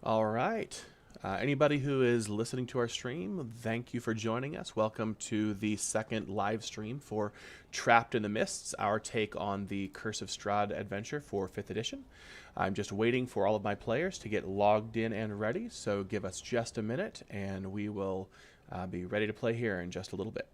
All right. Anybody who is listening to our stream, thank you for joining us. Welcome to the second live stream for Trapped in the Mists, our take on the Curse of Strahd adventure for 5th edition. I'm just waiting for all of my players to get logged in and ready, so give us just a minute and we will be ready to play here in just a little bit.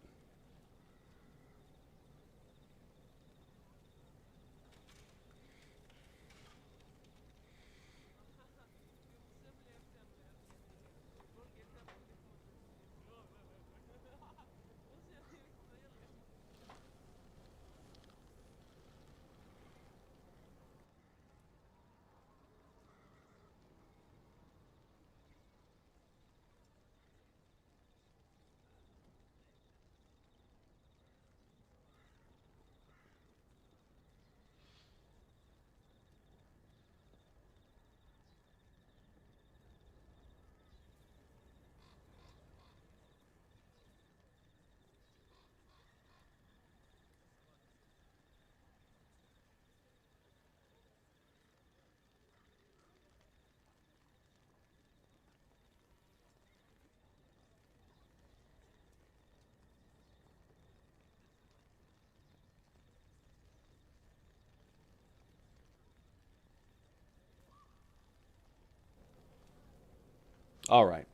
All right.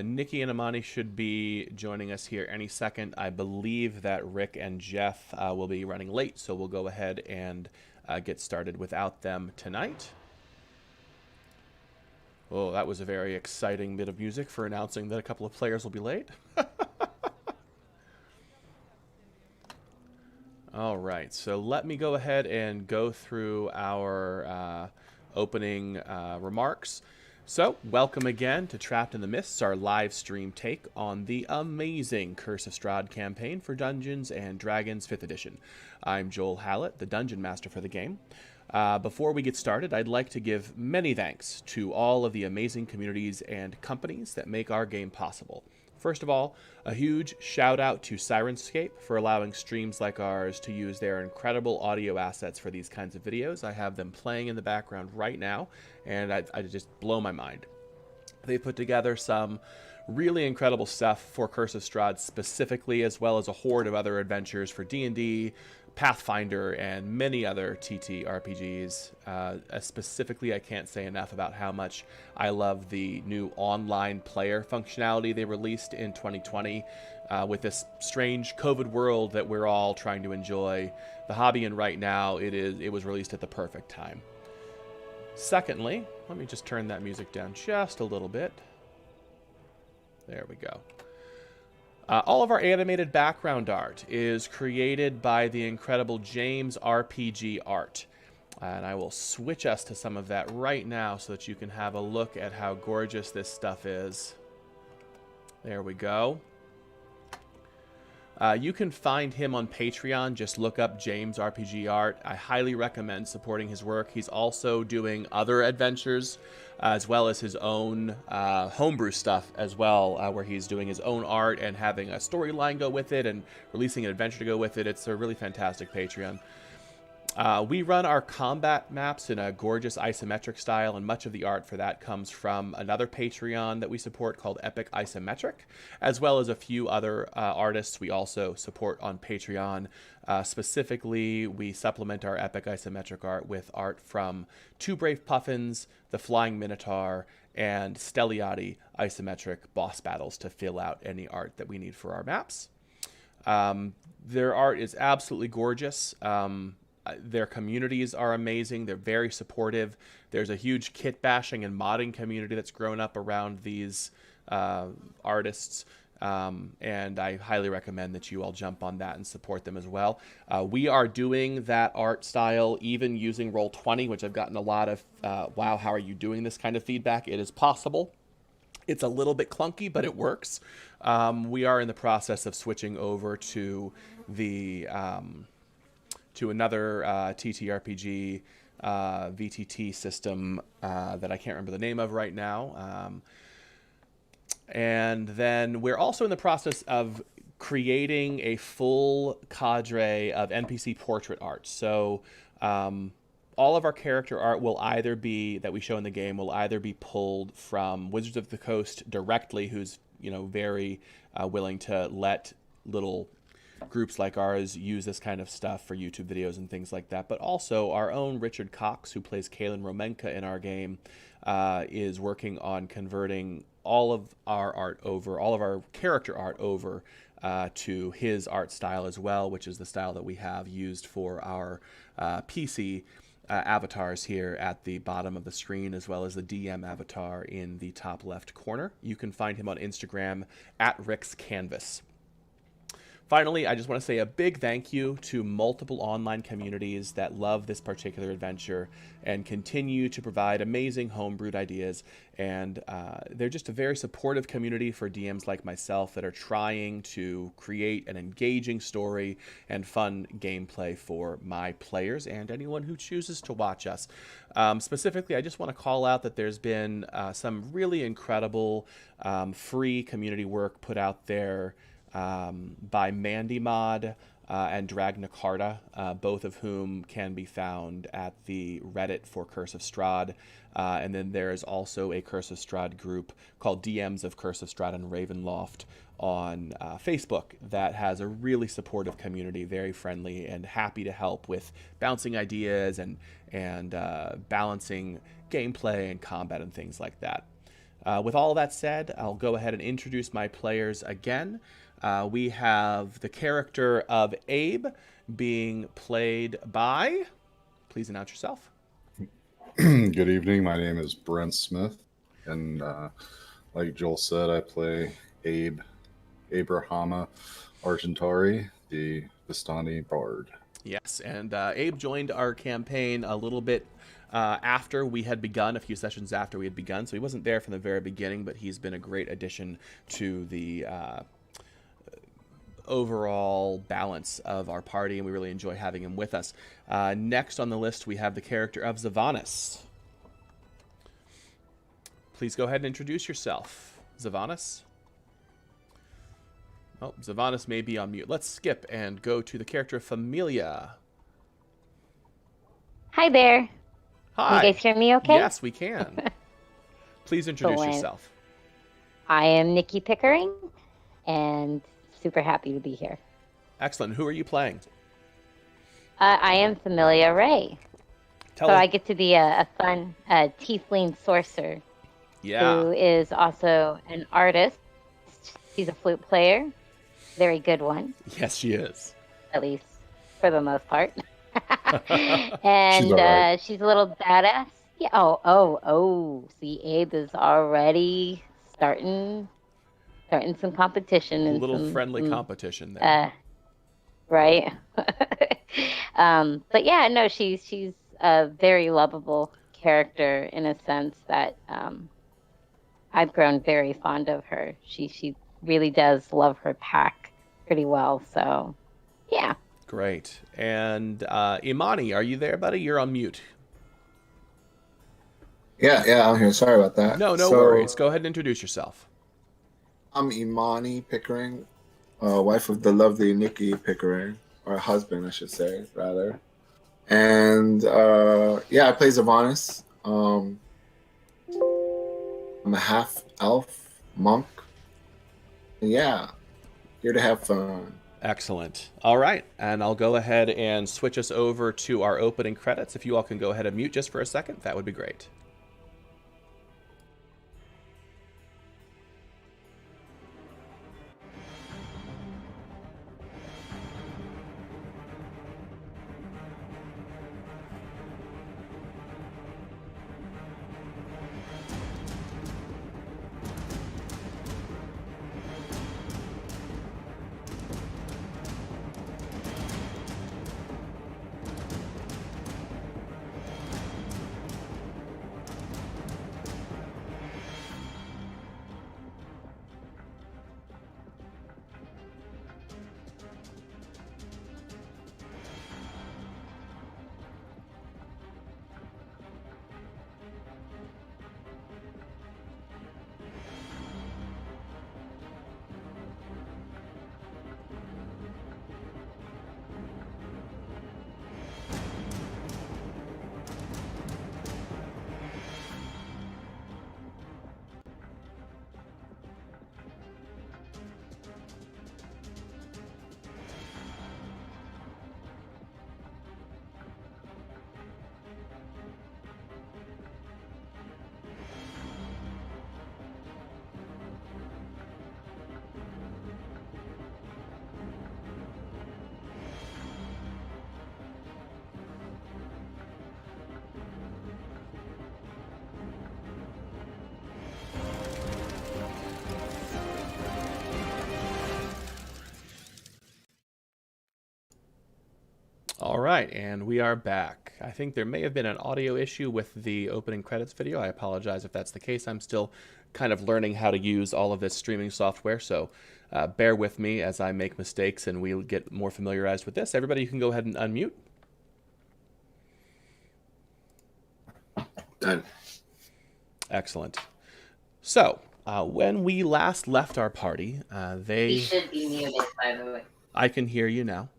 Nikki and Amani should be joining us here any second. I believe that Rick and Jeff will be running late, so we'll go ahead and get started without them tonight. Oh, that was a very exciting bit of music for announcing that a couple of players will be late. All right, so let me go ahead and go through our opening remarks. So, welcome again to Trapped in the Mists, our live stream take on the amazing Curse of Strahd campaign for Dungeons & Dragons 5th edition. I'm Joel Hallett, the Dungeon Master for the game. Before we get started, I'd like to give many thanks to all of the amazing communities and companies that make our game possible. First of all, a huge shout out to Sirenscape for allowing streams like ours to use their incredible audio assets for these kinds of videos. I have them playing in the background right now, and I just blow my mind. They put together some really incredible stuff for Curse of Strahd specifically, as well as a horde of other adventures for D&D, Pathfinder, and many other TTRPGs. Specifically, I can't say enough about how much I love the new online player functionality they released in 2020 with this strange COVID world that we're all trying to enjoy the hobby in right now. It was released at the perfect time. Secondly, let me just turn that music down just a little bit. There we go. All of our animated background art is created by the incredible James RPG Art. And I will switch us to some of that right now so that you can have a look at how gorgeous this stuff is. There we go. You can find him on Patreon. Just look up James RPG Art. I highly recommend supporting his work. He's also doing other adventures as well as his own homebrew stuff as well, where he's doing his own art and having a storyline go with it and releasing an adventure to go with it. It's a really fantastic Patreon. We run our combat maps in a gorgeous isometric style, and much of the art for that comes from another Patreon that we support called Epic Isometric, as well as a few other artists we also support on Patreon. Specifically, we supplement our Epic Isometric art with art from Two Brave Puffins, The Flying Minotaur, and Stelliati Isometric boss battles to fill out any art that we need for our maps. Their art is absolutely gorgeous. Their communities are amazing. They're very supportive. There's a huge kit bashing and modding community that's grown up around these artists. And I highly recommend that you all jump on that and support them as well. We are doing that art style even using Roll20, which I've gotten a lot of, wow, how are you doing this kind of feedback? It is possible. It's a little bit clunky, but it works. We are in the process of switching over to the... to another TTRPG VTT system that I can't remember the name of right now. And then we're also in the process of creating a full cadre of NPC Portrait Arts. So all of our character art will either be that we show in the game will either be pulled from Wizards of the Coast directly, who's very willing to let little groups like ours use this kind of stuff for YouTube videos and things like that. But also our own Richard Cox, who plays Kalen Romenka in our game, is working on converting all of our character art over to his art style as well, which is the style that we have used for our PC avatars here at the bottom of the screen, as well as the DM avatar in the top left corner. You can find him on Instagram at Rick's Canvas. Finally, I just want to say a big thank you to multiple online communities that love this particular adventure and continue to provide amazing homebrewed ideas. And they're just a very supportive community for DMs like myself that are trying to create an engaging story and fun gameplay for my players and anyone who chooses to watch us. Specifically, I just want to call out that there's been some really incredible free community work put out there by MandyMod and DragnaCarta, both of whom can be found at the Reddit for Curse of Strahd. And then there is also a Curse of Strahd group called DMs of Curse of Strahd and Ravenloft on Facebook that has a really supportive community, very friendly and happy to help with bouncing ideas and balancing gameplay and combat and things like that. With all that said, I'll go ahead and introduce my players again. We have the character of Abe being played by... Please announce yourself. Good evening. My name is Brent Smith. And like Joel said, I play Abe Abrahama Argentari, the Vistani Bard. Yes, and Abe joined our campaign a little bit after we had begun, a few sessions after we had begun. So he wasn't there from the very beginning, but he's been a great addition to the... overall balance of our party, and we really enjoy having him with us. Next on the list, we have the character of Zavanis. Please go ahead and introduce yourself. Zavanis? Oh, Zavanis may be on mute. Let's skip and go to the character of Familia. Hi there. Hi. Can you guys hear me okay? Yes, we can. Please introduce yourself. I am Nikki Pickering, and super happy to be here. Excellent. Who are you playing? I am Familia Ray. I get to be a fun tiefling sorcerer who is also an artist. She's a flute player. Very good one. Yes, she is. At least for the most part. And she's a little badass. Yeah. Oh. See, Abe is already starting some competition. And a little friendly competition there. Right. But yeah, no, she's a very lovable character in a sense that I've grown very fond of her. She really does love her pack pretty well. So, yeah. Great. And Imani, are you there, buddy? You're on mute. Yeah, I'm here. Sorry about that. No worries. Go ahead and introduce yourself. I'm Imani Pickering, wife of the lovely Nikki Pickering, or husband, I should say, rather. And I play Zavanis. I'm a half-elf monk. And yeah, here to have fun. Excellent. All right, and I'll go ahead and switch us over to our opening credits. If you all can go ahead and mute just for a second, that would be great. All right, and we are back. I think there may have been an audio issue with the opening credits video. I apologize if that's the case. I'm still kind of learning how to use all of this streaming software, so bear with me as I make mistakes and we get more familiarized with this. Everybody, you can go ahead and unmute. Done. Excellent. So, when we last left our party, You should be muted, by the way. I can hear you now.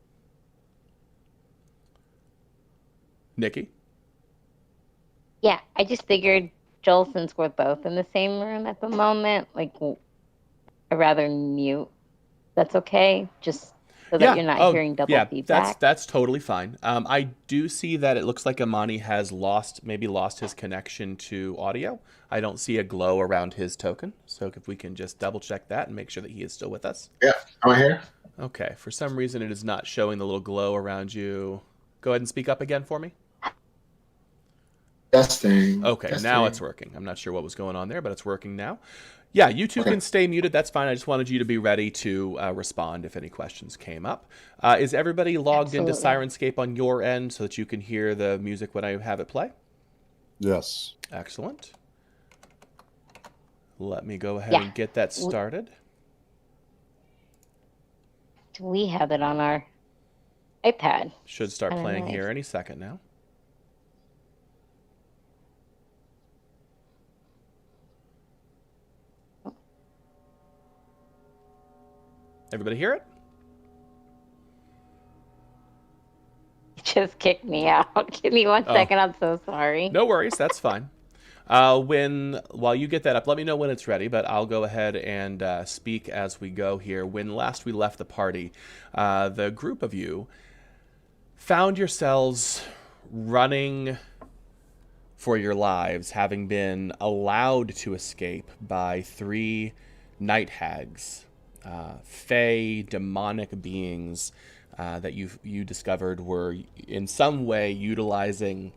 Nikki? Yeah, I just figured, Joel, since we're both in the same room at the moment, like, I'd rather mute. That's okay? Just so that you're not hearing double feedback? That's totally fine. I do see that it looks like Imani has maybe lost his connection to audio. I don't see a glow around his token. So if we can just double check that and make sure that he is still with us. Yeah, am I here? Okay, for some reason it is not showing the little glow around you. Go ahead and speak up again for me. Testing. Okay, Testing. Now it's working. I'm not sure what was going on there, but it's working now. Yeah, you two can stay muted. That's fine. I just wanted you to be ready to respond if any questions came up. Is everybody logged into Sirenscape on your end so that you can hear the music when I have it play? Yes. Excellent. Let me go ahead and get that started. We have it on our iPad. Should start playing here any second now. Everybody hear it? It just kicked me out. Give me 1 second. I'm so sorry. No worries. That's fine. While you get that up, let me know when it's ready, but I'll go ahead and speak as we go here. When last we left the party, the group of you found yourselves running for your lives, having been allowed to escape by 3 night hags. Fey, demonic beings that you discovered were in some way utilizing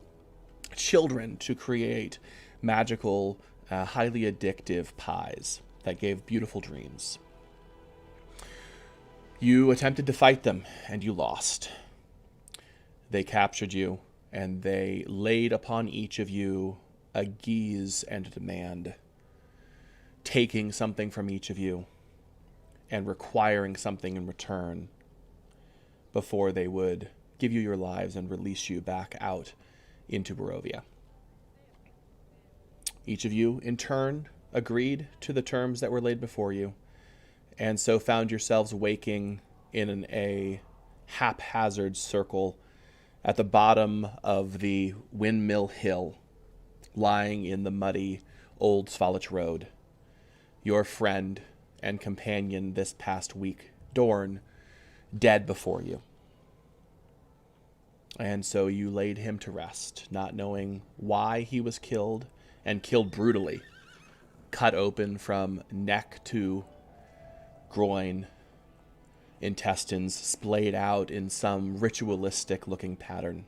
children to create magical, highly addictive pies that gave beautiful dreams. You attempted to fight them, and you lost. They captured you, and they laid upon each of you a guise and a demand, taking something from each of you and requiring something in return before they would give you your lives and release you back out into Barovia. Each of you, in turn, agreed to the terms that were laid before you, and so found yourselves waking in a haphazard circle at the bottom of the Windmill Hill, lying in the muddy Old Svalich Road. Your friend and companion this past week, Dorn, dead before you. And so you laid him to rest, not knowing why he was killed, and killed brutally, cut open from neck to groin, intestines splayed out in some ritualistic-looking pattern,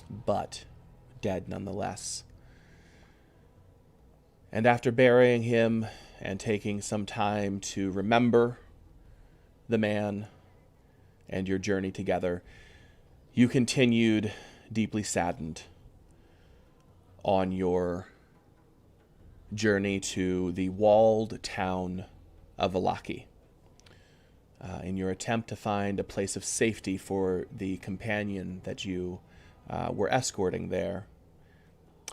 but dead nonetheless. And after burying him and taking some time to remember the man and your journey together, you continued deeply saddened on your journey to the walled town of Vallaki, in your attempt to find a place of safety for the companion that you were escorting there,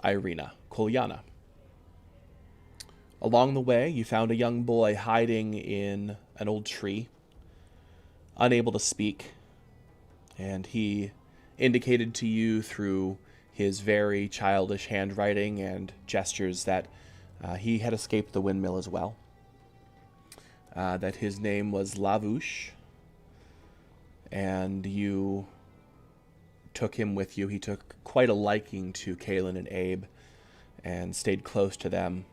Irina Kolyana. Along the way, you found a young boy hiding in an old tree, unable to speak, and he indicated to you through his very childish handwriting and gestures that he had escaped the windmill as well, that his name was Lavush, and you took him with you. He took quite a liking to Kaelin and Abe and stayed close to them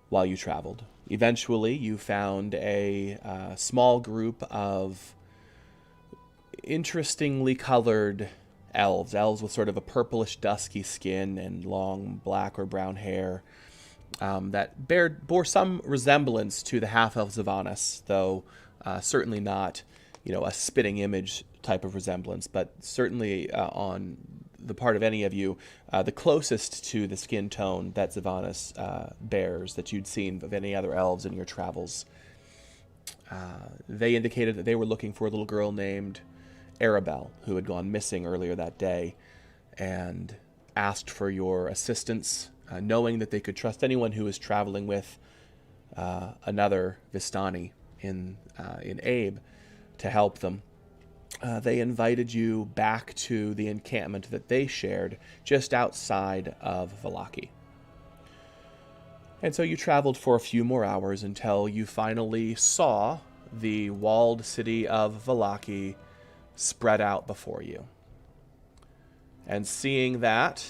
while you traveled. Eventually, you found a small group of interestingly colored elves with sort of a purplish, dusky skin and long black or brown hair that bore some resemblance to the half-elves of Annis, though certainly not, a spitting image type of resemblance, but certainly on the part of any of you, the closest to the skin tone that Sylvanas bears that you'd seen of any other elves in your travels. They indicated that they were looking for a little girl named Arabelle, who had gone missing earlier that day, and asked for your assistance, knowing that they could trust anyone who was traveling with another Vistani in Abe to help them. They invited you back to the encampment that they shared just outside of Vallaki. And so you traveled for a few more hours until you finally saw the walled city of Vallaki spread out before you. And seeing that,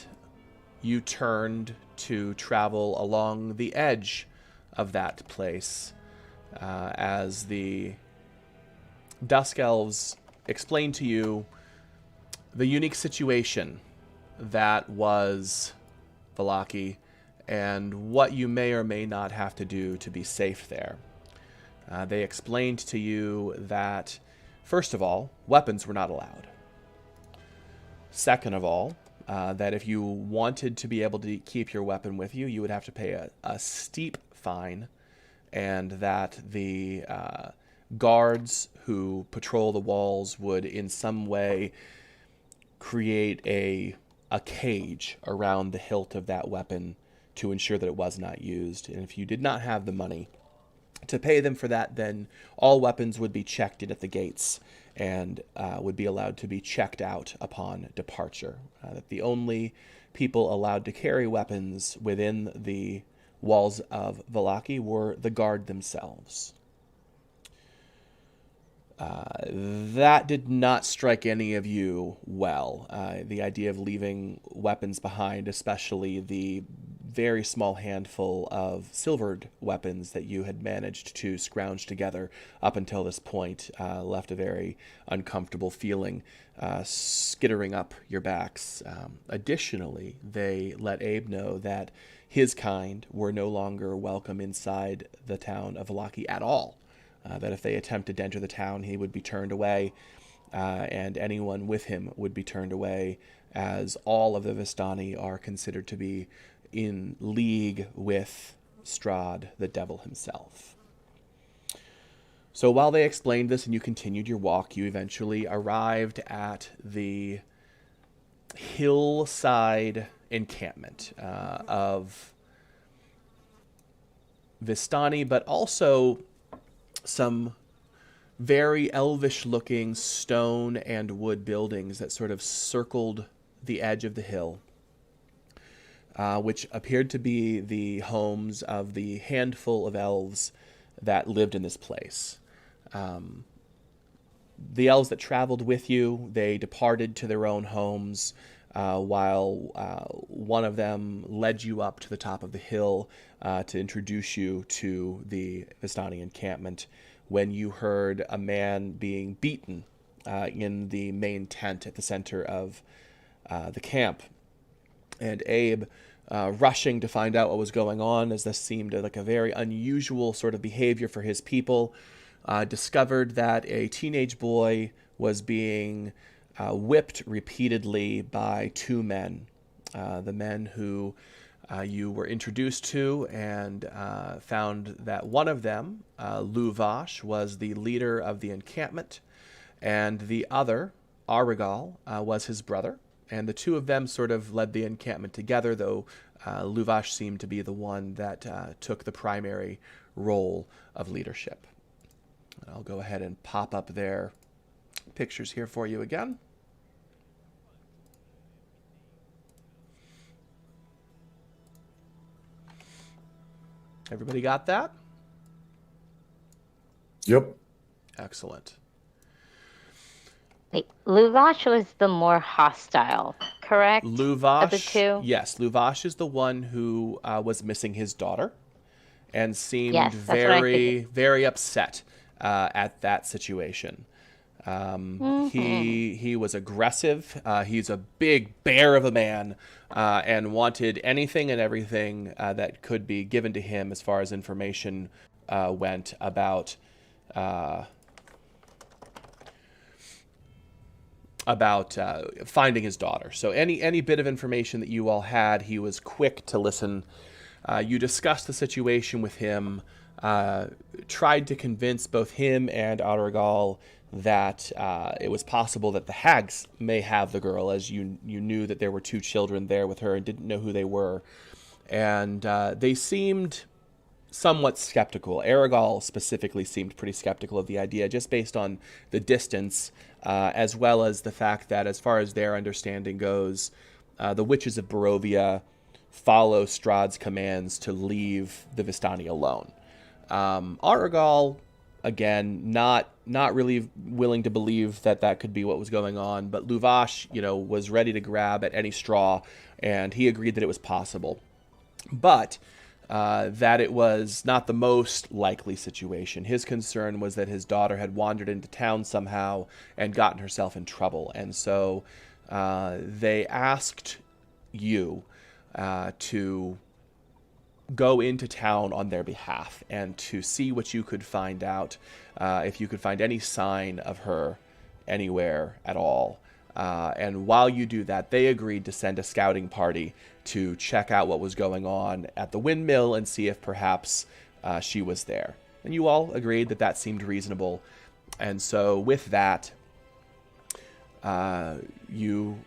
you turned to travel along the edge of that place as the Dusk Elves explained to you the unique situation that was Vallaki and what you may or may not have to do to be safe there. They explained to you that, first of all, weapons were not allowed. Second of all, that if you wanted to be able to keep your weapon with you, you would have to pay a steep fine, and that the guards who patrol the walls would in some way create a cage around the hilt of that weapon to ensure that it was not used. And if you did not have the money to pay them for that, then all weapons would be checked in at the gates and would be allowed to be checked out upon departure. That the only people allowed to carry weapons within the walls of Vallaki were the guard themselves. That did not strike any of you well. The idea of leaving weapons behind, especially the very small handful of silvered weapons that you had managed to scrounge together up until this point, left a very uncomfortable feeling skittering up your backs. Additionally, they let Abe know that his kind were no longer welcome inside the town of Vallaki at all. That if they attempted to enter the town, he would be turned away, and anyone with him would be turned away, as all of the Vistani are considered to be in league with Strahd, the devil himself. So while they explained this and you continued your walk, you eventually arrived at the hillside encampment of Vistani, but also some very elvish-looking stone and wood buildings that sort of circled the edge of the hill, which appeared to be the homes of the handful of elves that lived in this place. The elves that traveled with you, they departed to their own homes, while one of them led you up to the top of the hill to introduce you to the Vistani encampment, when you heard a man being beaten in the main tent at the center of the camp. And Abe, rushing to find out what was going on, as this seemed like a very unusual sort of behavior for his people, discovered that a teenage boy was being whipped repeatedly by two men, the men who you were introduced to, and found that one of them, Luvash, was the leader of the encampment, and the other, Arigal, was his brother. And the two of them sort of led the encampment together, though Luvash seemed to be the one that took the primary role of leadership. I'll go ahead and pop up their pictures here for you again. Everybody got that? Yep. Excellent. Wait, Luvash was the more hostile, correct? Luvash, of the two? yes, Luvash is the one who was missing his daughter and seemed Yes, that's what I figured. very upset at that situation. He was aggressive. He's a big bear of a man, and wanted anything and everything that could be given to him as far as information went about about finding his daughter. So any bit of information that you all had, he was quick to listen. You discussed the situation with him, tried to convince both him and Aragal that it was possible that the hags may have the girl, as you knew that there were 2 children there with her and didn't know who they were. And they seemed somewhat skeptical. Aragal specifically seemed pretty skeptical of the idea, just based on the distance, as well as the fact that, as far as their understanding goes, the witches of Barovia follow Strahd's commands to leave the Vistani alone. Aragal, again, not really willing to believe that could be what was going on, but Luvash, was ready to grab at any straw, and he agreed that it was possible. But that it was not the most likely situation. His concern was that his daughter had wandered into town somehow and gotten herself in trouble. And so they asked you to go into town on their behalf and to see what you could find out, if you could find any sign of her anywhere at all. And while you do that, they agreed to send a scouting party to check out what was going on at the windmill and see if perhaps she was there. And you all agreed that seemed reasonable. And so with that, you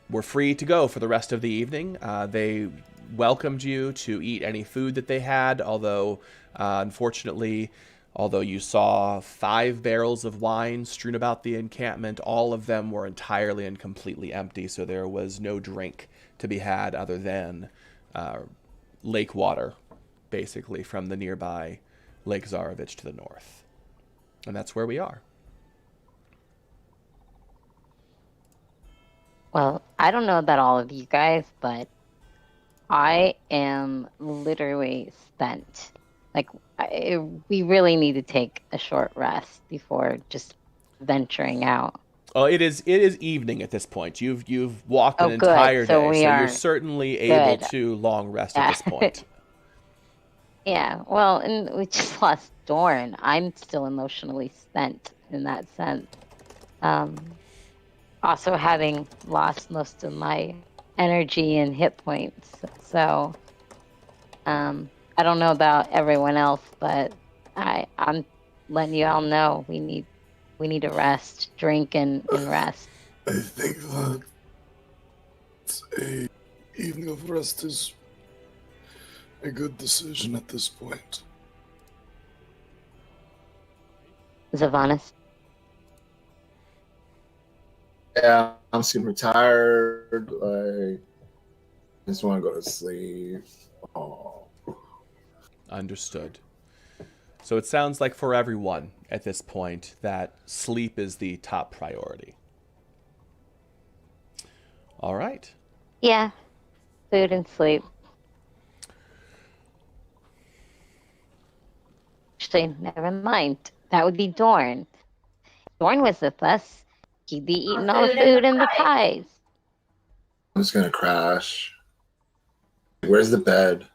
were free to go for the rest of the evening. They welcomed you to eat any food that they had, although unfortunately, although you saw 5 barrels of wine strewn about the encampment, all of them were entirely and completely empty, so there was no drink to be had other than lake water, basically, from the nearby Lake Zarovich to the north. And that's where we are. Well, I don't know about all of you guys, but I am literally spent. We really need to take a short rest before just venturing out. Oh, it is evening at this point. You've walked an entire day, so you're certainly able to long rest at this point. Yeah, well, and we just lost Dorn. I'm still emotionally spent in that sense. Also having lost most of my energy and hit points. So, I don't know about everyone else, but I'm letting you all know we need to rest, drink, and rest. I think that a evening of rest is a good decision at this point. Zavanis? Yeah, I'm super tired. I just want to go to sleep. Oh. Understood. So it sounds like for everyone at this point that sleep is the top priority. All right. Yeah. Food and sleep. Actually, never mind. That would be Dorn. Dorn was with us. He'd be eating all the food and the pies. I'm just going to crash. Where's the bed?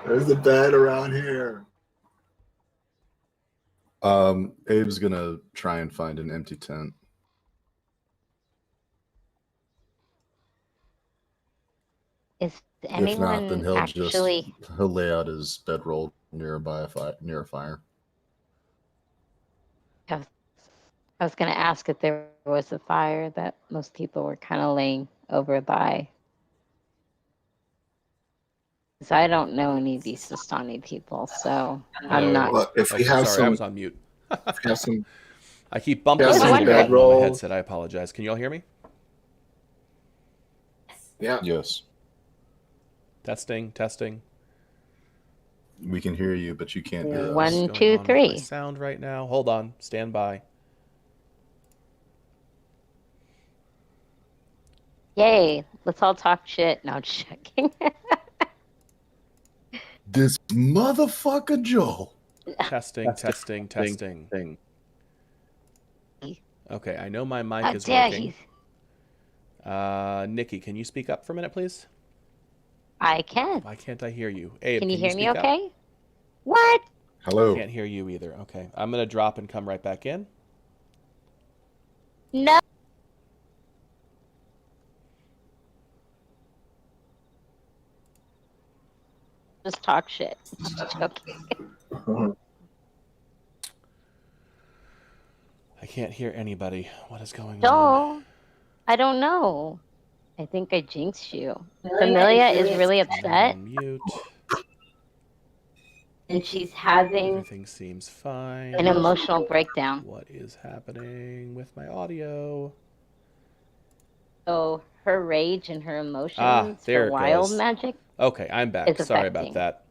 There's the bed around here. Abe's gonna try and find an empty tent. Is anyone If not, then he'll actually... he'll lay out his bedroll near a fire. I was going to ask if there was a fire that most people were kind of laying over by. Because I don't know any of these Sistani people, so I'm not. Well, if we have I was on mute. if we have some, I keep bumping Yeah, my bedroll. headset. I apologize. Can you all hear me? yeah, Yes, Testing. we can hear you, but you can't hear us. 1, What's 2, going on with 3. my sound right now. Hold on. Stand by. Yay! Let's all talk shit. No, I'm just joking. This motherfucker Joe. Testing. Okay, I know my mic How is dare working. you? Nikki, can you speak up for a minute, please? I can. Why can't I hear you? Abe, Can you hear me speak up? okay? What? Hello. Can't hear you either. Okay. I'm going to drop and come right back in. No. Just talk shit. Okay. I can't hear anybody. What is going on? No, I don't know. I think I jinxed you. Familia is really upset. Mute. And she's having Everything seems fine. an emotional breakdown. What is happening with my audio? So her rage and her emotions there for wild goes. magic. Okay, I'm back. Sorry about that.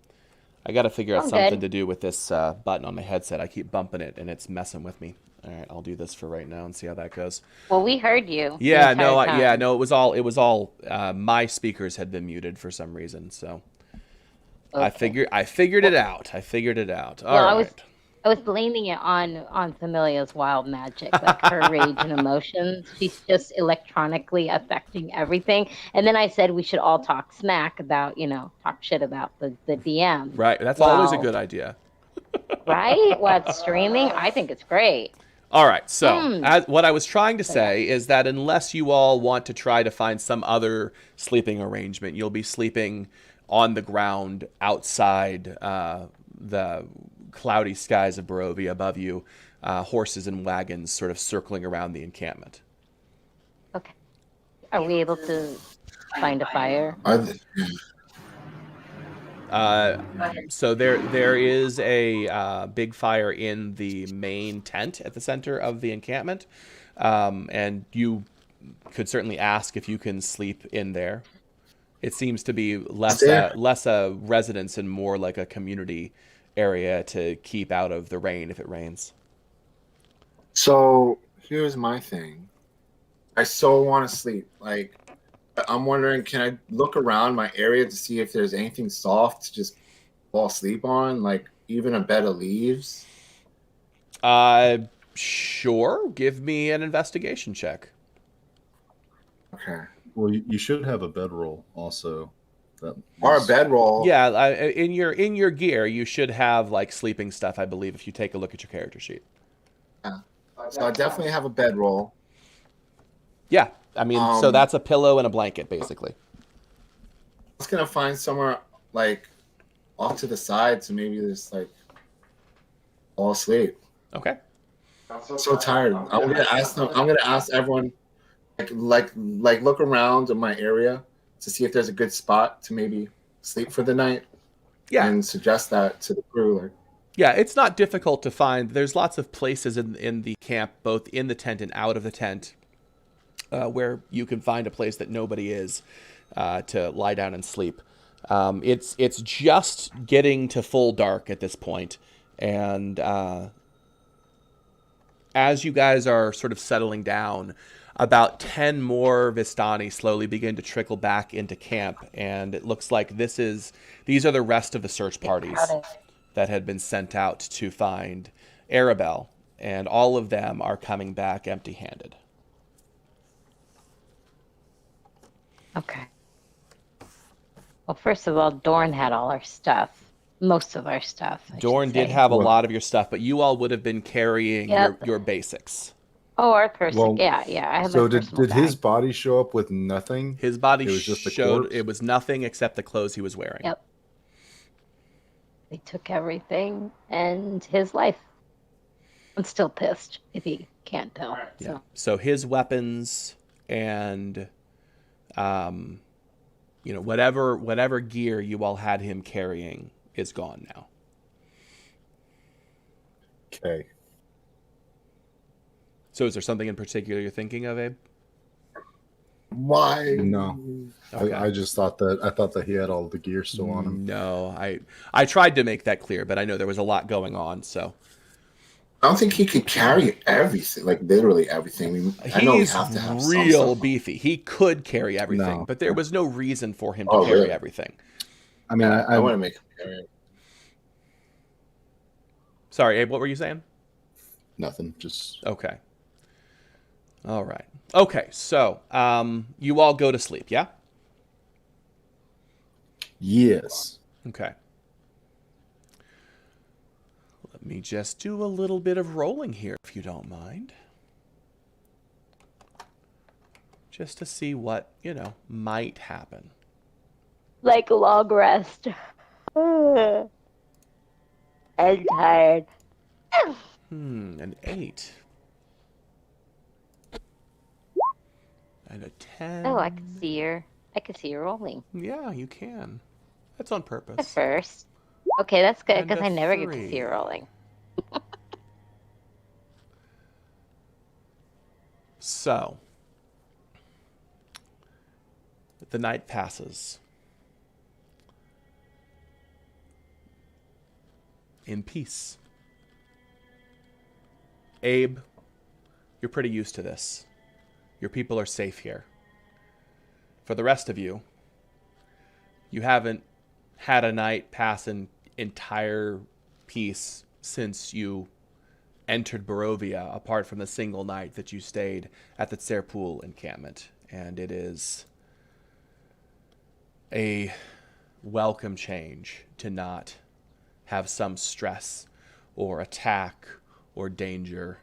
I got to figure out something to do with this button on my headset. I keep bumping it, and it's messing with me. All right, I'll do this for right now and see how that goes. Well, we heard you. Yeah, no, it was all. My speakers had been muted for some reason, so okay. I figured it out. All right. I was blaming it on Familia's wild magic, like her rage and emotions. She's just electronically affecting everything. And then I said we should all talk smack about, talk shit about the DM. Right, that's always a good idea. Right? What's streaming? I think it's great. All right, so what I was trying to say is that unless you all want to try to find some other sleeping arrangement, you'll be sleeping on the ground outside the cloudy skies of Barovia above you, horses and wagons sort of circling around the encampment. Okay. Are we able to find a fire? So there is a big fire in the main tent at the center of the encampment, and you could certainly ask if you can sleep in there. It seems to be less a residence and more like a community area to keep out of the rain if it rains. So here's my thing. I so want to sleep. Like, I'm wondering, can I look around my area to see if there's anything soft to just fall asleep on? Like, even a bed of leaves? Sure. Give me an investigation check. Okay. Well, you should have a bedroll also. Or a bedroll. Yeah, in your gear, you should have like sleeping stuff, I believe, if you take a look at your character sheet. Yeah. So I definitely have a bedroll. Yeah, I mean, so that's a pillow and a blanket, basically. I was gonna find somewhere like off to the side, so maybe just like fall asleep. Okay. I'm so tired. I'm gonna ask them. I'm gonna ask everyone, like look around in my area to see if there's a good spot to maybe sleep for the night. Yeah. And suggest that to the crew. Like, yeah, it's not difficult to find. There's lots of places in the camp, both in the tent and out of the tent, where you can find a place that nobody is to lie down and sleep. It's just getting to full dark at this point, and as you guys are sort of settling down, about 10 more Vistani slowly begin to trickle back into camp, and it looks like these are the rest of the search parties that had been sent out to find Arabelle, and all of them are coming back empty-handed. Okay. Well, first of all, Dorn had all our stuff. Most of our stuff. Dorn did have a lot of your stuff, but you all would have been carrying your basics. Oh, our person. Yeah. I have so did his body show up with nothing? His body showed it was nothing except the clothes he was wearing. Yep. They took everything and his life. I'm still pissed if he can't tell. Yeah. So his weapons and whatever gear you all had him carrying is gone now. Okay. So is there something in particular you're thinking of, Abe? Why? No. Okay. I just thought that he had all the gear still on him. No, I tried to make that clear, but I know there was a lot going on, so. I don't think he could carry everything, like literally everything. I know we have to have real beefy. He could carry everything, but there was no reason for him to carry everything. I mean, I want to make him carry it. Sorry, Abe, what were you saying? Nothing, just... Okay. All right. Okay, so you all go to sleep, yeah? Yes. Okay. Let me just do a little bit of rolling here, if you don't mind. Just to see what, might happen. Like a long rest. I'm tired. An 8. And a 10. Oh, I can see you're rolling. Yeah, you can. That's on purpose. At first. Okay, that's good, because And I a never get to 3. see you rolling. So, the night passes. In peace. Abe, you're pretty used to this. Your people are safe here. For the rest of you, you haven't had a night pass in entire peace since you entered Barovia, apart from the single night that you stayed at the Tserpool encampment. And it is a welcome change to not have some stress or attack or danger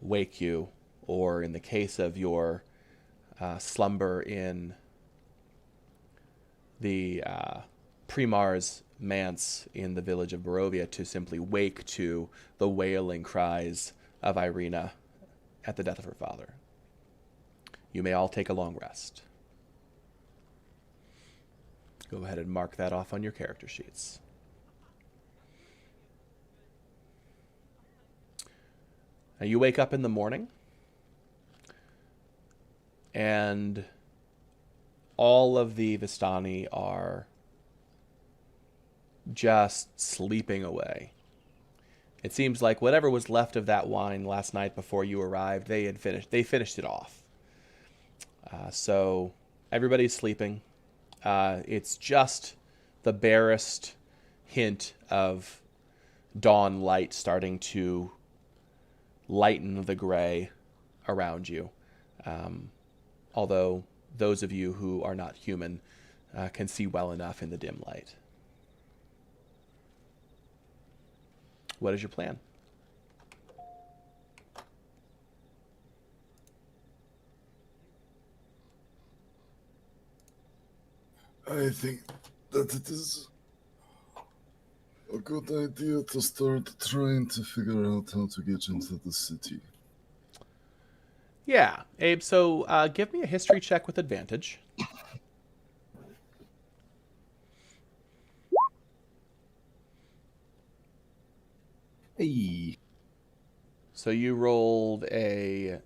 wake you, or in the case of your slumber in the Primar's manse in the village of Barovia, to simply wake to the wailing cries of Irina at the death of her father. You may all take a long rest. Go ahead and mark that off on your character sheets. Now you wake up in the morning, and all of the Vistani are just sleeping away. It seems like whatever was left of that wine last night before you arrived, they finished it off. So everybody's sleeping. It's just the barest hint of dawn light starting to lighten the gray around you. Although those of you who are not human can see well enough in the dim light. What is your plan? I think that it is a good idea to start trying to figure out how to get into the city. Yeah, Abe, so give me a history check with advantage. Hey. So you rolled a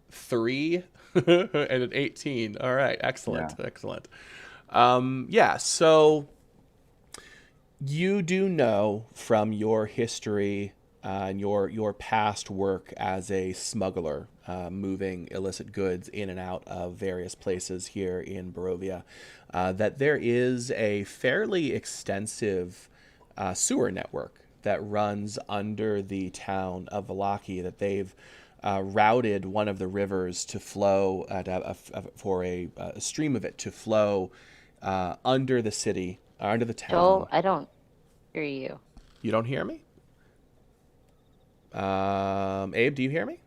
3 and an 18. All right, excellent, excellent. So you do know from your history and your past work as a smuggler, moving illicit goods in and out of various places here in Barovia, that there is a fairly extensive sewer network that runs under the town of Vallaki, that they've routed one of the rivers to flow for a stream of it to flow under the city, under the town. Joel, I don't hear you. You don't hear me? Abe, do you hear me?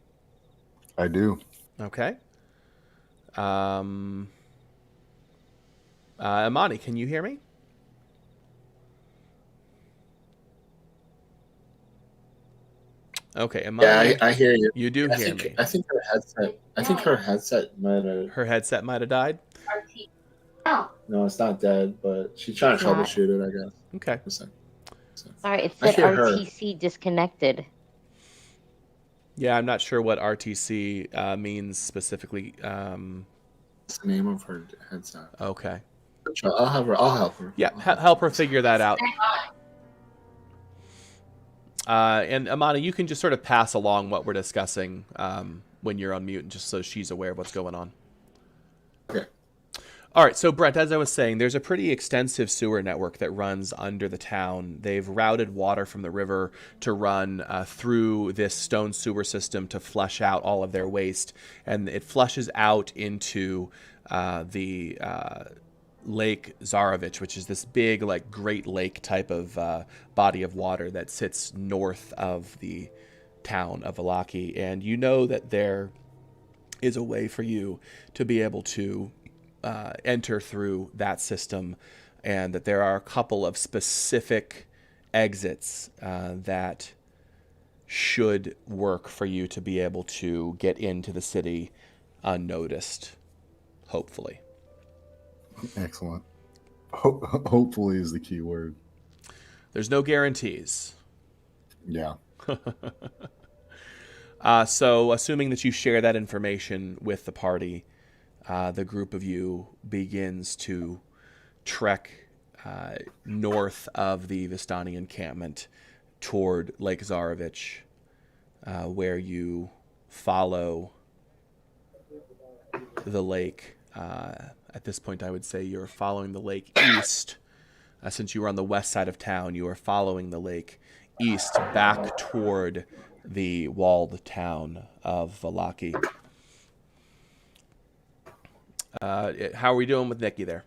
I do. Okay. Amani, can you hear me? Okay, Amani. Yeah, I hear you. You do hear me. I think her headset might have. Her headset might have died. No, it's not dead, but she's trying to troubleshoot it, I guess. Okay. Sorry, it said RTC disconnected. Yeah, I'm not sure what RTC means specifically. It's the name of her headset. Okay. I'll help her. Yeah, help her figure that out. And Amani, you can just sort of pass along what we're discussing when you're on mute, just so she's aware of what's going on. Okay. All right, so Brent, as I was saying, there's a pretty extensive sewer network that runs under the town. They've routed water from the river to run through this stone sewer system to flush out all of their waste, and it flushes out into the Lake Zarovich, which is this big, like, Great Lake type of body of water that sits north of the town of Vallaki. And you know that there is a way for you to be able to enter through that system, and that there are a couple of specific exits that should work for you to be able to get into the city unnoticed, hopefully. Excellent. Hopefully is the key word. There's no guarantees. Yeah. So assuming that you share that information with the party, the group of you begins to trek north of the Vistani encampment toward Lake Zarovich, where you follow the lake. At this point, I would say you're following the lake east. Since you were on the west side of town, you are following the lake east back toward the walled town of Vallaki. How are we doing with Nikki there?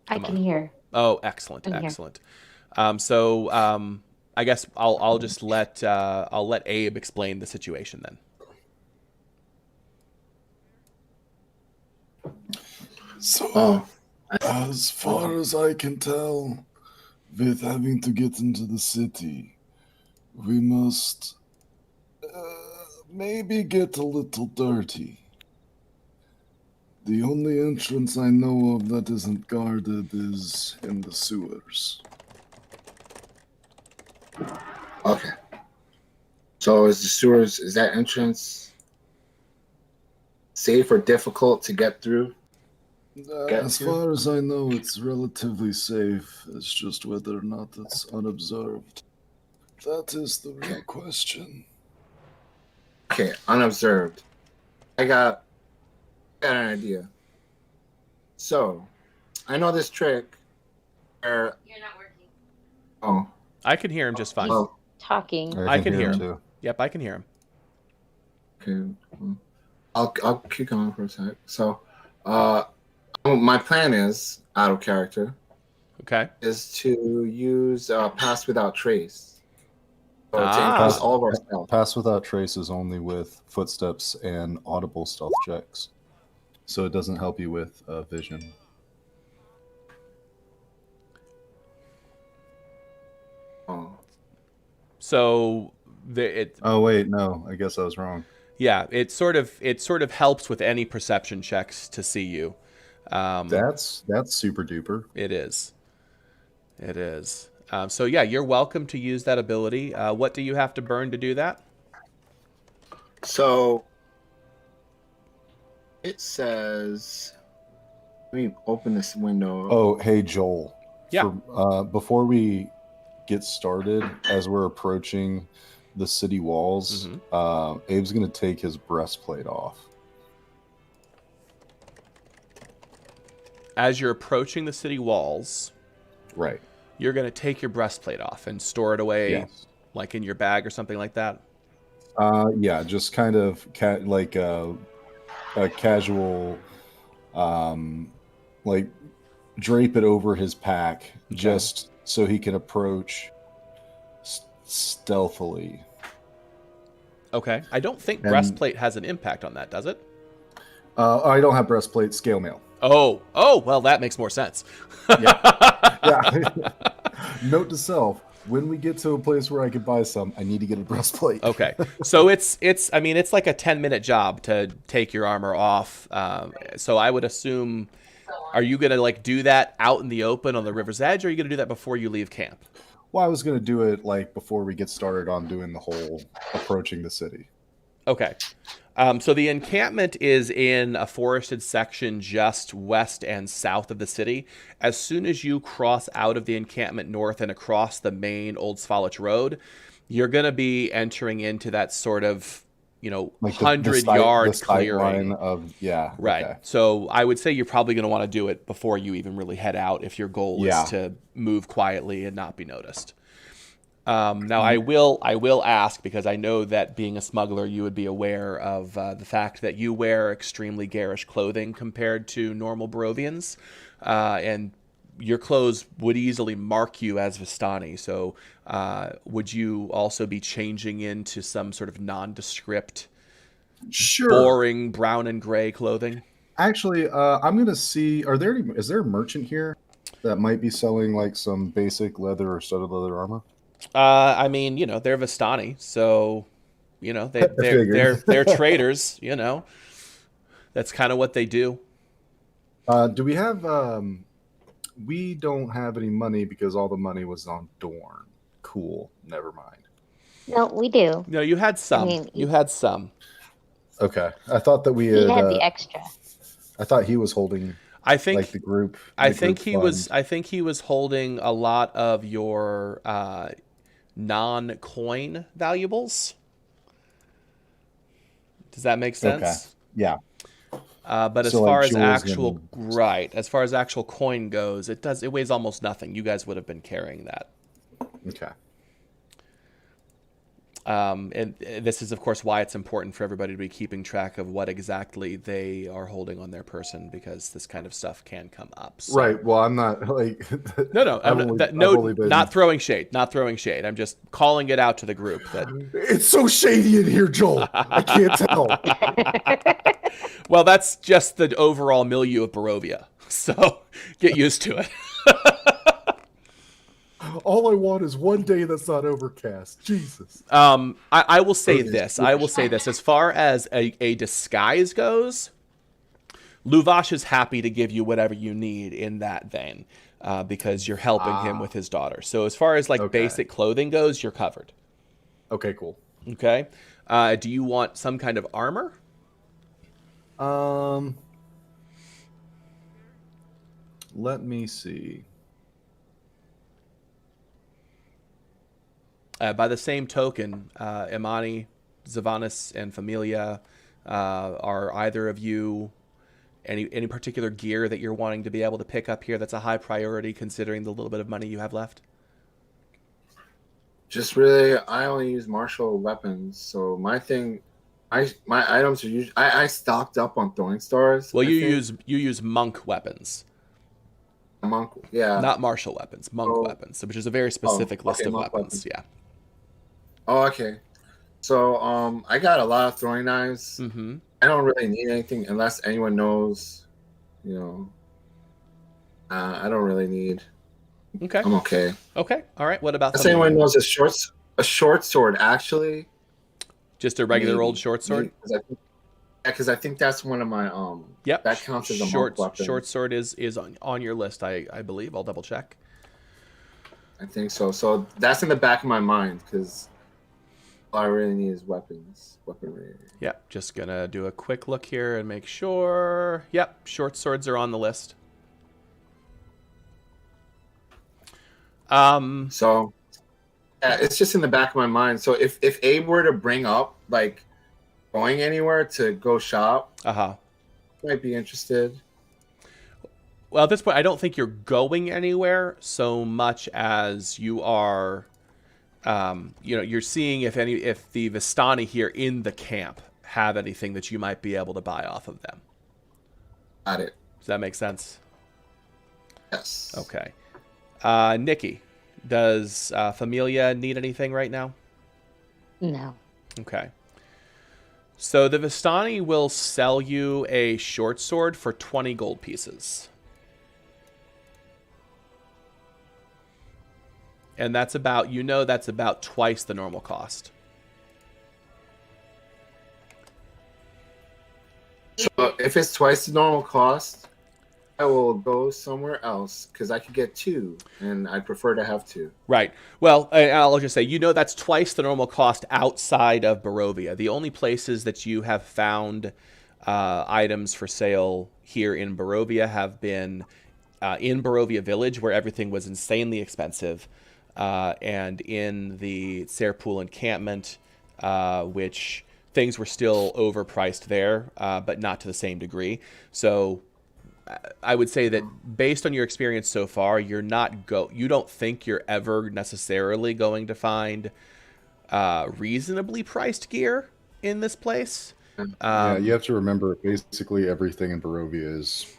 I can hear. Oh, excellent, excellent. So I guess I'll just let Abe explain the situation then. So, as far as I can tell, with having to get into the city, we must maybe get a little dirty. The only entrance I know of that isn't guarded is in the sewers. Okay. So is the sewers, is that entrance safe or difficult to get through? As far as I know, it's relatively safe. It's just whether or not it's unobserved. That is the real question. Okay, unobserved. I got an idea. So, I know this trick where... You're not working. Oh. I can hear him just fine. Oh. Talking. I can hear him. Too. Yep, I can hear him. Okay. I'll keep going for a sec. So, my plan is, out of character, Okay. is to use Pass Without Trace. So to increase all of our stealth. Pass Without Trace is only with footsteps and audible stealth checks. So it doesn't help you with vision. Oh. So Oh wait, no. I guess I was wrong. Yeah, it sort of helps with any perception checks to see you. That's super duper. It is. So yeah, you're welcome to use that ability. What do you have to burn to do that? So it says, let me open this window. Oh, hey Joel. Yeah. Before we get started, as we're approaching the city walls, Abe's going to take his breastplate off. As you're approaching the city walls, right, you're going to take your breastplate off and store it away, yes, like in your bag or something like that. Yeah, just kind of like a casual, like drape it over his pack, just so he can approach stealthily. Okay, I don't think breastplate has an impact on that, does it? I don't have breastplate, scale mail. Oh, well, that makes more sense. Yeah. Note to self: when we get to a place where I can buy some, I need to get a breastplate. Okay, so it's like a 10-minute job to take your armor off. So I would assume, are you gonna like do that out in the open on the river's edge, or are you gonna do that before you leave camp? Well, I was gonna do it like before we get started on doing the whole approaching the city. Okay. So the encampment is in a forested section just west and south of the city. As soon as you cross out of the encampment north and across the main Old Svalich Road, you're going to be entering into that sort of, like 100-yard clearing. Right. Okay. So I would say you're probably going to want to do it before you even really head out if your goal is to move quietly and not be noticed. Now, I will ask, because I know that being a smuggler, you would be aware of the fact that you wear extremely garish clothing compared to normal Barovians, and your clothes would easily mark you as Vistani. So, would you also be changing into some sort of nondescript, boring brown and gray clothing? Actually, I'm gonna see. Is there a merchant here that might be selling like some basic leather or studded leather armor? I mean, they're Vistani, so they're traders. That's kind of what they do. Do we have? We don't have any money because all the money was on Dorn. Cool. Never mind. No, we do. No, you had some. You had some. Okay, I thought that we had the extra. I thought he was holding. I think like the group. I think he was. I think he was holding a lot of your non-coin valuables. Does that make sense? Okay. Yeah. But as far as actual coin goes, it weighs almost nothing. You guys would have been carrying that. Okay. And this is, of course, why it's important for everybody to be keeping track of what exactly they are holding on their person, because this kind of stuff can come up. So. Right. Well, I'm not like. Not throwing shade. Not throwing shade. I'm just calling it out to the group. That it's so shady in here, Joel. I can't tell. Well, that's just the overall milieu of Barovia. So get used to it. All I want is one day that's not overcast. Jesus. I will say this. I will say this. As far as a disguise goes, Luvash is happy to give you whatever you need in that vein, because you're helping him with his daughter. So as far as basic clothing goes, you're covered. Okay, cool. Okay. Do you want some kind of armor? Let me see. By the same token, Imani, Zavanis, and Familia, are either of you any particular gear that you're wanting to be able to pick up here that's a high priority, considering the little bit of money you have left? Just really, I only use martial weapons, so my items are usually I stocked up on throwing stars. Well, you use monk weapons. Monk, yeah. Not martial weapons, monk weapons, which is a very specific list of weapons. Yeah. Oh, okay. So, I got a lot of throwing knives. Mm-hmm. I don't really need anything unless anyone knows. I don't really need. Okay. I'm okay. Okay. All right. What about? Unless anyone knows a short sword, actually. Just a regular old short sword. Because I think that's one of my Yep. That counts as a short monk weapon. Short sword is on your list. I believe. I'll double check. I think so. So that's in the back of my mind because all I really need is weaponry. Yep. Just gonna do a quick look here and make sure. Yep. Short swords are on the list. So yeah, it's just in the back of my mind. So if Abe were to bring up going anywhere to go shop, might be interested. Well, at this point, I don't think you're going anywhere so much as you are, you're seeing if the Vistani here in the camp have anything that you might be able to buy off of them. Got it. Does that make sense? Yes. Okay. Nikki, does Familia need anything right now? No. Okay. So the Vistani will sell you a short sword for 20 gold pieces. And that's about twice the normal cost. So if it's twice the normal cost, I will go somewhere else because I could get two, and I prefer to have two. Right. Well, I'll just say, that's twice the normal cost outside of Barovia. The only places that you have found items for sale here in Barovia have been in Barovia Village, where everything was insanely expensive, and in the Serpool encampment, which things were still overpriced there, but not to the same degree. So I would say that based on your experience so far, you don't think you're ever necessarily going to find reasonably priced gear in this place. Yeah, you have to remember basically everything in Barovia is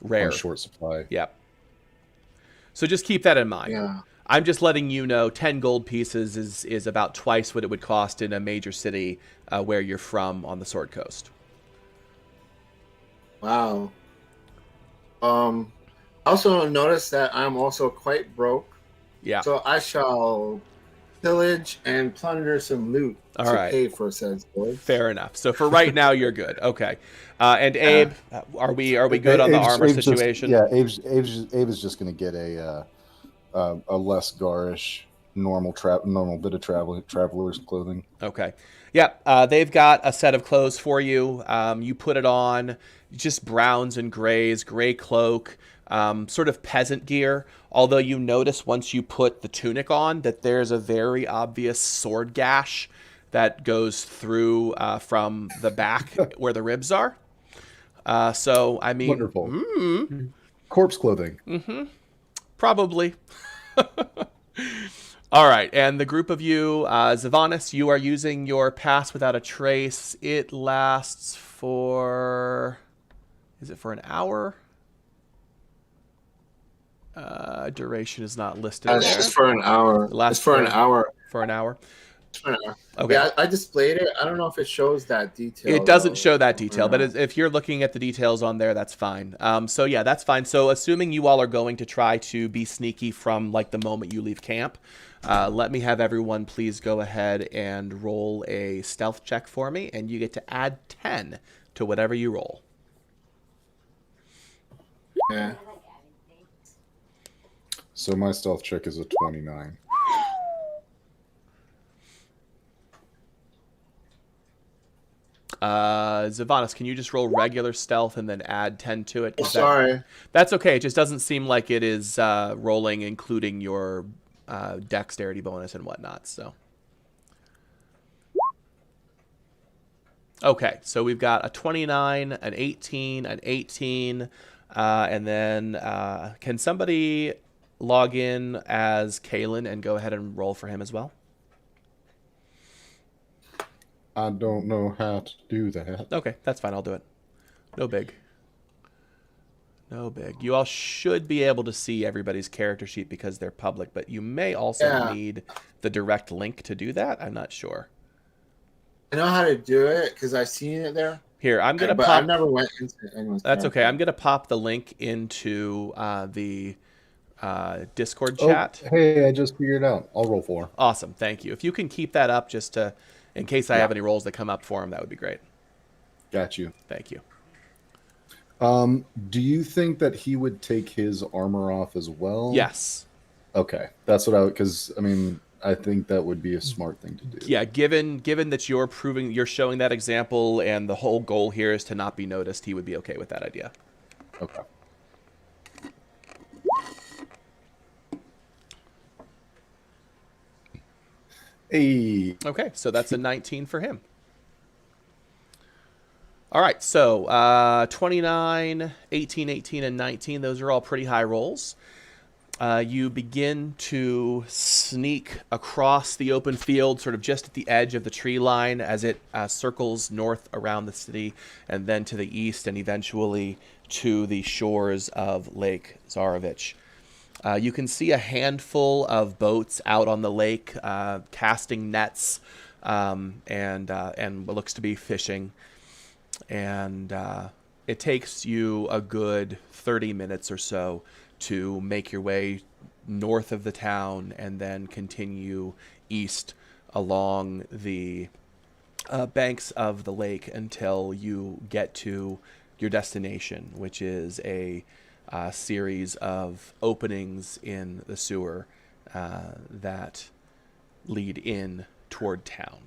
rare, on short supply. Yep. So just keep that in mind. Yeah. I'm just letting you know 10 gold pieces is about twice what it would cost in a major city where you're from on the Sword Coast. Wow. Also notice that I'm also quite broke. Yeah. So I shall pillage and plunder some loot to pay for said gold. Fair enough. So for right now, you're good. Okay. And Abe, are we good on the armor situation? Abe is just going to get a less garish normal bit of traveler's clothing. Okay. Yeah. They've got a set of clothes for you. You put it on, just browns and grays, gray cloak, sort of peasant gear. Although you notice once you put the tunic on that there's a very obvious sword gash that goes through from the back where the ribs are. So, I mean... Wonderful. Corpse clothing. Mm-hmm. Probably. All right, and the group of you, Zavanis, you are using your Pass Without a Trace. It lasts for... Is it for an hour? Duration is not listed there. It's just for an hour. It's for an hour. For an hour? For an hour. Okay. Yeah, I displayed it. I don't know if it shows that detail. It doesn't show that detail, but if you're looking at the details on there, that's fine. So yeah, that's fine. So assuming you all are going to try to be sneaky from like the moment you leave camp, let me have everyone please go ahead and roll a stealth check for me, and you get to add 10 to whatever you roll. Yeah. So my stealth check is a 29. Zavanis, can you just roll regular stealth and then add 10 to it? Sorry. That's okay. It just doesn't seem like it is rolling, including your dexterity bonus and whatnot. So, okay. So we've got a 29, an 18, an 18, and then can somebody log in as Kalen and go ahead and roll for him as well? I don't know how to do that. Okay, that's fine. I'll do it. No big. No big. You all should be able to see everybody's character sheet because they're public, but you may also need the direct link to do that. I'm not sure. I know how to do it because I've seen it there. Here, I'm gonna pop. I never went into anyone's. That's okay. I'm gonna pop the link into the Discord chat. Hey, I just figured it out. I'll roll 4. Awesome. Thank you. If you can keep that up, just to. In case I have any rolls that come up for him, that would be great. Got you. Thank you. Do you think that he would take his armor off as well? Yes. Okay, that's what because I mean, I think that would be a smart thing to do. Yeah, given that you're showing that example, and the whole goal here is to not be noticed, he would be okay with that idea. Okay. Hey. Okay, so that's a 19 for him. All right, so 29, 18, 18, and 19, those are all pretty high rolls. You begin to sneak across the open field, sort of just at the edge of the tree line as it circles north around the city, and then to the east, and eventually to the shores of Lake Zarovich. You can see a handful of boats out on the lake, casting nets, and what looks to be fishing. And it takes you a good 30 minutes or so to make your way north of the town and then continue east along the banks of the lake until you get to your destination, which is a series of openings in the sewer that lead in toward town.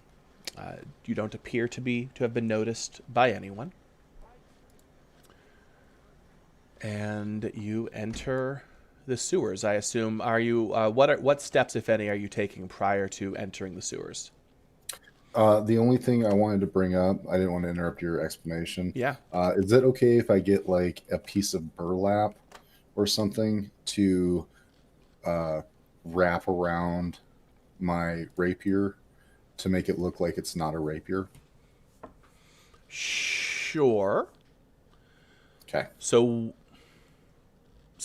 You don't appear to have been noticed by anyone. And you enter the sewers, I assume. Are you what steps, if any, are you taking prior to entering the sewers? The only thing I wanted to bring up, I didn't want to interrupt your explanation. Yeah. Is it okay if I get like a piece of burlap or something to wrap around my rapier to make it look like it's not a rapier? Sure. Okay. So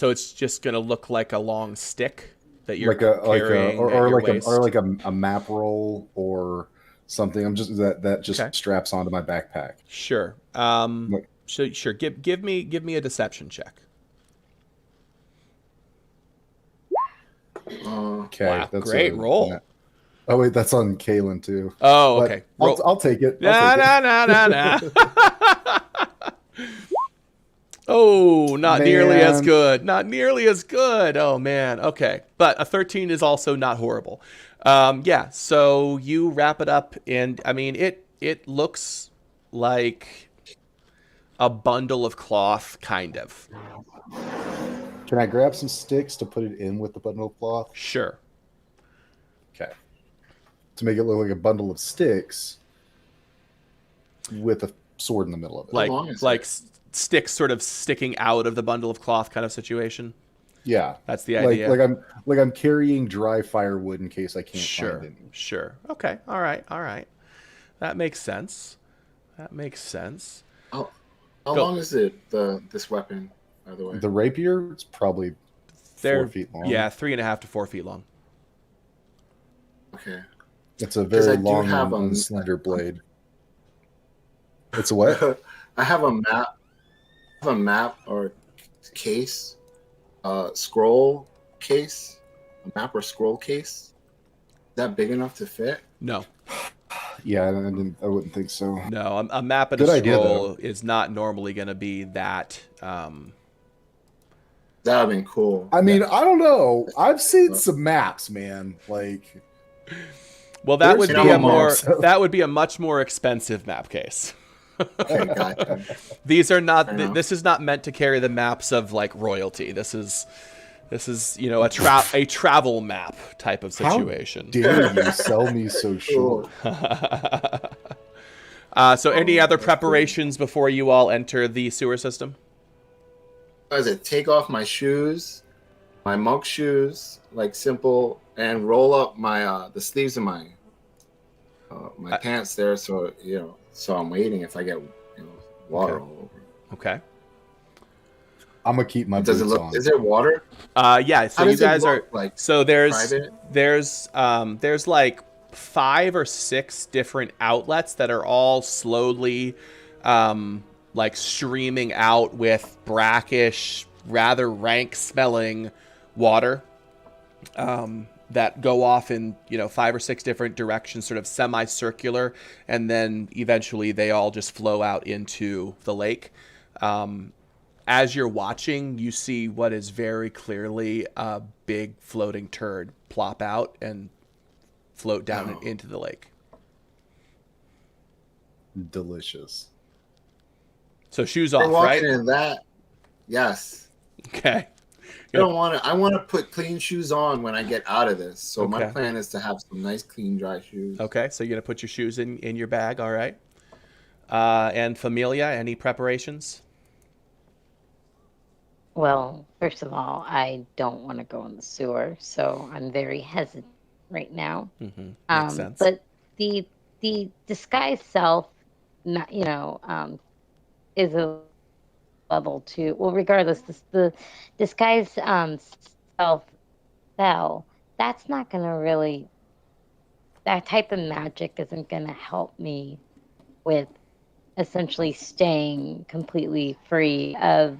it's just gonna look like a long stick that you're like a carrying like a map roll or something. I'm just that just Okay. straps onto my backpack. Sure. Sure. Give me a deception check. Okay. Wow, That's great roll. Oh wait, that's on Kalen too. Oh, But okay. I'll take it. Nah. Oh, not nearly as Man. good. Not nearly as good. Oh man. Okay, but a 13 is also not horrible. Yeah. So you wrap it up, and I mean it looks like a bundle of cloth, kind of. Can I grab some sticks to put it in with the bundle of cloth? Sure. Okay. To make it look like a bundle of sticks with a sword in the middle of it. Like sticks sort of sticking out of the bundle of cloth kind of situation. Yeah. That's the idea. Like I'm carrying dry firewood in case I can't find any. Sure. Okay. All right. That makes sense. How long is it, this weapon, by the way? The rapier, it's probably 4 feet long. Yeah, 3.5 to 4 feet long. Okay. It's a very long have and slender blade. It's a what? I have a map or case, scroll case, a map or scroll case. Is that big enough to fit? No. Yeah, I wouldn't think so. No, a map and Good a idea, scroll is not normally going to be that. That would have been cool. I mean, I don't know. I've seen some maps, man. Like, well, that would There's be that would be a much more expensive map case. Okay, gotcha. These are not. Fair enough. This is not meant to carry the maps of like royalty. This is a travel map type of situation. how dare you sell me so short? So any other preparations before you all enter the sewer system? What is it? Take off my shoes, my monk shoes, like simple, and roll up my the sleeves of my pants there, so so I'm waiting if I get water all over. Okay. I'm gonna keep my Does boots it look? on. Is there water? Yeah. So How you does it guys are look like? so Private? there's like 5 or 6 different outlets that are all slowly like streaming out with brackish, rather rank smelling water that go off in 5 or 6 different directions, sort of semicircular, and then eventually they all just flow out into the lake. As you're watching, you see what is very clearly a big floating turd plop out and float down into the lake. Delicious. So shoes We're off, walking right? in that. Yes. Okay. I don't want to. I want to put clean shoes on when I get out of this. So my Okay. plan is to have some nice, clean, dry shoes. Okay, so you're going to put your shoes in your bag, all right. And Familia, any preparations? Well, first of all, I don't want to go in the sewer, so I'm very hesitant right now. Mm-hmm. Makes sense. But the disguise self, is a level 2. Well, regardless, the disguise self spell, that's not going to really. That type of magic isn't going to help me with essentially staying completely free of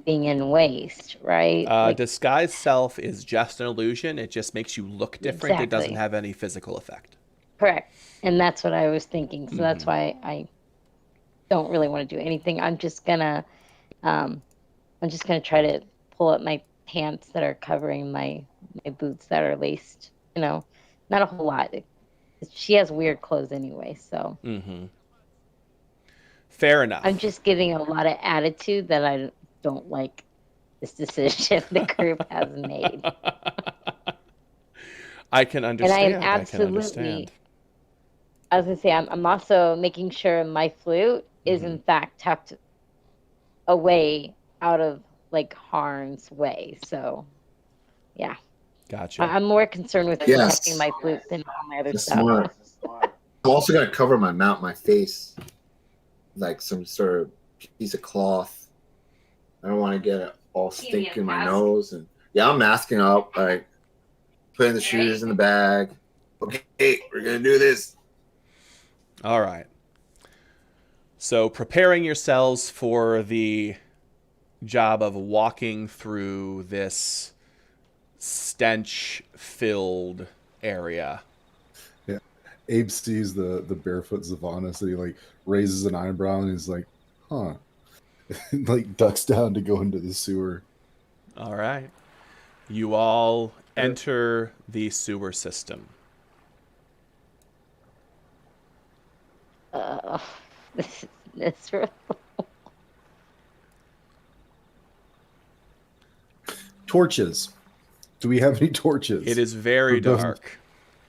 being in waste, right? Disguise self is just an illusion. It just makes you look different. Exactly. It doesn't have any physical effect. Correct. And that's what I was thinking. So that's why I don't really want to do anything. I'm just gonna try to pull up my pants that are covering my boots that are laced. Not a whole lot. She has weird clothes anyway, so. Mm-hmm. Fair enough. I'm just getting a lot of attitude that I don't like this decision the group has made. I can understand. And I am absolutely I was gonna say I'm also making sure my flute is in fact tucked away out of like harm's way. So yeah. Gotcha. I'm more concerned with protecting my flute than all my other stuff. Smart. I'm also gonna cover my face, like some sort of piece of cloth. I don't want to get it all stink in my nose. And I'm masking up, like putting the shoes in the bag. Okay, we're gonna do this. All right. So preparing yourselves for the job of walking through this stench-filled area. Yeah, Abe sees the barefoot Zavanis, and he like raises an eyebrow and he's like, "Huh," like ducks down to go into the sewer. All right. You all enter the sewer system. This is miserable. Torches. Do we have any torches? It is very dark.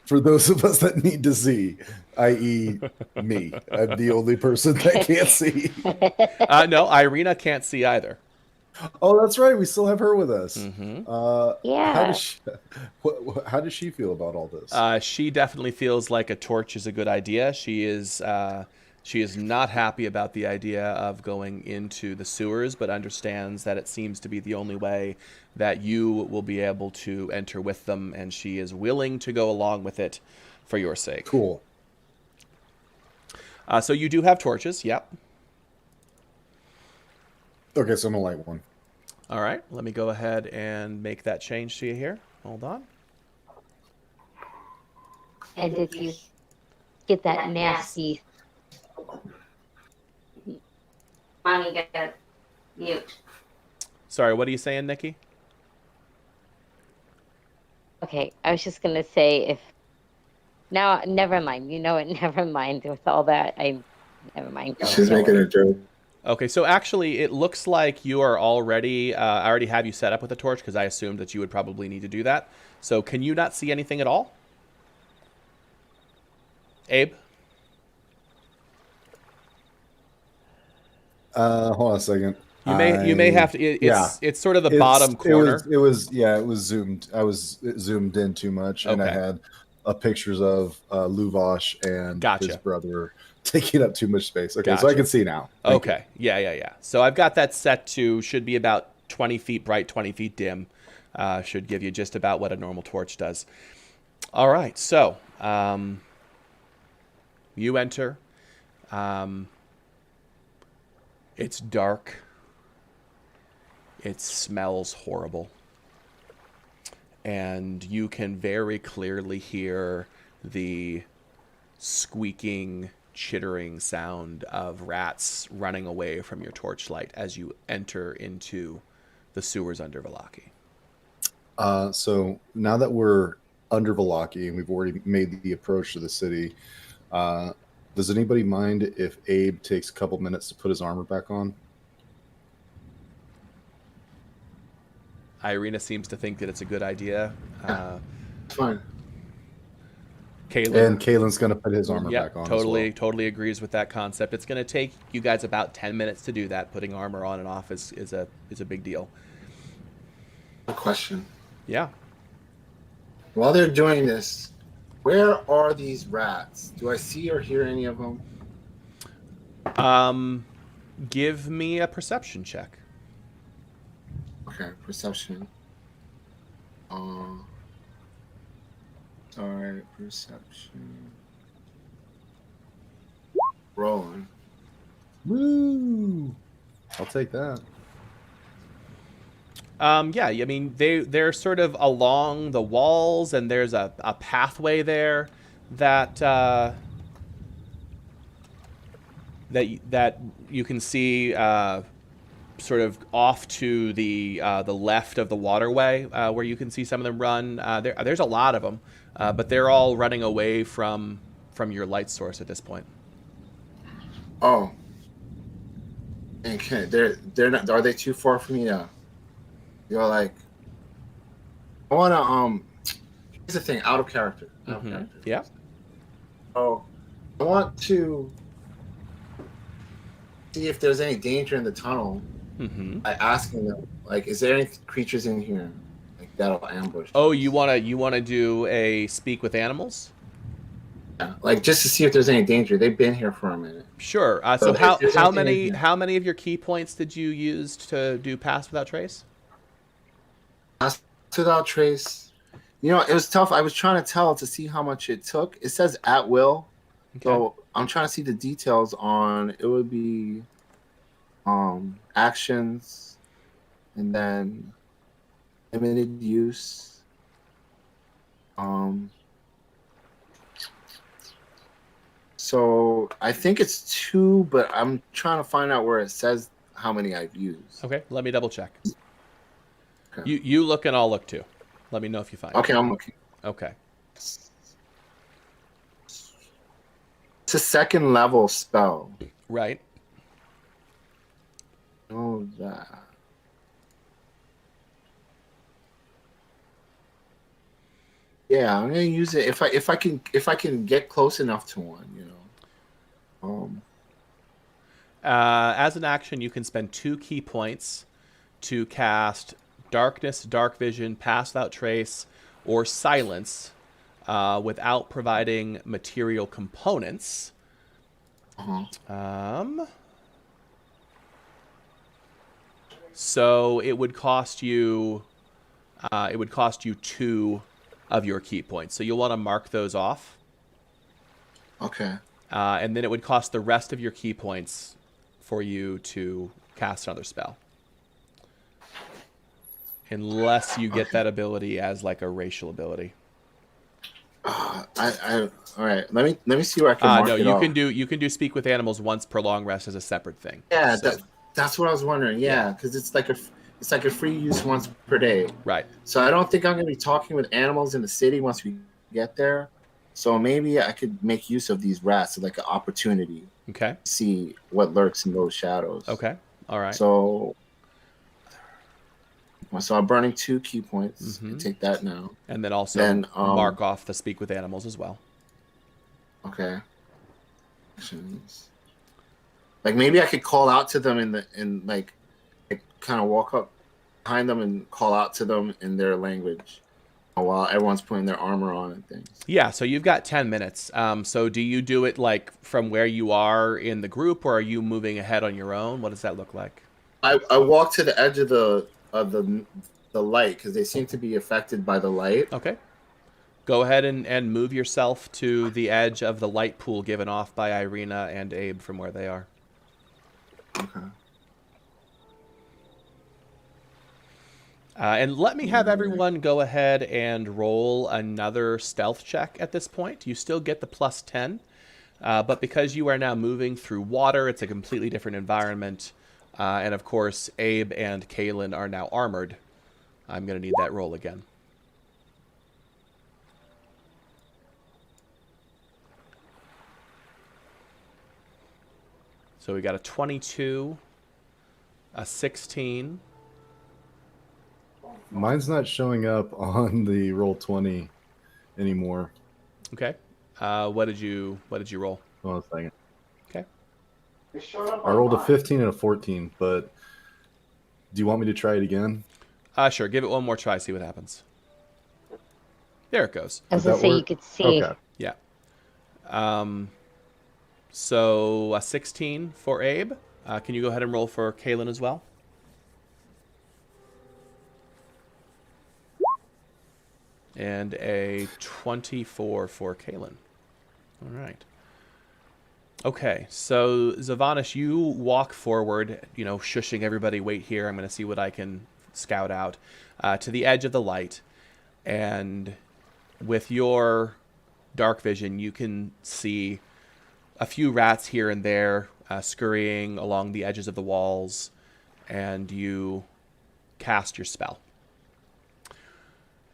For those of us that need to see, i.e. me. I'm the only person that can't see. No, Irina can't see either. Oh, that's right. We still have her with us. Yeah. How does she feel about all this? She definitely feels like a torch is a good idea. She is not happy about the idea of going into the sewers, but understands that it seems to be the only way that you will be able to enter with them, and she is willing to go along with it for your sake. Cool. So you do have torches, yep. Okay, so I'm gonna light one. All right, let me go ahead and make that change to you here. Hold on. And if you get that nasty... Mommy got mute. Sorry, what are you saying, Nikki? Okay, I was just gonna say if... Now, never mind. You know what? Never mind with all that. Never mind. She's making a joke. Okay, so actually, it looks like you are already... I already have you set up with a torch, because I assumed that you would probably need to do that. So can you not see anything at all? Abe? Hold on a second. You may have to... It's sort of the bottom corner. It was zoomed. I was zoomed in too much, and I had pictures of Luvosh and his brother taking up too much space. Okay, so I can see now. Thank you. Yeah. So I've got that set to should be about 20 feet bright, 20 feet dim. Should give you just about what a normal torch does. All right, so you enter. It's dark. It smells horrible. And you can very clearly hear the squeaking, chittering sound of rats running away from your torchlight as you enter into the sewers under Vallaki. So now that we're under Vallaki and we've already made the approach to the city, does anybody mind if Abe takes a couple minutes to put his armor back on? Irina seems to think that it's a good idea. Fine. Kaylin's going to put his armor back on. Totally agrees with that concept. It's going to take you guys about 10 minutes to do that. Putting armor on and off is a big deal. A question. Yeah. While they're doing this, where are these rats? Do I see or hear any of them? Give me a perception check. Okay, perception. Sorry, perception. Rolling. Woo! I'll take that. Yeah, I mean they're sort of along the walls, and there's a pathway there that that you can see sort of off to the left of the waterway, where you can see some of them run. There's a lot of them, but they're all running away from your light source at this point. Oh. And they're not. Are they too far from me now? You're like, I wanna here's the thing, out of character. Yeah. Oh, I want to see if there's any danger in the tunnel by asking them, like, is there any creatures in here like that'll ambush? Oh, you wanna do a speak with animals? Yeah, like just to see if there's any danger. They've been here for a minute. Sure. So how many of your key points did you use to do Pass Without Trace? Pass Without Trace. You know, it was tough. I was trying to tell to see how much it took. It says at will. Okay. So I'm trying to see the details on it would be actions and then limited use. So I think it's 2, but I'm trying to find out where it says how many I've used. Okay, let me double check. Okay. You look and I'll look too. Let me know if you find it. Okay, I'm looking. Okay. It's a 2nd level spell. Right. Oh, that. Yeah, I'm gonna use it if I can get close enough to one, you know. As an action, you can spend 2 key points to cast Darkness, Dark Vision, Pass Without Trace, or Silence without providing material components. So it would cost you 2 of your key points. So you'll want to mark those off. Okay. And then it would cost the rest of your key points for you to cast another spell. Unless you get that ability as like a racial ability. All right. Let me see where I can mark no, it you off. you can do Speak with Animals once per long rest as a separate thing. Yeah, so. that's what I was wondering. Yeah, because it's like a free use once per day. Right. So I don't think I'm gonna be talking with animals in the city once we get there. So maybe I could make use of these rats as like an opportunity. Okay. To see what lurks in those shadows. Okay. All right. So I'm burning 2 key points. I take that now. And then also mark off the Speak with Animals as well. Okay. Like maybe I could call out to them in like kind of walk up behind them and call out to them in their language while everyone's putting their armor on and things. Yeah, so you've got 10 minutes. So do you do it like from where you are in the group, or are you moving ahead on your own? What does that look like? I walk to the edge of the light because they seem to be affected by the light. Okay. Go ahead and move yourself to the edge of the light pool given off by Irina and Abe from where they are. Okay. And let me have everyone go ahead and roll another stealth check at this point. You still get the +10, but because you are now moving through water, it's a completely different environment. And of course, Abe and Kaylin are now armored. I'm going to need that roll again. So we got a 22, a 16. Mine's not showing up on the Roll20 anymore. Okay. What did you roll? Hold on a second. Okay. I rolled a 15 and a 14, but do you want me to try it again? Sure. Give it one more try. See what happens. There it goes. As I say, you could see. Okay. Yeah. So a 16 for Abe. Can you go ahead and roll for Kaylin as well? And a 24 for Kaylin. All right. Okay, so Zavanish, you walk forward, shushing everybody, wait here, I'm going to see what I can scout out, to the edge of the light. And with your dark vision, you can see a few rats here and there scurrying along the edges of the walls, and you cast your spell.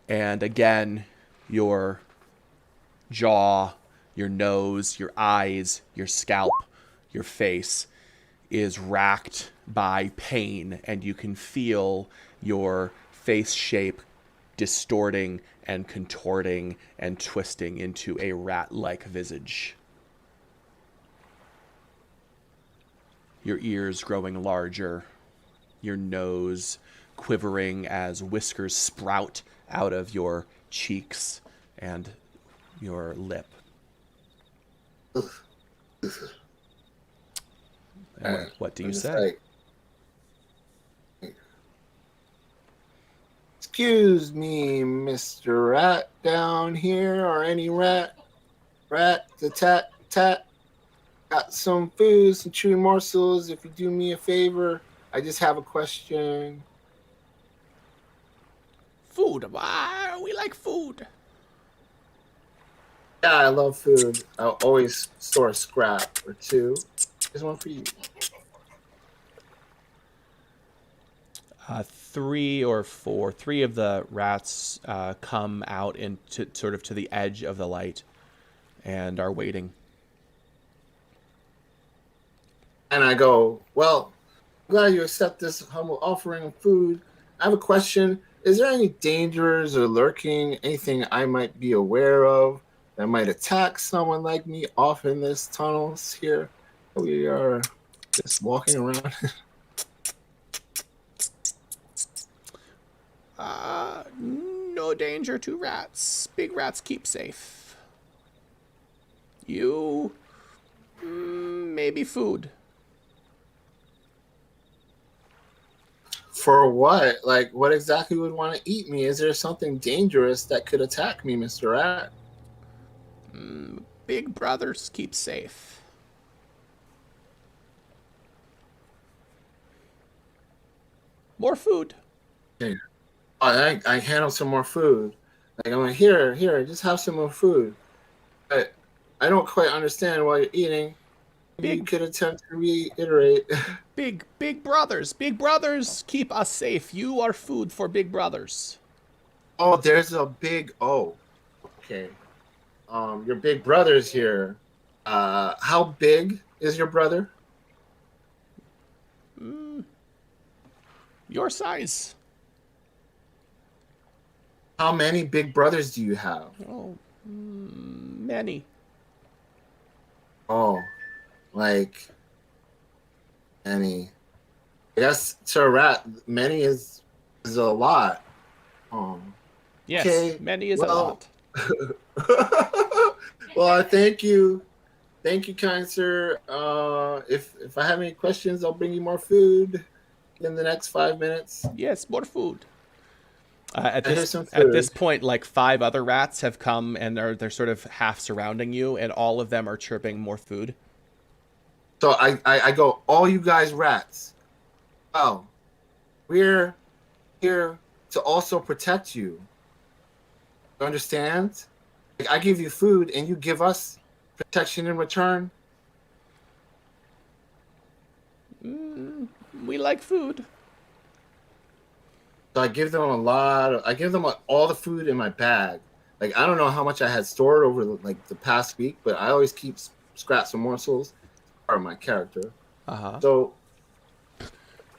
And again, your jaw, your nose, your eyes, your scalp, your face is racked by pain, and you can feel your face shape distorting and contorting and twisting into a rat-like visage. your ears growing larger, your nose quivering as whiskers sprout out of your cheeks and your lip. And what do you say? Excuse me, Mr. Rat down here, or any rat the tat. Got some food, some chewy morsels. If you do me a favor, I just have a question. Food. Why? We like food. Yeah, I love food. I'll always store a scrap or two. There's one for you. 3 or 4. 3 of the rats come out into sort of to the edge of the light and are waiting. And I go, well, I'm glad you accept this humble offering of food. I have a question. Is there any dangers or lurking, anything I might be aware of that might attack someone like me off in this tunnels here? We are just walking around. No danger to rats. Big rats keep safe. You... maybe food. For what? Like, what exactly would want to eat me? Is there something dangerous that could attack me, Mr. Rat? Big brothers keep safe. More food. Okay. I hand him some more food. Like, I'm like, here, just have some more food. But I don't quite understand why you're eating. Maybe you could attempt to reiterate. Big brothers keep us safe. You are food for big brothers. Oh, there's a big okay. Your big brother's here. How big is your brother? Your size. How many big brothers do you have? Many. Oh, like many. I guess to a rat, many is a lot. Yes, okay. Many is a lot. Well, thank you, kind sir. If I have any questions, I'll bring you more food in the next 5 minutes. Yes, more food. At this point, like 5 other rats have come and they're sort of half surrounding you, and all of them are chirping more food. So I go, all you guys rats. Oh, we're here to also protect you. You understand? Like, I give you food and you give us protection in return. We like food. So I give them all the food in my bag. Like, I don't know how much I had stored over the past week, but I always keep scraps and morsels. Part of my character. So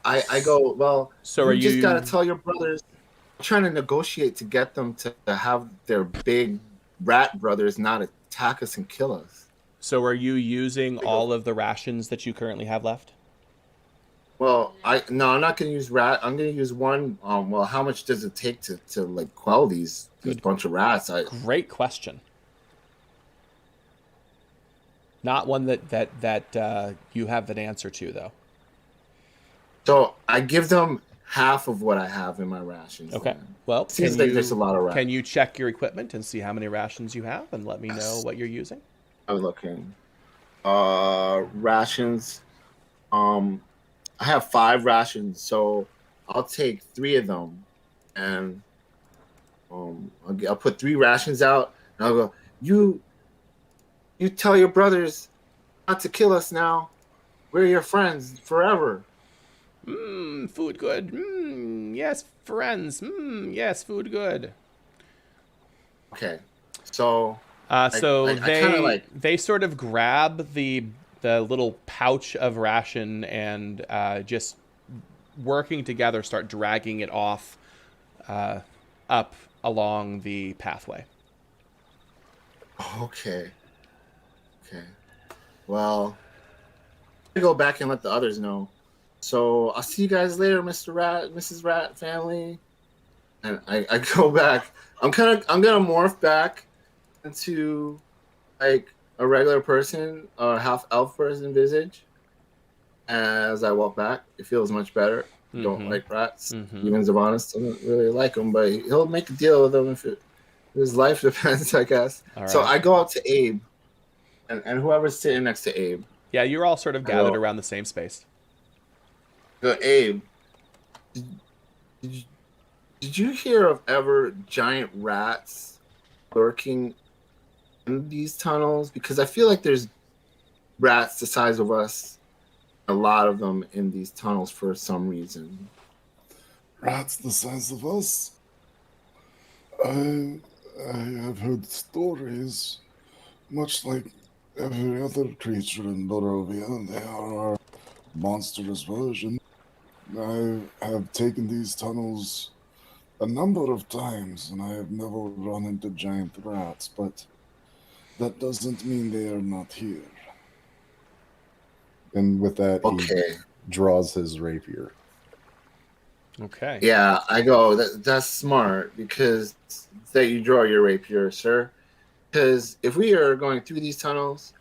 I go, well, so you just gotta tell your brothers. I'm trying to negotiate to get them to have their big rat brothers not attack us and kill us. So are you using all of the rations that you currently have left? Well, I'm not gonna use rat. I'm gonna use one. Well, how much does it take to like quell these bunch of rats? Great question. Not one that you have an answer to, though. So I give them half of what I have in my rations. Okay. Then. Well, seems like there's a lot of rats. Can you check your equipment and see how many rations you have, and let me know what you're using? I'm looking. Rations. I have 5 rations, so I'll take 3 of them, and I'll put 3 rations out, and I'll go. You tell your brothers not to kill us now. We're your friends forever. Food good. Yes, friends. Yes, food good. Okay, so they sort of grab the little pouch of ration and just working together start dragging it off up along the pathway. Okay. Well, I go back and let the others know. So I'll see you guys later, Mr. Rat, Mrs. Rat family. And I go back. I'm gonna morph back into like a regular person or half elf person visage. As I walk back, it feels much better. Don't like rats. Even Zavanis doesn't really like them, but he'll make a deal with them if his life depends, I guess. Right. So I go out to Abe, and whoever's sitting next to Abe. Yeah, you're all sort of gathered around the same space. Go, Abe, did you hear of ever giant rats lurking in these tunnels? Because I feel like there's rats the size of us, a lot of them in these tunnels for some reason. Rats the size of us? I have heard stories, much like every other creature in Barovia. They are our monstrous version. I have taken these tunnels a number of times, and I have never run into giant rats, but that doesn't mean they are not here. And with that, he draws his rapier. Okay. Yeah, I go, that's smart, because that you draw your rapier, sir. Because if we are going through these tunnels,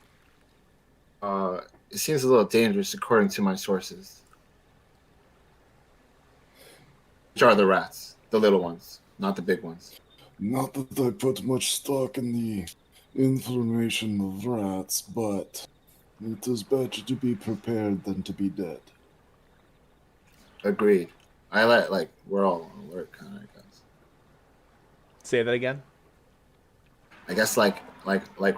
it seems a little dangerous according to my sources. Which are the rats, the little ones, not the big ones. Not that I put much stock in the information of rats, but it is better to be prepared than to be dead. Agreed. We're all alert, kind of, I guess. Say that again? I guess like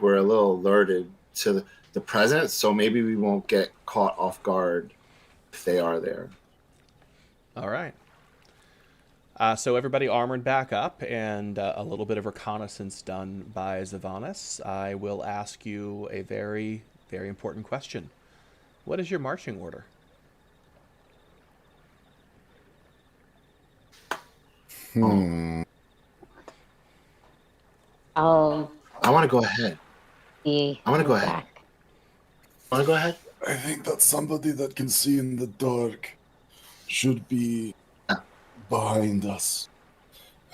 we're a little alerted to the presence, so maybe we won't get caught off guard if they are there. All right. So everybody armored back up, and a little bit of reconnaissance done by Zavanis. I will ask you a very, very important question. What is your marching order? I want to go ahead. I want to go ahead. Want to go ahead? I think that somebody that can see in the dark should be behind us.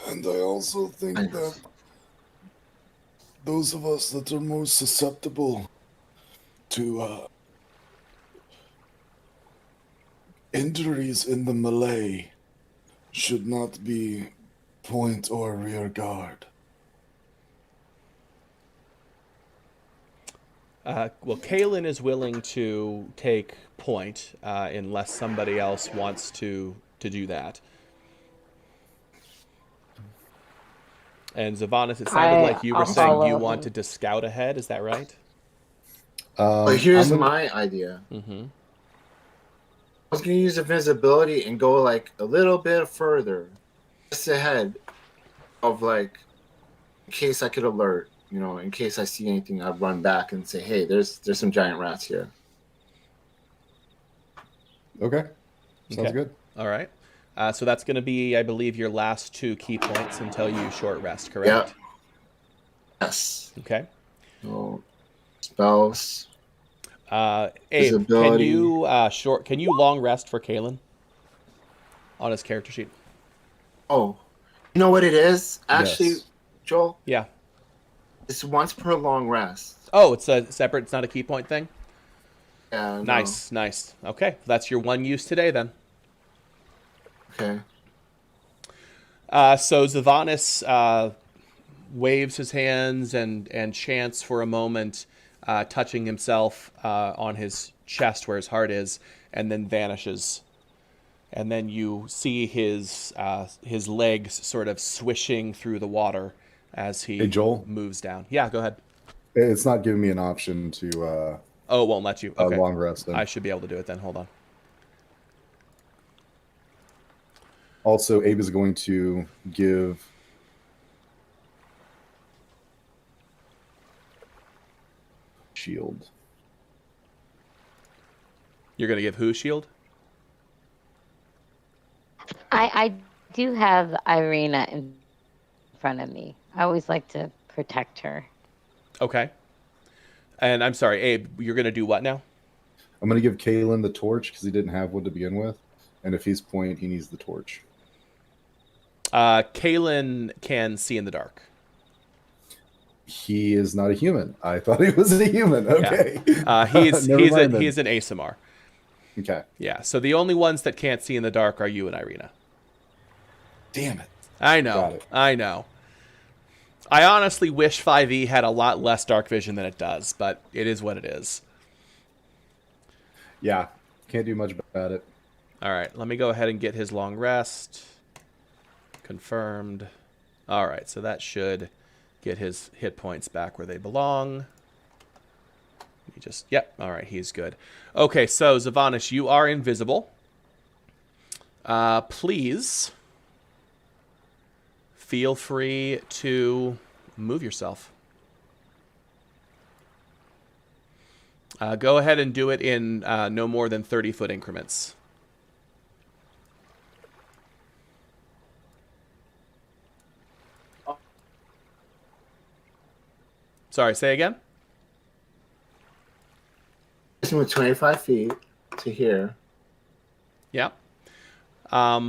And I also think that those of us that are most susceptible to injuries in the melee should not be point or rear guard. Well, Kaelin is willing to take point unless somebody else wants to do that. And Zavanis, it sounded like you were saying you wanted to scout ahead. Is that right? But here's my idea. I was going to use invisibility and go like a little bit further, just ahead of in case I could alert. In case I see anything, I'd run back and say, "Hey, there's some giant rats here." Okay, sounds good. All right. So that's going to be, I believe, your last 2 key points until you short rest, correct? Yeah. Yes. Okay. So, spells. Abe, can you long rest for Kaelin on his character sheet? Oh, you know what it is? Actually, yes. Joel? Yeah. It's once per long rest. Oh, it's a separate, it's not a key point thing? Yeah. Nice. Okay, that's your 1 use today then. Okay. So Zavanis waves his hands and chants for a moment, touching himself on his chest where his heart is, and then vanishes. And then you see his legs sort of swishing through the water as he moves down. Yeah, go ahead. It's not giving me an option to... it won't let you. Okay. Long rest. Then. I should be able to do it then. Hold on. Also, Abe is going to give... shield. You're going to give who shield? I do have Irina in front of me. I always like to protect her. Okay. And I'm sorry, Abe, you're going to do what now? I'm going to give Kalen the torch because he didn't have one to begin with. And if he's point, he needs the torch. Kalen can see in the dark. He is not a human. I thought he was a human. Okay. Yeah. He's an ASMR. Okay. Yeah. So the only ones that can't see in the dark are you and Irina. Damn it. I know. I know. I honestly wish 5e had a lot less dark vision than it does, but it is what it is. Yeah. Can't do much about it. All right. Let me go ahead and get his long rest. Confirmed. All right. So that should get his hit points back where they belong. Yep. All right. He's good. Okay. So, Zavanish, you are invisible. Please feel free to move yourself. Go ahead and do it in no more than 30-foot increments. Sorry, say again? Just move 25 feet to here. Yeah.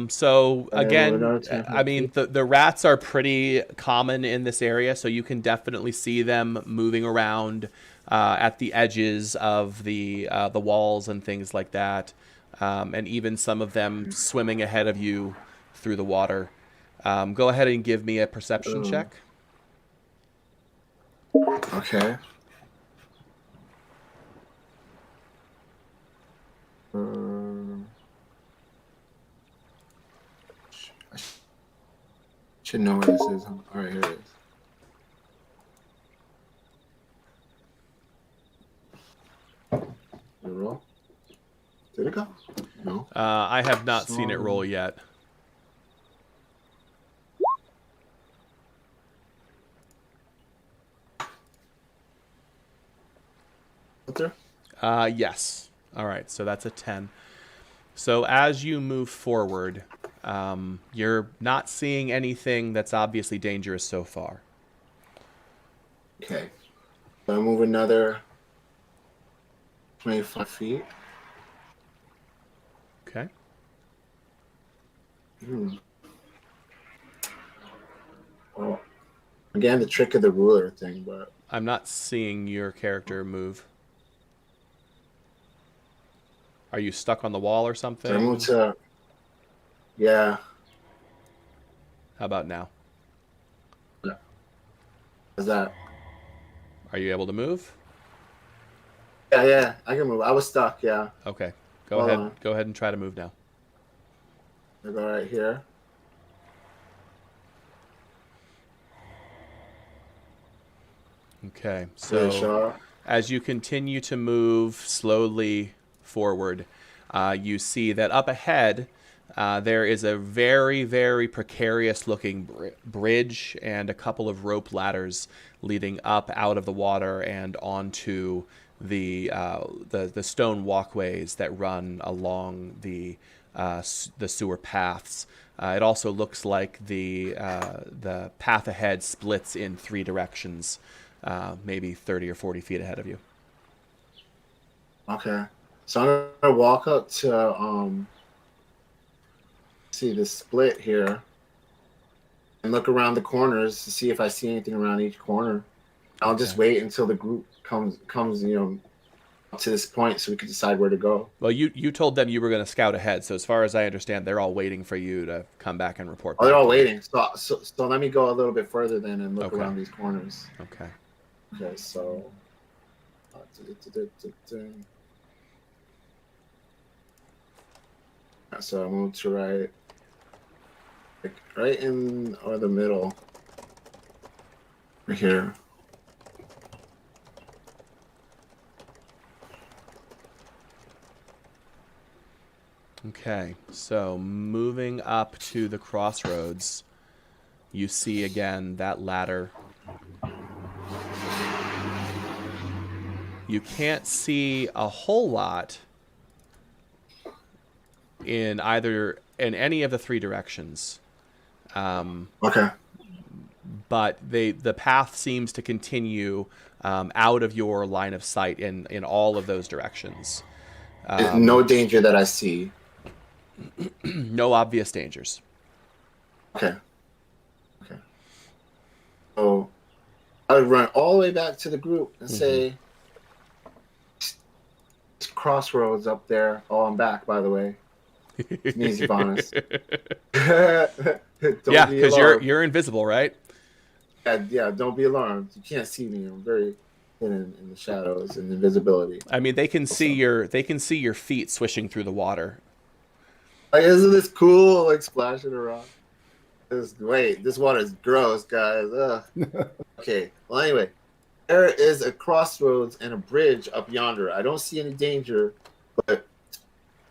So again, I mean, the rats are pretty common in this area, so you can definitely see them moving around at the edges of the walls and things like that, and even some of them swimming ahead of you through the water. Go ahead and give me a perception check. Okay. I should know where this is. All right, here it is. Did it roll? Did it go? No. I have not seen it roll yet. There? Yes. All right, so that's a 10. So as you move forward, you're not seeing anything that's obviously dangerous so far. Okay. So I move another 25 feet. Okay. Well, again, the trick of the ruler thing, but I'm not seeing your character move. Are you stuck on the wall or something? I moved to... Yeah. How about now? How's that? Are you able to move? Yeah, I can move. I was stuck, yeah. Okay. Go ahead. Go ahead and try to move now. I go right here. Okay. So as you continue to move slowly forward, you see that up ahead there is a very, very precarious looking bridge and a couple of rope ladders leading up out of the water and onto the stone walkways that run along the sewer paths. It also looks like the path ahead splits in 3 directions, maybe 30 or 40 feet ahead of you. Okay. So I'm gonna walk up to see the split here and look around the corners to see if I see anything around each corner. I'll just wait until the group comes, up to this point so we can decide where to go. Well, you told them you were going to scout ahead, so as far as I understand, they're all waiting for you to come back and report. Oh, they're all waiting. So let me go a little bit further then and look around these corners. Okay. Okay, so so I move to right in or the middle, right here. Okay, so moving up to the crossroads, you see again that ladder. You can't see a whole lot in any of the 3 directions. Okay. But the path seems to continue out of your line of sight in all of those directions. No danger that I see. No obvious dangers. Okay. So I would run all the way back to the group and say, Crossroads up there. Oh, I'm back, by the way. It's an easy bonus. Yeah, because you're invisible, right? Yeah, don't be alarmed. You can't see me. I'm very hidden in the shadows and invisibility. I mean, they can see your feet swishing through the water. Like, isn't this cool? Like splashing around. This water is gross, guys. Ugh. Okay. Well, anyway, there is a crossroads and a bridge up yonder. I don't see any danger, but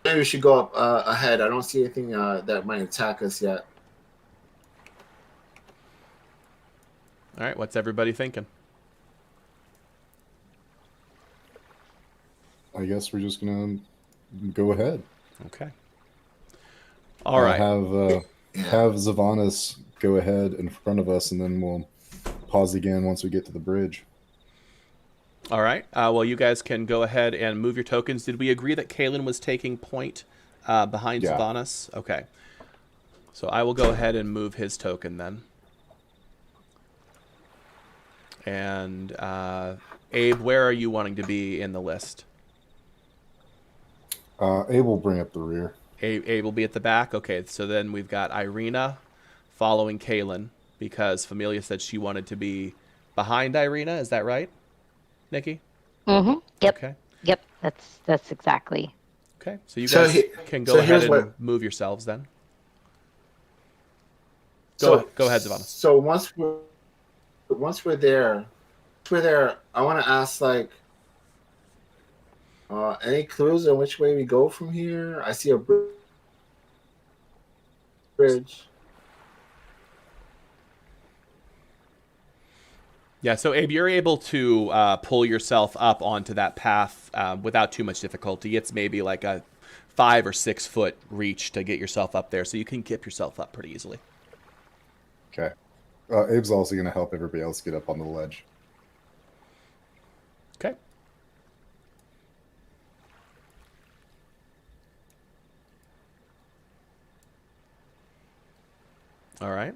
maybe we should go up ahead. I don't see anything that might attack us yet. All right, what's everybody thinking? I guess we're just gonna go ahead. Okay. All right. Have Zavanis go ahead in front of us, and then we'll pause again once we get to the bridge. All right. Well, you guys can go ahead and move your tokens. Did we agree that Kaylin was taking point behind Zavanis? Okay. So I will go ahead and move his token then. And Abe, where are you wanting to be in the list? Abe will bring up the rear. Abe will be at the back? Okay, so then we've got Irina following Kaylin because Familia said she wanted to be behind Irina. Is that right, Nikki? Mm-hmm. Yep. Okay. Yep, that's exactly. Okay, so you guys can go ahead and move yourselves then. Go ahead, Zavanis. So once we're there, I want to ask, like, any clues on which way we go from here? I see a bridge. Yeah, so Abe, you're able to pull yourself up onto that path without too much difficulty. It's maybe like a 5 or 6 foot reach to get yourself up there, so you can get yourself up pretty easily. Okay. Abe's also going to help everybody else get up on the ledge. Okay. All right.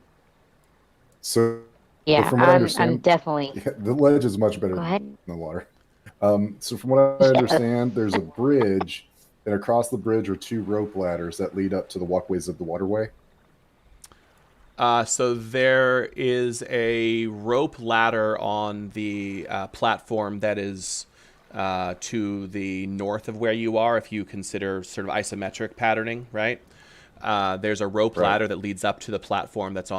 So, yeah, from what I understand, I'm definitely. Yeah, the ledge is much better than the water. So, from what I understand, there's a bridge, and across the bridge are 2 rope ladders that lead up to the walkways of the waterway. So there is a rope ladder on the platform that is to the north of where you are, if you consider sort of isometric patterning, right? There's a rope ladder that leads up to the platform that's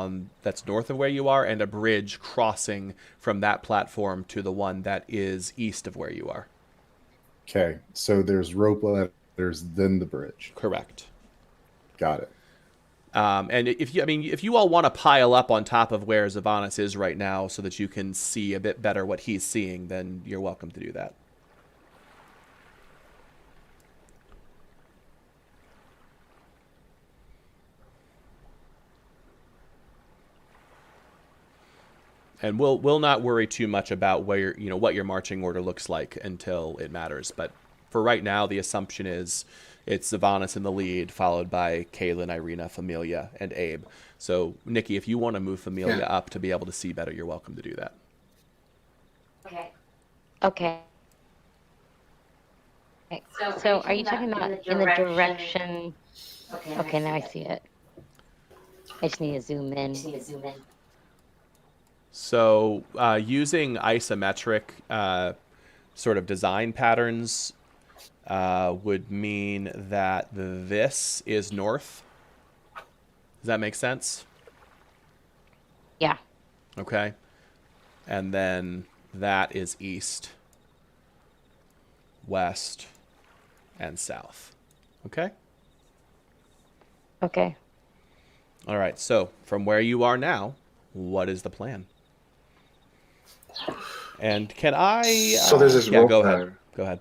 north of where you are, and a bridge crossing from that platform to the one that is east of where you are. Okay, so there's rope ladders, then the bridge. Correct. Got it. And if you all want to pile up on top of where Zavanis is right now so that you can see a bit better what he's seeing, then you're welcome to do that. And we'll not worry too much about where what your marching order looks like until it matters. But for right now, the assumption is it's Zavanis in the lead, followed by Kaylin, Irina, Familia, and Abe. So, Nikki, if you want to move Familia up to be able to see better, you're welcome to do that. Okay. So are you talking about in the direction? Okay, now I see it. I just need to zoom in. So, using isometric sort of design patterns would mean that this is north. Does that make sense? Yeah. Okay. And then that is east, west, and south. Okay? Okay. All right. So, from where you are now, what is the plan? And can I... So there's this rope go ladder. ahead. Go ahead.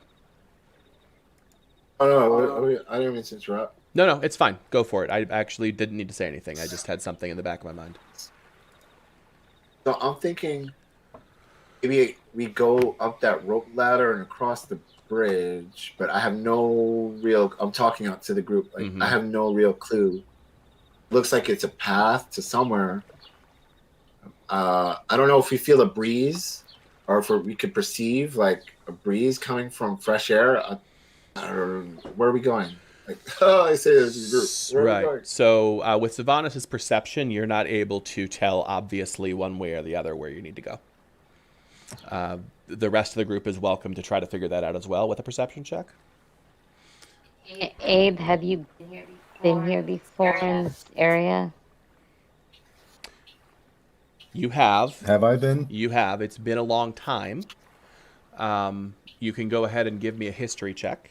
Oh, no, I didn't mean to interrupt. No, it's fine. Go for it. I actually didn't need to say anything. I just had something in the back of my mind. So I'm thinking maybe we go up that rope ladder and across the bridge, but I have no real. I'm talking out to the group. Like I have no real clue. Looks like it's a path to somewhere. I don't know if we feel a breeze, or if we could perceive like a breeze coming from fresh air. Where are we going? Like, I say there's a group. Where are we going? So with Sylvanas' perception, you're not able to tell obviously one way or the other where you need to go. The rest of the group is welcome to try to figure that out as well with a perception check. Abe, have you been here before in this area? You have. Have I been? You have. It's been a long time. You can go ahead and give me a history check.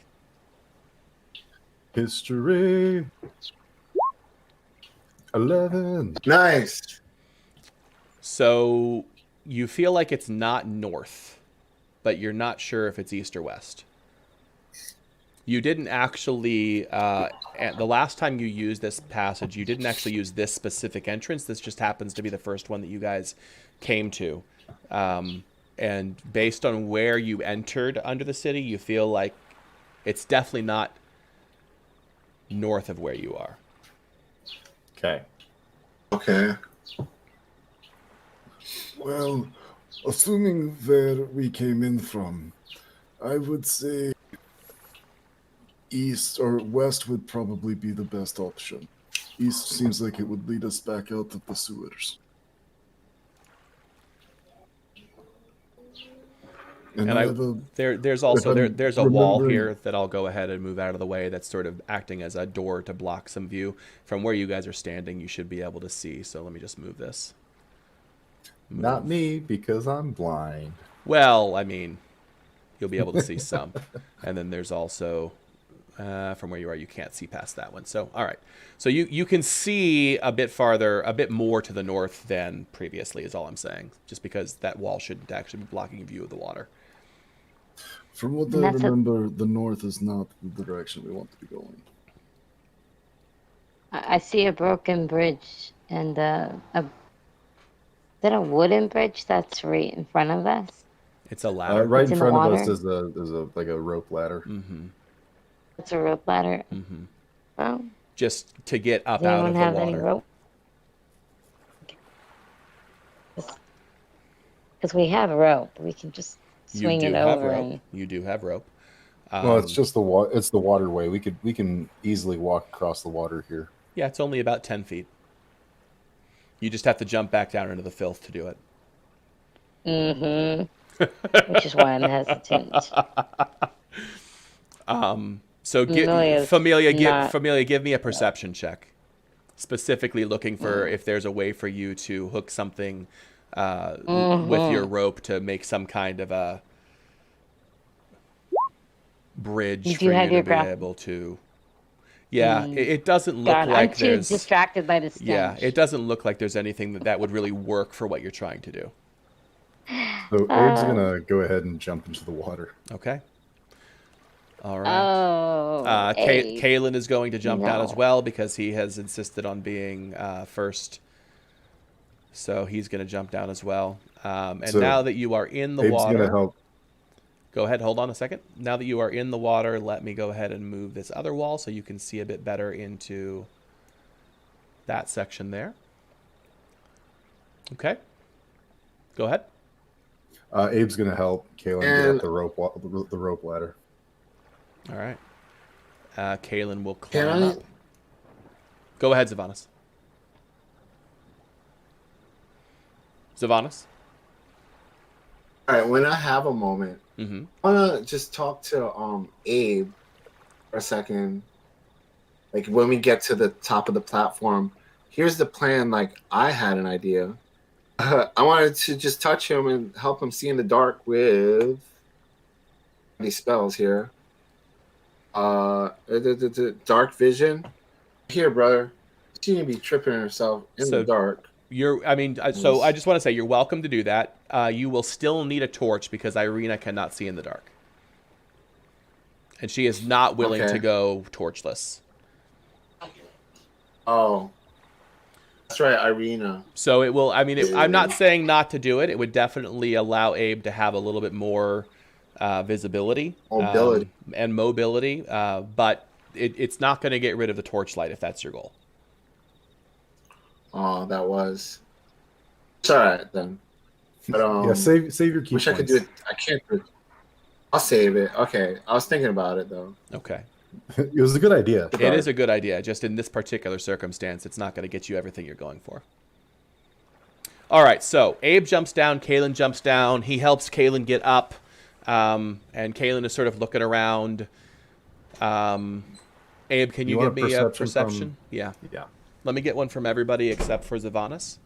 History. 11. Nice. So you feel like it's not north, but you're not sure if it's east or west. You didn't actually, the last time you used this passage, you didn't actually use this specific entrance. This just happens to be the first one that you guys came to. And based on where you entered under the city, you feel like it's definitely not north of where you are. Okay. Okay. Well, assuming where we came in from, I would say east or west would probably be the best option. East seems like it would lead us back out of the sewers. And there's a wall here that I'll go ahead and move out of the way that's sort of acting as a door to block some view. From where you guys are standing, you should be able to see. So let me just move this. Not me, because I'm blind. Well, I mean, you'll be able to see some. And then there's also, from where you are, you can't see past that one. So, all right. So you can see a bit farther, a bit more to the north than previously is all I'm saying. Just because that wall shouldn't actually be blocking view of the water. From what I remember, the north is not the direction we want to be going. I see a broken bridge and is that a wooden bridge that's right in front of us? It's a ladder. Right in front of us is like a rope ladder. Mm-hmm. It's a rope ladder. Mm-hmm. Well, just to get up does out anyone of the have water. any rope? Because we have rope, we can just swing it over. And... You do have rope. Well, it's just it's the waterway. We can easily walk across the water here. Yeah, it's only about 10 feet. You just have to jump back down into the filth to do it. Mm-hmm. Which is why I'm hesitant. So Familia, give me a perception check. Specifically looking for if there's a way for you to hook something with your rope to make some kind of a bridge for you to be able to. Yeah, it doesn't look like I'm too distracted by the stench. Yeah, it doesn't look like there's anything that would really work for what you're trying to do. So Abe's gonna go ahead and jump into the water. Okay. All right. Kalen is going to jump down as well because he has insisted on being first. So he's going to jump down as well. And so now that you are in the water, going to help. Go ahead. Hold on a second. Now that you are in the water, let me go ahead and move this other wall so you can see a bit better into that section there. Okay. Go ahead. Abe's going to help Kalen get up the rope ladder. All right. Kalen will climb up. Go ahead, Zavanis. Zavanis? All right, when I have a moment, I want to just talk to Abe for a second. Like, when we get to the top of the platform, here's the plan. Like, I had an idea. I wanted to just touch him and help him see in the dark with these spells here. Dark vision. Here, brother. You seem to be tripping yourself in the dark. So I just want to say you're welcome to do that. You will still need a torch because Irina cannot see in the dark. And she is not willing to go torchless. Oh. That's right, Irina. So it will, I'm not saying not to do it. It would definitely allow Abe to have a little bit more visibility, Mobility. and mobility, but it's not going to get rid of the torchlight if that's your goal. Oh, that was. It's all right then. But Yeah, save your key wish points. I could do it. I can't do it. I'll save it. Okay, I was thinking about it though. Okay. It was a good idea. It is a good idea. Just in this particular circumstance, it's not going to get you everything you're going for. All right, so Abe jumps down. Kalen jumps down. He helps Kalen get up, and Kalen is sort of looking around. Abe, can you give me a perception? Yeah. Yeah. Let me get one from everybody except for Zavanis.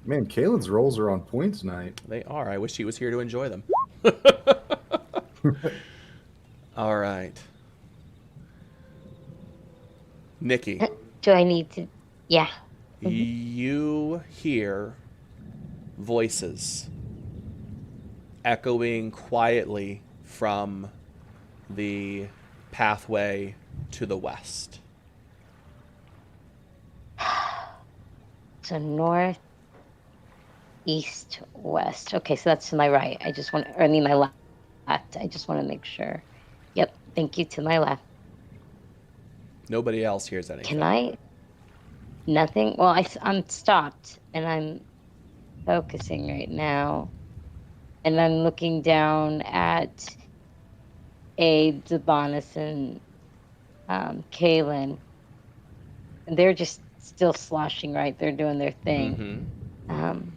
Man, Kalen's rolls are on point tonight. They are. I wish he was here to enjoy them. All right. Nikki. Do I need to? Yeah. You hear voices echoing quietly from the pathway to the west. So north, east, west. Okay, so that's to my right. I just want, or I mean my left. I just want to make sure. Yep. Thank you. To my left. Nobody else hears anything. Can I? Nothing. Well, I'm stopped and I'm focusing right now, and I'm looking down at Abe, Zabanis, and Kalen, and they're just still sloshing. Right, they're doing their thing. Mm-hmm.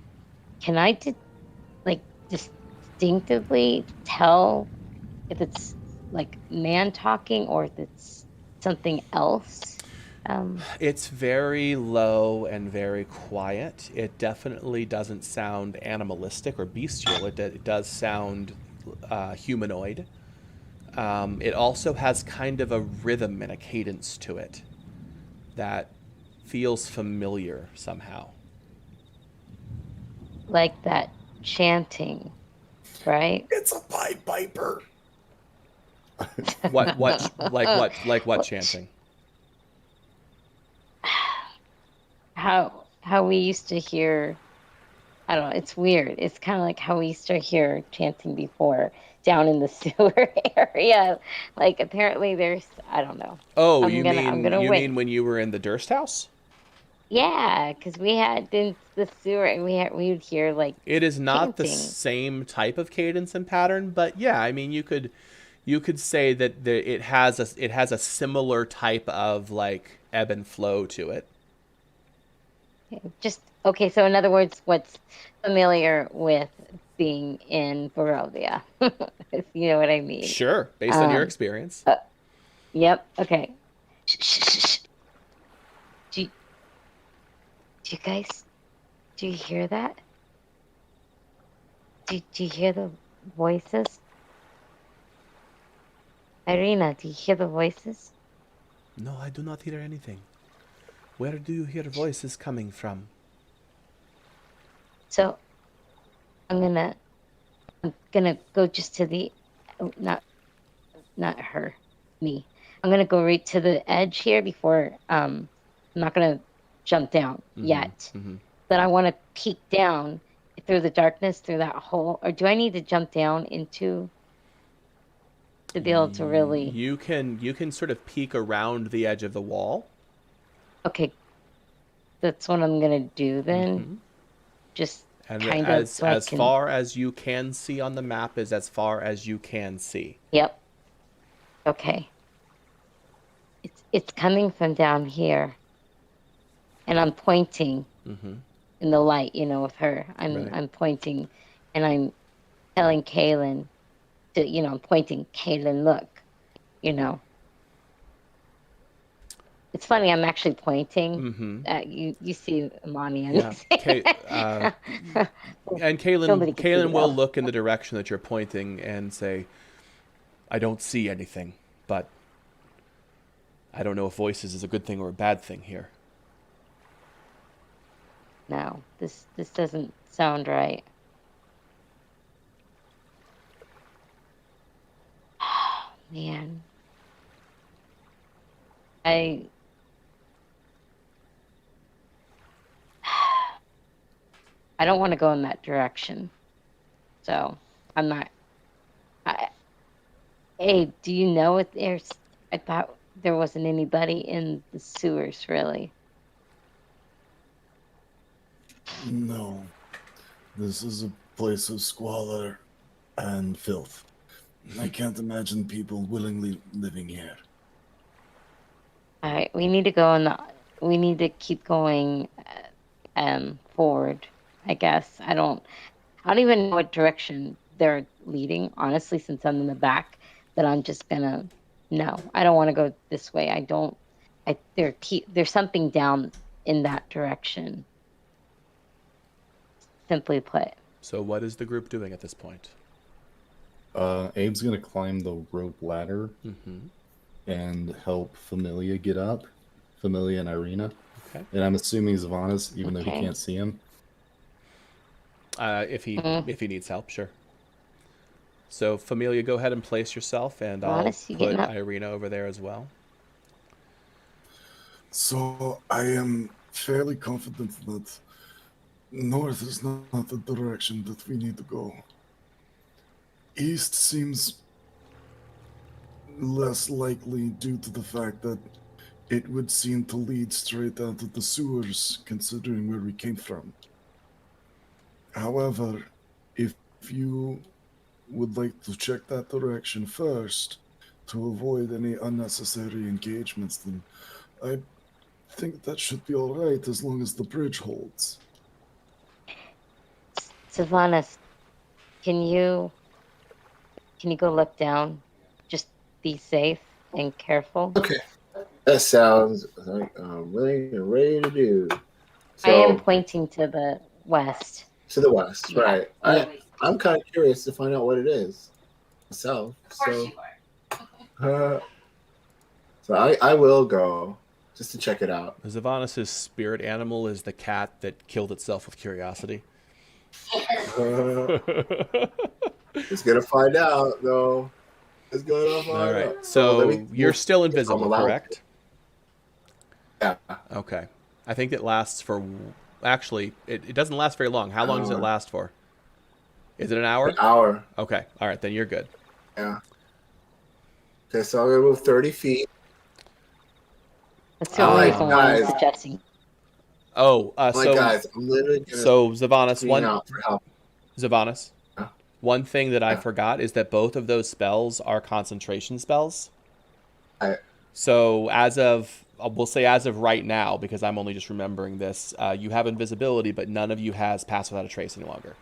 Can I distinctively tell if it's like man talking or if it's something else? It's very low and very quiet. It definitely doesn't sound animalistic or bestial. It does sound humanoid. It also has kind of a rhythm and a cadence to it that feels familiar somehow. Like that chanting, right? It's a Pied Piper. What chanting? How we used to hear, I don't know, it's weird. It's kind of like how we used to hear chanting before down in the sewer area. Like apparently there's, I don't know. Oh, I'm gonna wait. mean when you were in the Durst house? Yeah, because we had in the sewer and we would hear like It is not the chanting. same type of cadence and pattern, but yeah, I mean you could say that it has a similar type of like ebb and flow to it. Just okay. So in other words, what's familiar with being in Barovia, if you know what I mean? Sure, based on your experience. Yep. Okay. Shh. Do you guys? Do you hear that? Do you hear the voices? Irina, do you hear the voices? No, I do not hear anything. Where do you hear voices coming from? So I'm gonna go just to the not her, me. I'm gonna go right to the edge here before I'm not gonna jump down yet. Mm-hmm. But I want to peek down through the darkness through that hole, or do I need to jump down into to be able to really? You can sort of peek around the edge of the wall. Okay, that's what I'm gonna do then. Mm-hmm. Just and kind of of so as far as you can see on the map is as far as you can see. Yep. Okay. It's coming from down here, and I'm pointing in the light. You know, with her, I'm pointing, and I'm telling Kaylin to, I'm pointing. Kaylin, look, It's funny. I'm actually pointing. You see Imani. Yeah. And Kaylin will look in the direction that you're pointing and say, "I don't see anything, but I don't know if voices is a good thing or a bad thing here." No, this doesn't sound right. Man, I don't want to go in that direction. So I'm not. Hey, do you know if there's? I thought there wasn't anybody in the sewers, really. No. This is a place of squalor and filth. I can't imagine people willingly living here. All right, we need to go in the. We need to keep going, forward. I guess I don't even know what direction they're leading. Honestly, since I'm in the back, that I'm just gonna. No, I don't want to go this way. I don't. There's something down in that direction. Simply put. So what is the group doing at this point? Abe's gonna climb the rope ladder and help Familia get up. Familia and Irina. Okay. And I'm assuming Zavana's, even though he can't see him. If he needs help, sure. So Familia, go ahead and place yourself, and I'll put Irina over there as well. So I am fairly confident that north is not the direction that we need to go. East seems less likely due to the fact that it would seem to lead straight out to the sewers, considering where we came from. However, if you would like to check that direction first to avoid any unnecessary engagements, then I think that should be all right as long as the bridge holds. Sylvanas, can you go look down? Just be safe and careful. Okay. That sounds like I'm willing and ready to do. So, I am pointing to the west. To the west, right. Yeah. I'm kind of curious to find out what it is myself. Of course you are. So I will go just to check it out. Zavanas' spirit animal is the cat that killed itself with curiosity. It's going to find out, though. It's going to find out. All right. So you're still invisible, correct? Yeah. Okay. I think it lasts for... Actually, it doesn't last very long. How long does it last for? Is it an hour? An hour. Okay. All right. Then you're good. Yeah. Okay, so I'm going to move 30 feet. That's the only reason why I'm suggesting. So guys, I'm literally Zavanas, one thing that I forgot is that both of those spells are concentration spells. So we'll say as of right now, because I'm only just remembering this, you have invisibility, but none of you has Pass Without a Trace any longer.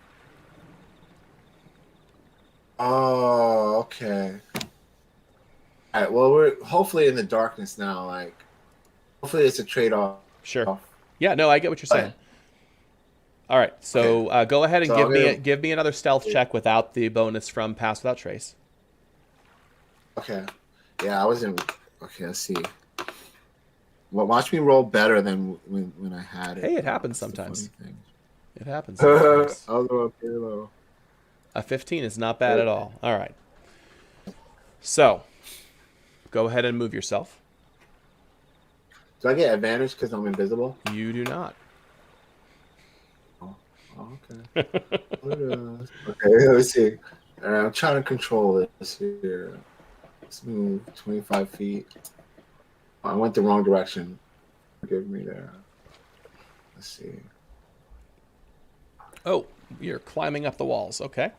Oh, okay. All right, well, we're hopefully in the darkness now. Like, hopefully it's a trade-off. Sure. Yeah, no, I get what you're saying. All right, so go ahead and give me another stealth check without the bonus from Pass Without Trace. Okay. Yeah, I wasn't... Okay, let's see. Well, watch me roll better than when I had it. Hey, it happens sometimes. It happens sometimes. I'll go up here low. A 15 is not bad at all. All right. So, go ahead and move yourself. Do I get advantage because I'm invisible? You do not. Oh, okay. Okay, let's see. I'm trying to control this here. Let's move 25 feet. I went the wrong direction. Forgive me there. Let's see. Oh, you're climbing up the walls. Okay.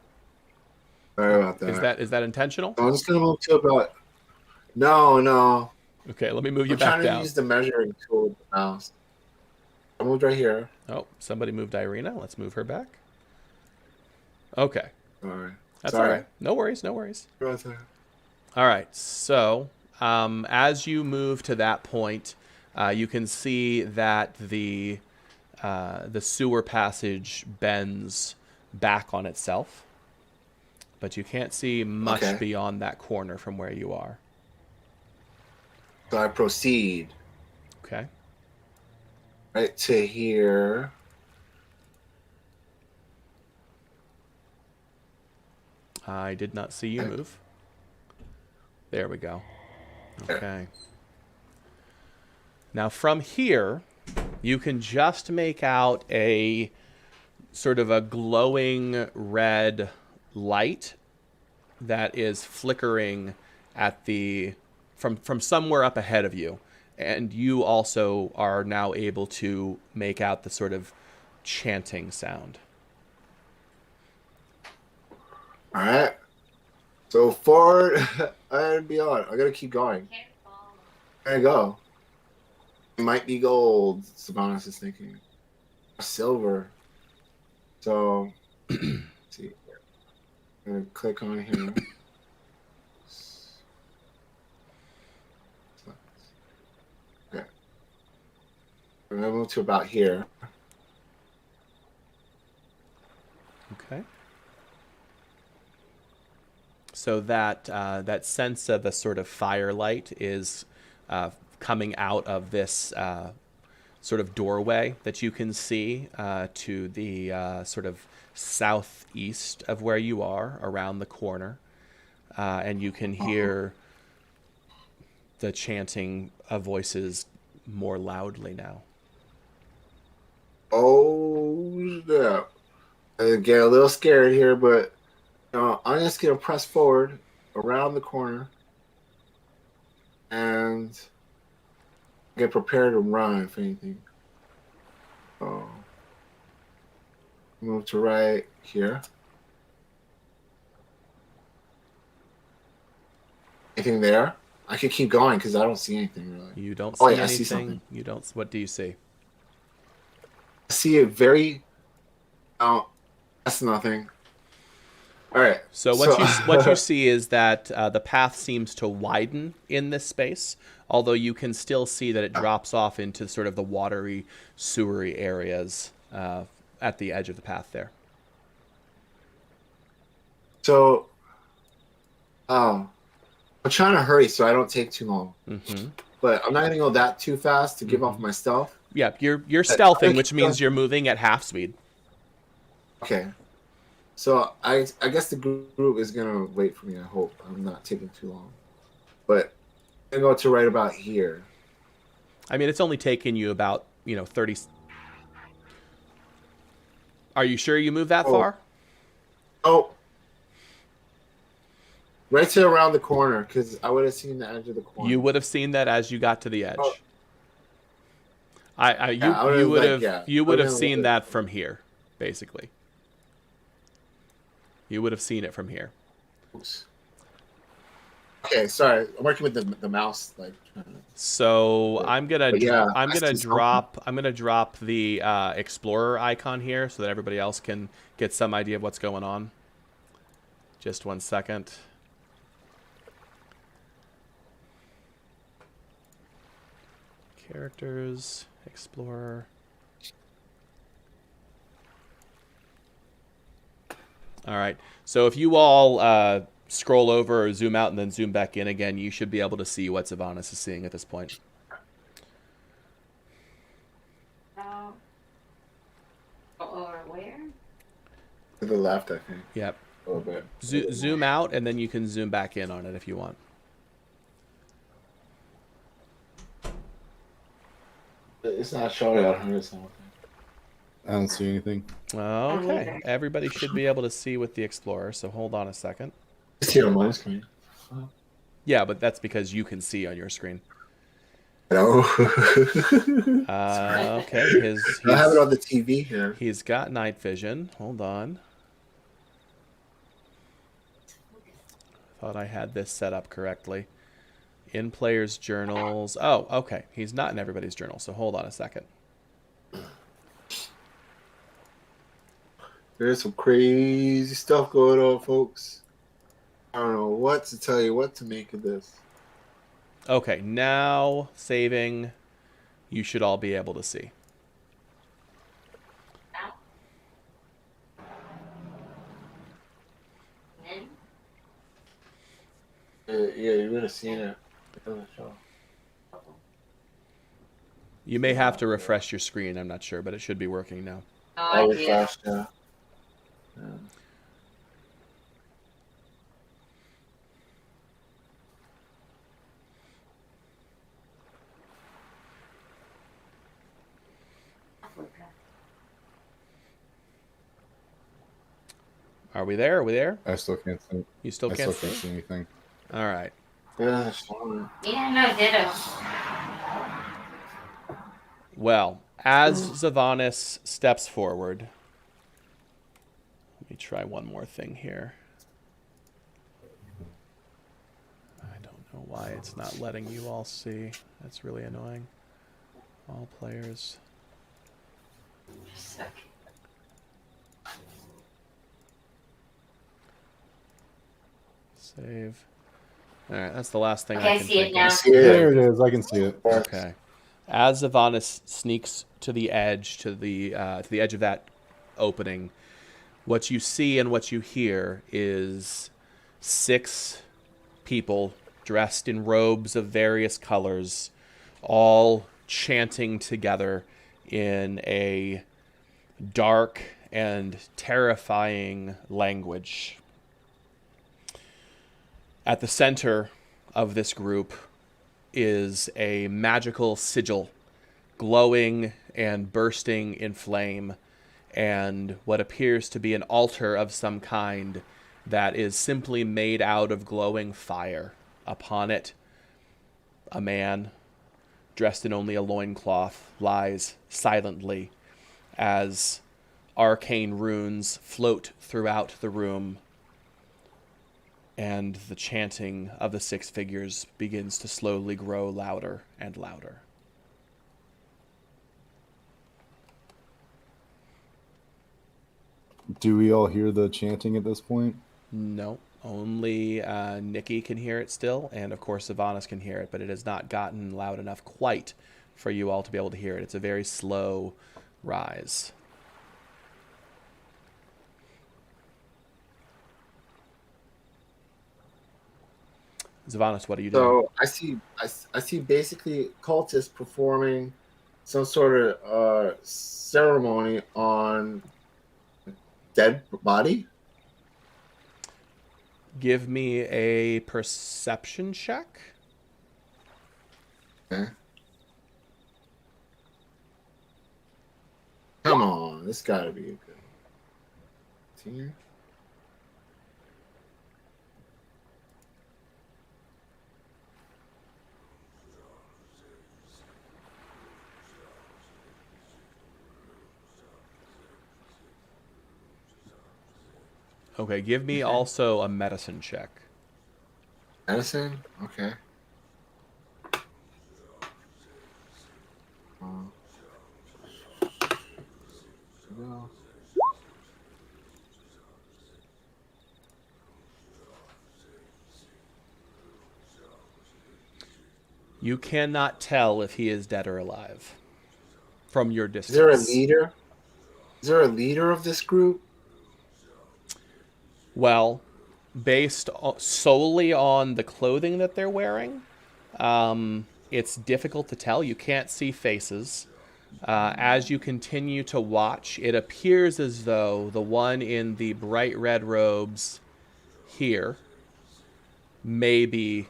Sorry about that. Is that intentional? I'm just gonna move to about. No. Okay, let me move you back down. I'm trying to use the measuring tool with the mouse. I moved right here. Oh, somebody moved Irina. Let's move her back. Okay. Sorry. That's all right. No worries. All right. So, as you move to that point, you can see that the sewer passage bends back on itself, but you can't see much beyond that corner from where you are. So I proceed. Okay. Right to here. I did not see you move. There we go. Okay. Now from here, you can just make out a sort of a glowing red light that is flickering at the from somewhere up ahead of you, and you also are now able to make out the sort of chanting sound. All right. So forward and beyond. I gotta keep going. There you go. It might be gold, Sylvanas is thinking. Silver. So, let's see. I'm gonna click on here. Okay. I'm gonna move to about here. Okay. So that sense of a sort of firelight is coming out of this sort of doorway that you can see to the sort of southeast of where you are, around the corner, and you can hear the chanting of voices more loudly now. Oh, yeah. I get a little scared here, but I'm just gonna press forward around the corner and get prepared to run if anything. So move to right here. Anything there? I could keep going because I don't see anything really. You don't see Oh, yeah, anything. I see something. You don't. What do you see? I see it very. Oh, that's nothing. All right. So what you see is that the path seems to widen in this space, although you can still see that it drops off into sort of the watery, sewery areas at the edge of the path there. So, I'm trying to hurry so I don't take too long. Mm-hmm. But I'm not going to go that too fast to give off my stealth. Yeah, you're stealthing, which means you're moving at half speed. Okay. So I guess the group is going to wait for me. I hope I'm not taking too long. But I'm going to go to right about here. I mean, it's only taken you about, 30... Are you sure you moved that far? Oh. Right to around the corner, because I would have seen the edge of the corner. You would have seen that as you got to the edge. Oh. You would have seen that from here, basically. You would have seen it from here. Oops. Okay, sorry. I'm working with the mouse, like. So I'm gonna drop the explorer icon here so that everybody else can get some idea of what's going on. Just 1 second. Characters, explorer. All right. So if you all scroll over or zoom out and then zoom back in again, you should be able to see what Sylvanas is seeing at this point. Or where? To the left, I think. Yep. A little bit. Zoom out, and then you can zoom back in on it if you want. It's not showing out 100 something. I don't see anything. Okay. Everybody should be able to see with the explorer, so hold on a second. It's here on my screen. Yeah, but that's because you can see on your screen. No. Okay. I have it on the TV here. He's got night vision. Hold on. Thought I had this set up correctly. In players' journals. Oh, okay. He's not in everybody's journal, so hold on a second. There's some crazy stuff going on, folks. I don't know what to tell you, what to make of this. Okay, now saving. You should all be able to see. Yeah, you would have seen it on the show. You may have to refresh your screen, I'm not sure, but it should be working now. I refreshed, yeah. Are we there? Are we there? I still can't see. You still can't see? see anything. All right. Yeah, sure. Yeah, no, ditto. Well, as Zavanis steps forward, let me try one more thing here. I don't know why it's not letting you all see. That's really annoying. All players. Save. All right, that's the last thing I can see it think now. of. There it is. I can see it. Okay. As Zavanis sneaks to the edge, to the edge of that opening, what you see and what you hear is 6 people dressed in robes of various colors, all chanting together in a dark and terrifying language. At the center of this group is a magical sigil, glowing and bursting in flame, and what appears to be an altar of some kind that is simply made out of glowing fire. Upon it, a man, dressed in only a loincloth, lies silently as arcane runes float throughout the room, and the chanting of the 6 figures begins to slowly grow louder and louder. Do we all hear the chanting at this point? No, only Nikki can hear it still, and of course Savanas can hear it, but it has not gotten loud enough quite for you all to be able to hear it. It's a very slow rise. Zavanas, what are you doing? So I see basically cultists performing some sort of ceremony on dead body. Give me a perception check. Okay. Come on, this gotta be a good team. Okay, give me also a medicine check. Medicine? Okay. You cannot tell if he is dead or alive from your distance. Is there a leader? Is there a leader of this group? Well, based solely on the clothing that they're wearing, it's difficult to tell. You can't see faces. As you continue to watch, it appears as though the one in the bright red robes here may be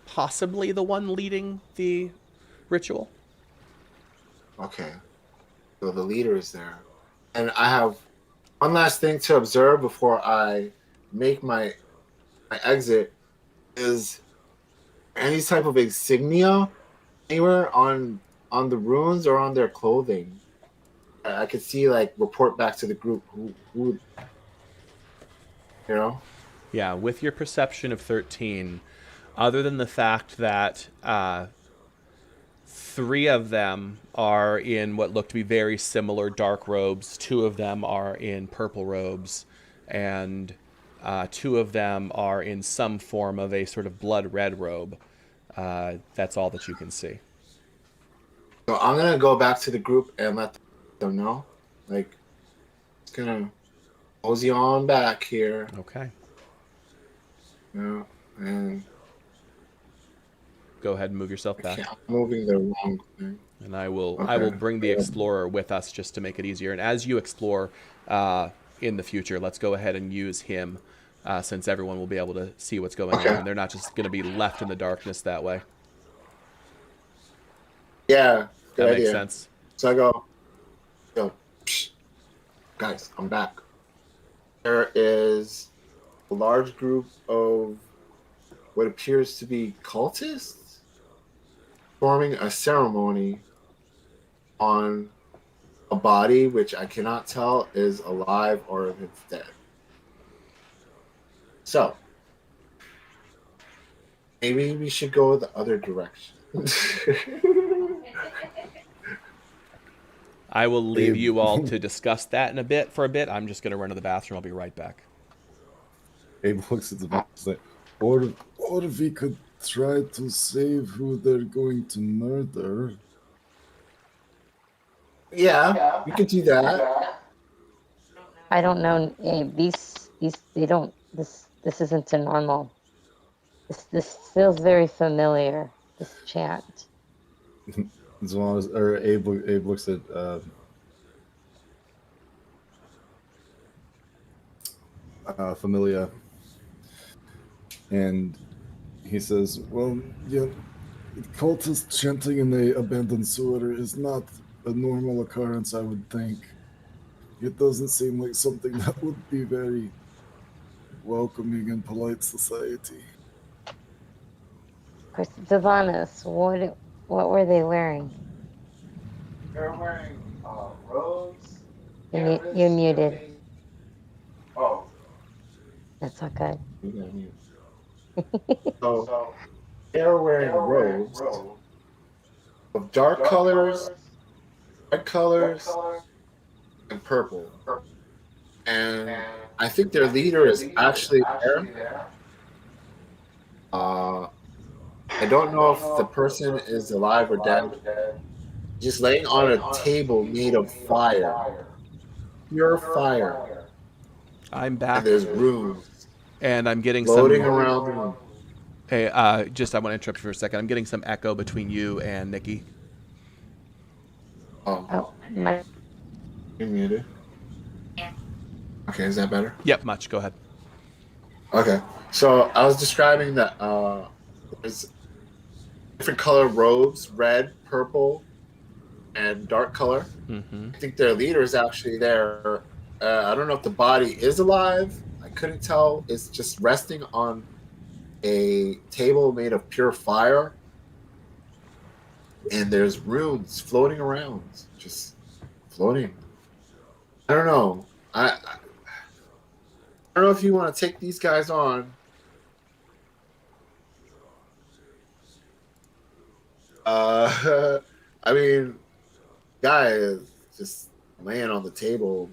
possibly the one leading the ritual. Okay. So the leader is there. And I have one last thing to observe before I make my exit. Is any type of insignia anywhere on the runes or on their clothing? I could see, like, report back to the group who you know? Yeah, with your perception of 13, other than the fact that 3 of them are in what look to be very similar dark robes, 2 of them are in purple robes, and 2 of them are in some form of a sort of blood red robe. That's all that you can see. So I'm going to go back to the group and let them know. Like, it's going to mosey on back here. Okay. You know, and Go ahead and move yourself back. I'm moving the wrong thing. And I will bring the explorer with us just to make it easier. And as you explore in the future, let's go ahead and use him since everyone will be able to see what's going on. And they're not just going to be left in the darkness that way. Yeah, good That idea. makes sense. So I go, psh, guys, I'm back. there is a large group of what appears to be cultists forming a ceremony on a body which I cannot tell is alive or if it's dead. So, maybe we should go the other direction. I will leave you all to discuss that for a bit. I'm just going to run to the bathroom. I'll be right back. Abe looks at the box and says, or if we could try to save who they're going to murder. Yeah, we could do that. I don't know. These they don't. This isn't a normal. This feels very familiar. This chant. As long as, or Abe looks at Familia, and he says, Well, yeah, cultist chanting in the abandoned sewer is not a normal occurrence, I would think. It doesn't seem like something that would be very welcoming in polite society. Of course, Sylvanas, what were they wearing? They're wearing robes. You're muted. Oh. That's not good. So they're wearing robes of dark colors, red colors, and purple. And I think their leader is actually there. I don't know if the person is alive or dead. Just laying on a table made of fire. Pure fire. I'm back. And there's runes. And I'm getting floating around the room. Hey, I want to interrupt you for a second. I'm getting some echo between you and Nikki. Oh, You muted? Okay, is that better? Yep, much. Go ahead. Okay, so I was describing that there's different color robes, red, purple, and dark color. Mm-hmm. I think their leader is actually there. I don't know if the body is alive. I couldn't tell. It's just resting on a table made of pure fire. And there's runes floating around. Just floating. I don't know. I don't know if you want to take these guys on. I mean, guy is just laying on the table.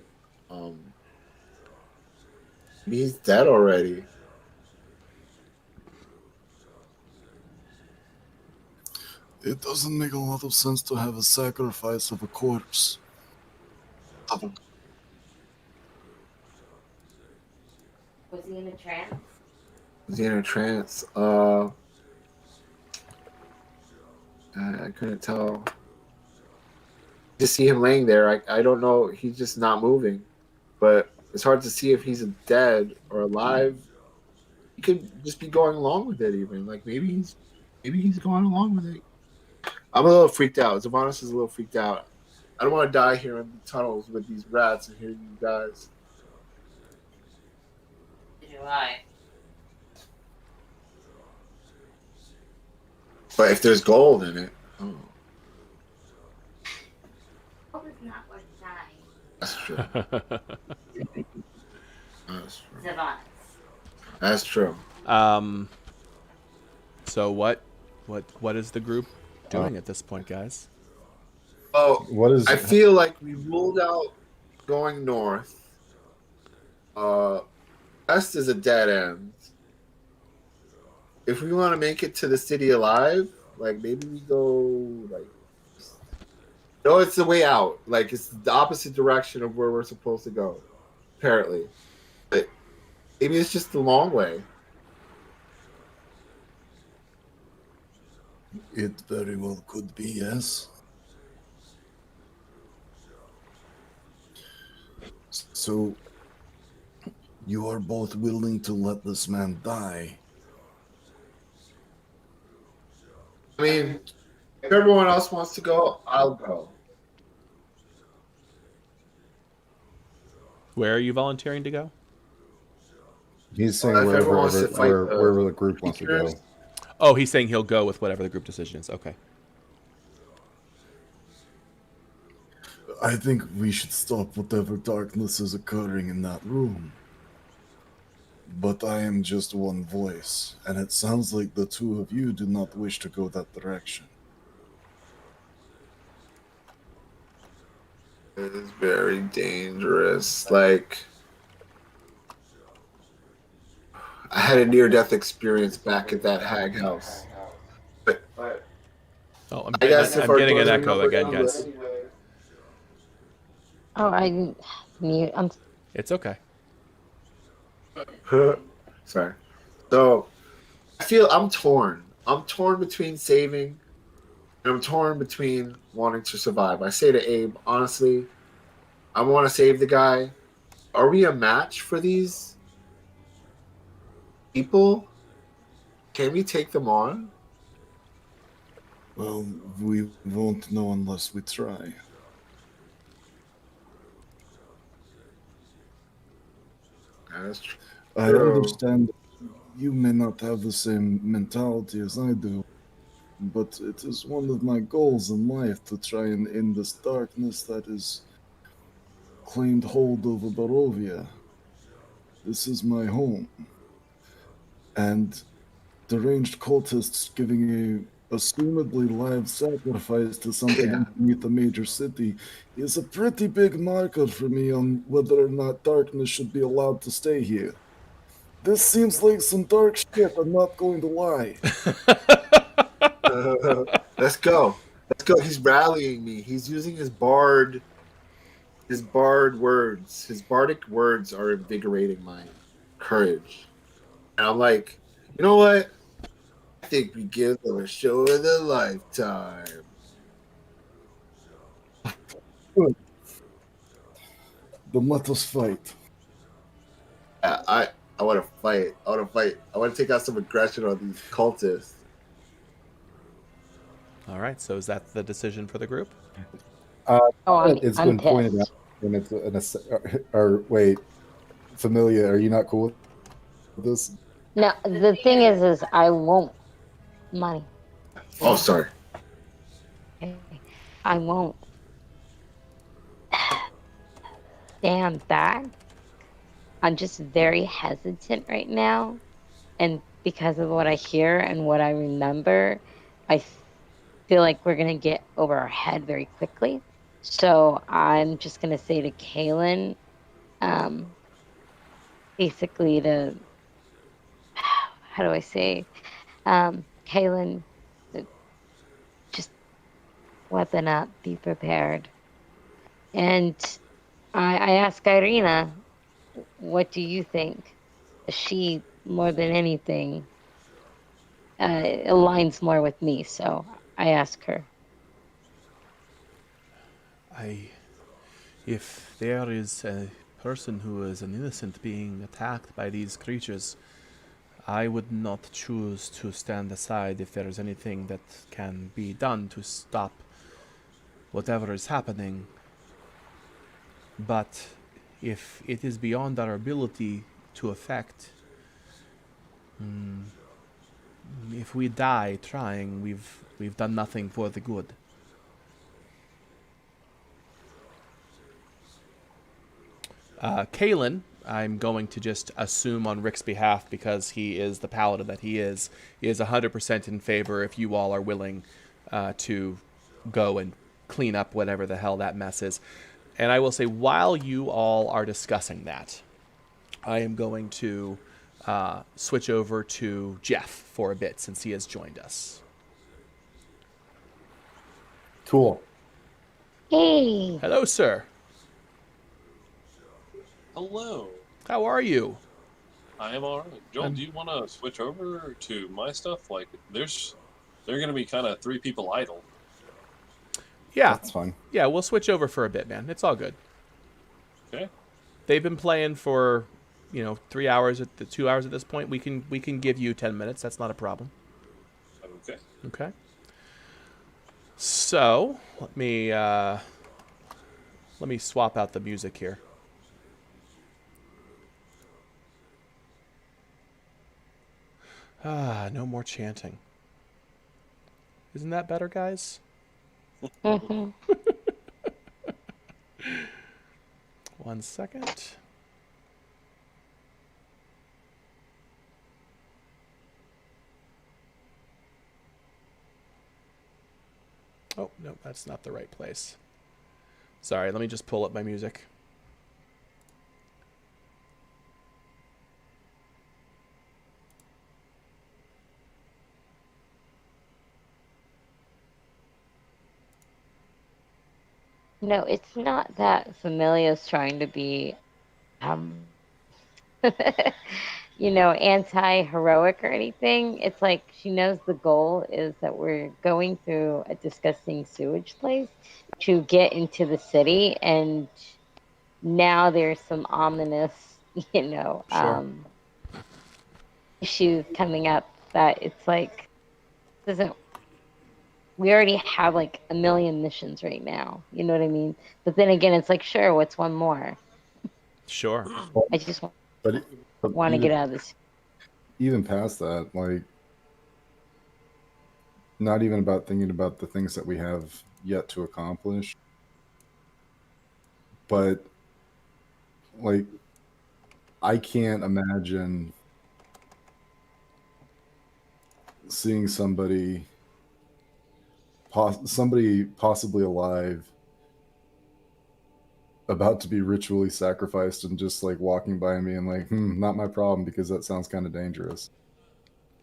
He's dead already. It doesn't make a lot of sense to have a sacrifice of a corpse. Was he in a trance? Was he in a trance? I couldn't tell. Just see him laying there. I don't know. He's just not moving. But it's hard to see if he's dead or alive. He could just be going along with it even. Like maybe he's going along with it. I'm a little freaked out. Zavanis is a little freaked out. I don't want to die here in the tunnels with these rats and hear you guys. Do I? But if there's gold in it, oh. Gold is not worth dying. That's true. That's true. Zavanis. That's true. So what is the group doing at this point, guys? Oh, what is? I feel like we ruled out going north. West is a dead end. If we want to make it to the city alive, like maybe we go like. No, it's the way out. Like it's the opposite direction of where we're supposed to go, apparently. But maybe it's just the long way. It very well could be, yes. So, you are both willing to let this man die? I mean, if everyone else wants to go, I'll go. Where are you volunteering to go? He's saying if everyone wants to fight wherever the group wants to go. Oh, he's saying he'll go with whatever the group decision is. Okay. I think we should stop whatever darkness is occurring in that room. But I am just one voice, and it sounds like the two of you do not wish to go that direction. It is very dangerous. Like, I had a near-death experience back at that hag house. But Oh, I'm I'm getting an echo again, guys. Oh, I mute. It's okay. Sorry. So I feel I'm torn. I'm torn between saving and I'm torn between wanting to survive. I say to Abe, honestly, I want to save the guy. Are we a match for these people? Can we take them on? Well, we won't know unless we try. That's true. I understand you may not have the same mentality as I do, but it is one of my goals in life to try and end this darkness that is claimed hold over Barovia. This is my home. And deranged cultists giving a assumedly live sacrifice to something underneath a major city is a pretty big marker for me on whether or not darkness should be allowed to stay here. This seems like some dark shit, I'm not going to lie. Let's go. Let's go. He's rallying me. He's using his bard words. His bardic words are invigorating my courage. And I'm like, you know what? I think we give them a show of the lifetime. Then let us fight. I want to fight. I want to fight. I want to take out some aggression on these cultists. All right. So is that the decision for the group? It's been pointed out, and wait, Familia, are you not cool with this? No, the thing is I won't. Money. Oh, sorry. I won't. Damn that. I'm just very hesitant right now. And because of what I hear and what I remember, I feel like we're going to get over our head very quickly. So I'm just going to say to Kaylin, basically to, how do I say, Kaylin, just weapon up, be prepared. And I asked Irina, what do you think? She, more than anything, aligns more with me, so I ask her. If there is a person who is an innocent being attacked by these creatures, I would not choose to stand aside if there is anything that can be done to stop whatever is happening. But if it is beyond our ability to affect, if we die trying, we've done nothing for the good. Kaylin, I'm going to just assume on Rick's behalf, because he is the paladin that he is 100% in favor if you all are willing to go and clean up whatever the hell that mess is. And I will say, while you all are discussing that, I am going to switch over to Jeff for a bit, since he has joined us. Cool. Hey. Hello, sir. Hello. How are you? I am all right. Joel, do you want to switch over to my stuff? Like, there are going to be kind of 3 people idle. Yeah. That's fine. Yeah, we'll switch over for a bit, man. It's all good. Okay. They've been playing for, 3 hours, 2 hours at this point. We can give you 10 minutes. That's not a problem. Okay. Okay. So, let me swap out the music here. No more chanting. Isn't that better, guys? Mm-hmm. 1 second. Oh, no, that's not the right place. Sorry, let me just pull up my music. No, it's not that Familia's trying to be, anti-heroic or anything. It's like she knows the goal is that we're going through a disgusting sewage place to get into the city, and now there's some ominous, Sure. issues coming up that it's like doesn't. We already have like a million missions right now. You know what I mean? But then again, it's like, sure, what's one more? Sure. I just But want to get out of this. Even past that, like, not even about thinking about the things that we have yet to accomplish, but like, I can't imagine seeing somebody possibly alive about to be ritually sacrificed and just like walking by me and like, not my problem, because that sounds kind of dangerous.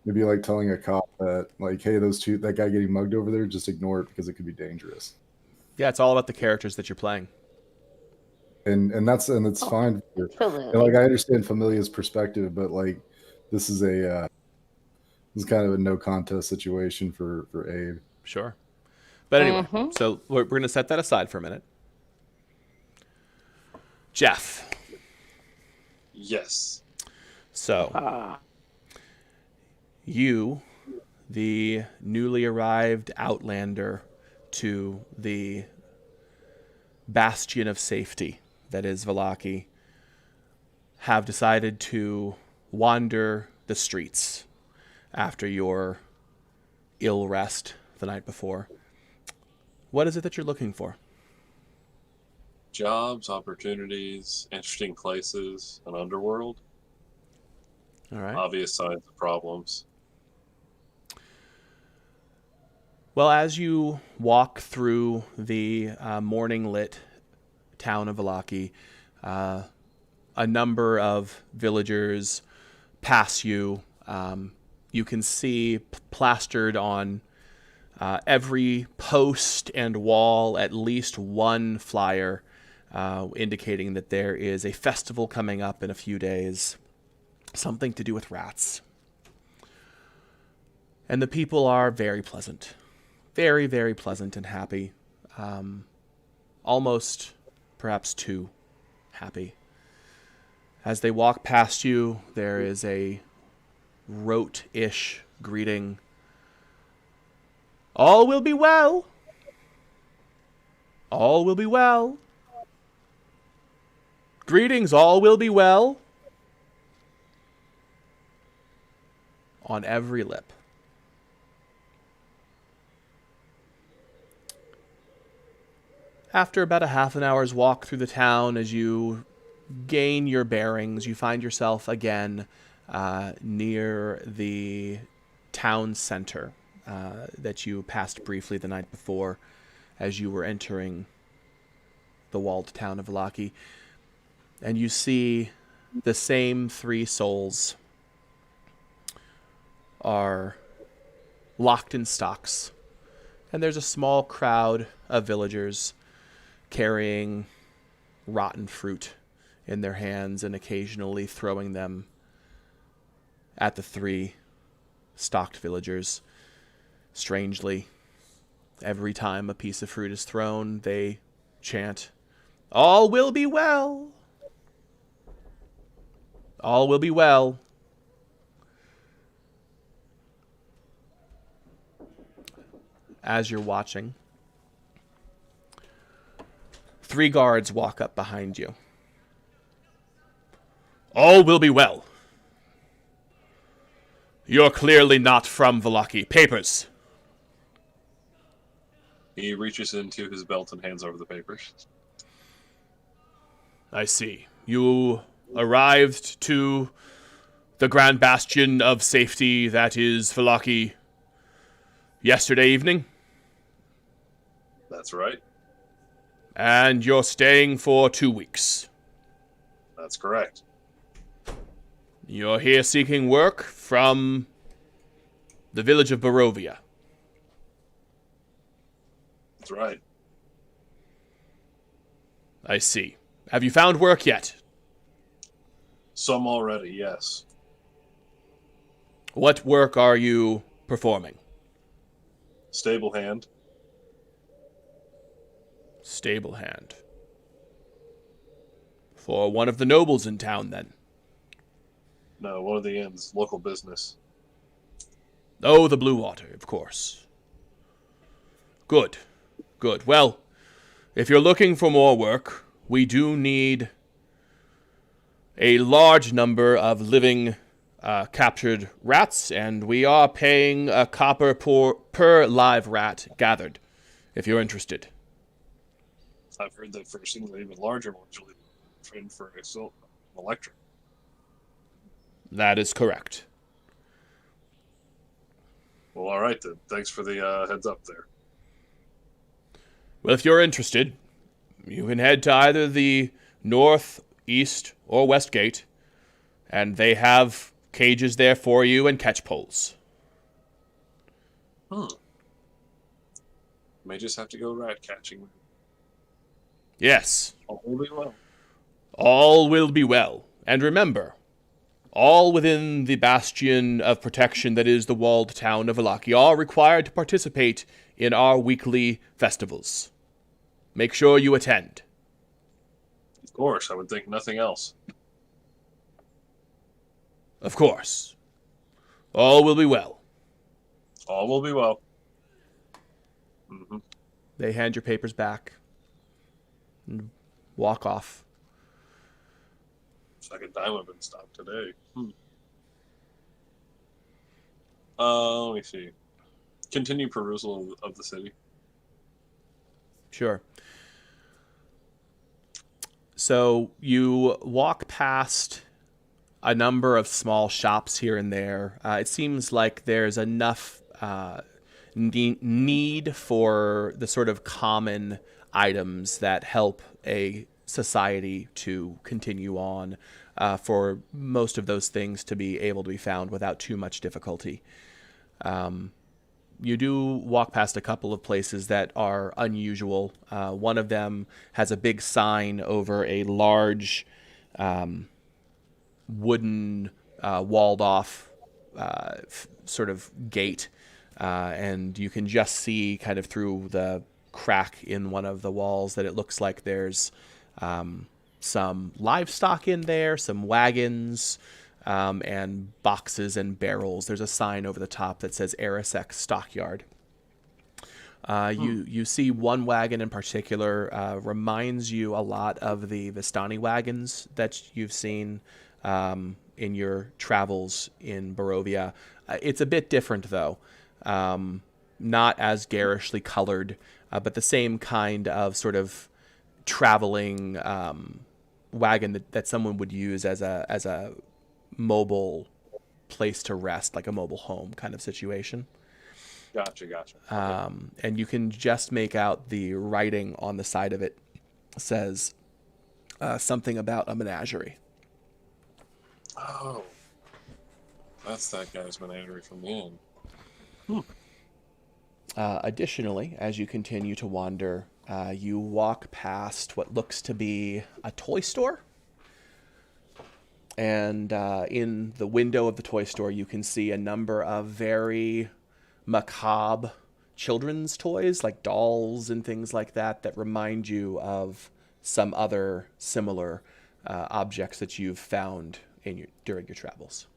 It'd be like telling a cop that, like, hey, that guy getting mugged over there, just ignore it because it could be dangerous. Yeah, it's all about the characters that you're playing. And it's fine. Absolutely. And like, I understand Familia's perspective, but like, this is kind of a no contest situation for Abe. Sure. But anyway, so we're going to set that aside for a minute. Jeff. Yes. So, you, the newly arrived outlander to the bastion of safety that is Vallaki, have decided to wander the streets after your ill rest the night before. What is it that you're looking for? Jobs, opportunities, interesting places, an underworld. All right. Obvious signs of problems. Well, as you walk through the morning lit town of Vallaki, a number of villagers pass you. You can see plastered on every post and wall at least one flyer indicating that there is a festival coming up in a few days, something to do with rats. And the people are very pleasant. Very, very pleasant and happy. Almost, perhaps too happy. As they walk past you, there is a rote-ish greeting. All will be well. All will be well. Greetings, all will be well. On every lip. After about a half an hour's walk through the town, as you gain your bearings, you find yourself again near the town center that you passed briefly the night before as you were entering the walled town of Vallaki. And you see the same three souls are locked in stocks. And there's a small crowd of villagers carrying rotten fruit in their hands and occasionally throwing them at the three stocked villagers. Strangely, every time a piece of fruit is thrown, they chant, "All will be well! All will be well." As you're watching, three guards walk up behind you. "All will be well. You're clearly not from Vallaki. Papers. He reaches into his belt and hands over the papers. I see. You arrived to the grand bastion of safety that is Vallaki yesterday evening? That's right. And you're staying for 2 weeks? That's correct. You're here seeking work from the village of Barovia? That's right. I see. Have you found work yet? Some already, yes. What work are you performing? Stable hand. Stable hand. For one of the nobles in town, then? No, one of the inns, local business. Oh, the Blue Water, of course. Good. Good. Well, if you're looking for more work, we do need a large number of living captured rats, and we are paying a copper per live rat gathered, if you're interested. I've heard that for single even larger ones, you'll trade for electric. That is correct. Well, all right then. Thanks for the heads up there. Well, if you're interested, you can head to either the north, east, or west gate, and they have cages there for you and catch poles. May just have to go rat catching. Yes. All will be well. All will be well. And remember, all within the bastion of protection that is the walled town of Vallaki are required to participate in our weekly festivals. Make sure you attend. Of course, I would think nothing else. Of course. All will be well. All will be well. Mm-hmm. They hand your papers back and walk off. Second time I've been stopped today. Let me see. Continue perusal of the city. Sure. So you walk past a number of small shops here and there. It seems like there's enough need for the sort of common items that help a society to continue on, for most of those things to be able to be found without too much difficulty. You do walk past a couple of places that are unusual. One of them has a big sign over a large wooden walled-off sort of gate, and you can just see kind of through the crack in one of the walls that it looks like there's some livestock in there, some wagons, and boxes and barrels. There's a sign over the top that says Arisek Stockyard. You see one wagon in particular reminds you a lot of the Vistani wagons that you've seen in your travels in Barovia. It's a bit different, though. Not as garishly colored, but the same kind of sort of traveling wagon that someone would use as a mobile place to rest, like a mobile home kind of situation. Gotcha. And you can just make out the writing on the side of it says something about a menagerie. Oh, that's that guy's menagerie from the inn. Additionally, as you continue to wander, you walk past what looks to be a toy store. And in the window of the toy store, you can see a number of very macabre children's toys, like dolls and things like that remind you of some other similar objects that you've found during your travels.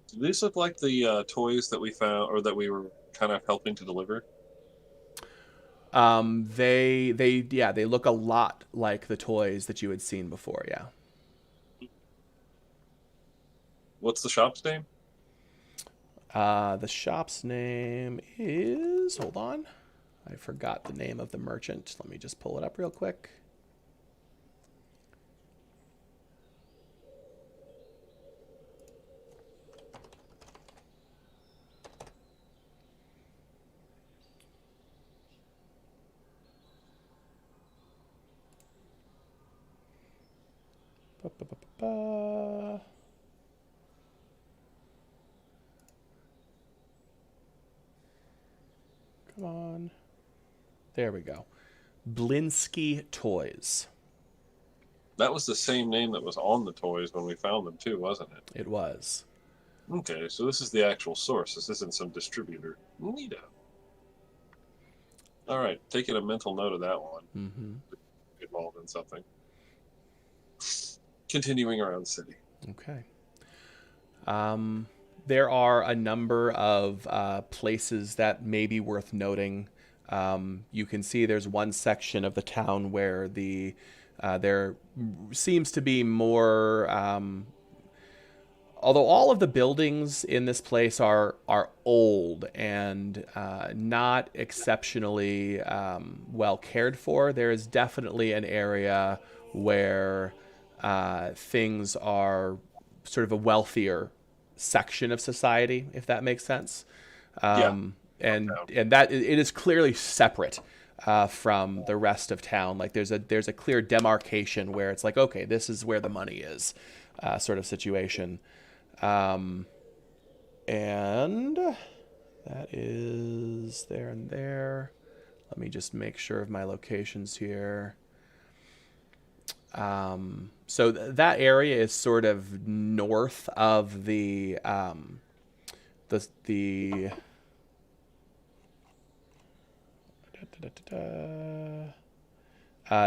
Do these look like the toys that we found, or that we were kind of helping to deliver? They look a lot like the toys that you had seen before, yeah. What's the shop's name? The shop's name is... Hold on. I forgot the name of the merchant. Let me just pull it up real quick. Come on. There we go. Blinsky Toys. That was the same name that was on the toys when we found them too, wasn't it? It was. Okay, so this is the actual source. This isn't some distributor. Neato. All right, taking a mental note of that one. Mm-hmm. Involved in something. Continuing around city. Okay. There are a number of places that may be worth noting. You can see there's one section of the town where there seems to be more... although all of the buildings in this place are old and not exceptionally well cared for, there is definitely an area where things are sort of a wealthier section of society, if that makes sense. And that it is clearly separate from the rest of town. Like there's a clear demarcation where it's like, okay, this is where the money is, sort of situation. And that is there and there. Let me just make sure of my locations here. So that area is sort of north of the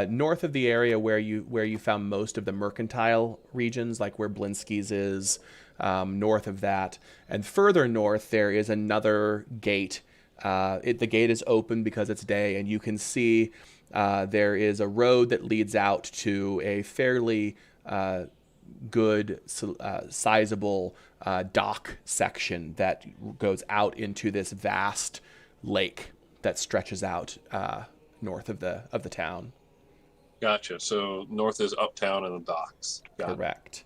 north of the area where you found most of the mercantile regions, like where Blinsky's is, north of that. And further north, there is another gate. The gate is open because it's day, and you can see there is a road that leads out to a fairly good, sizable dock section that goes out into this vast lake that stretches out north of the town. Gotcha. So north is uptown and the docks. Correct.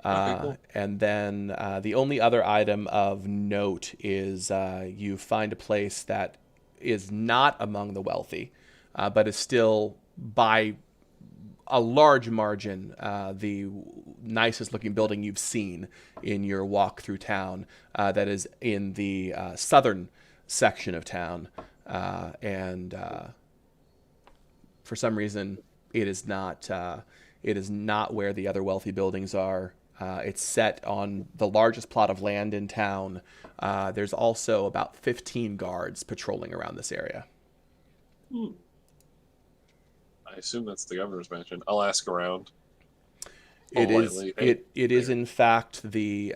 Okay, cool. And then the only other item of note is you find a place that is not among the wealthy, but is still by a large margin the nicest looking building you've seen in your walk through town. That is in the southern section of town, and for some reason it is not where the other wealthy buildings are. It's set on the largest plot of land in town. There's also about 15 guards patrolling around this area. I assume that's the governor's mansion. I'll ask around. It is in fact the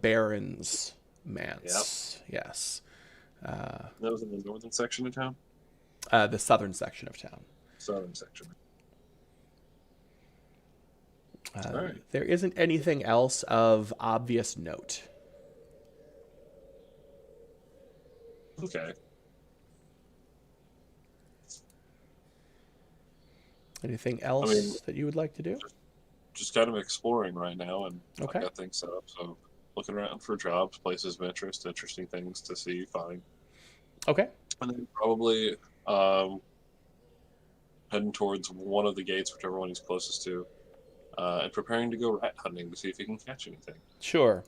Baron's manse. Yep. Yes. That was in the northern section of town? The southern section of town. Southern section. Right. There isn't anything else of obvious note. Okay. Anything else that you would like to do? Just kind of exploring right now, and okay. I've got things set up, so looking around for jobs, places of interest, interesting things to see, find. Okay. And then probably heading towards one of the gates, whichever one he's closest to, and preparing to go rat hunting to see if he can catch anything. Sure.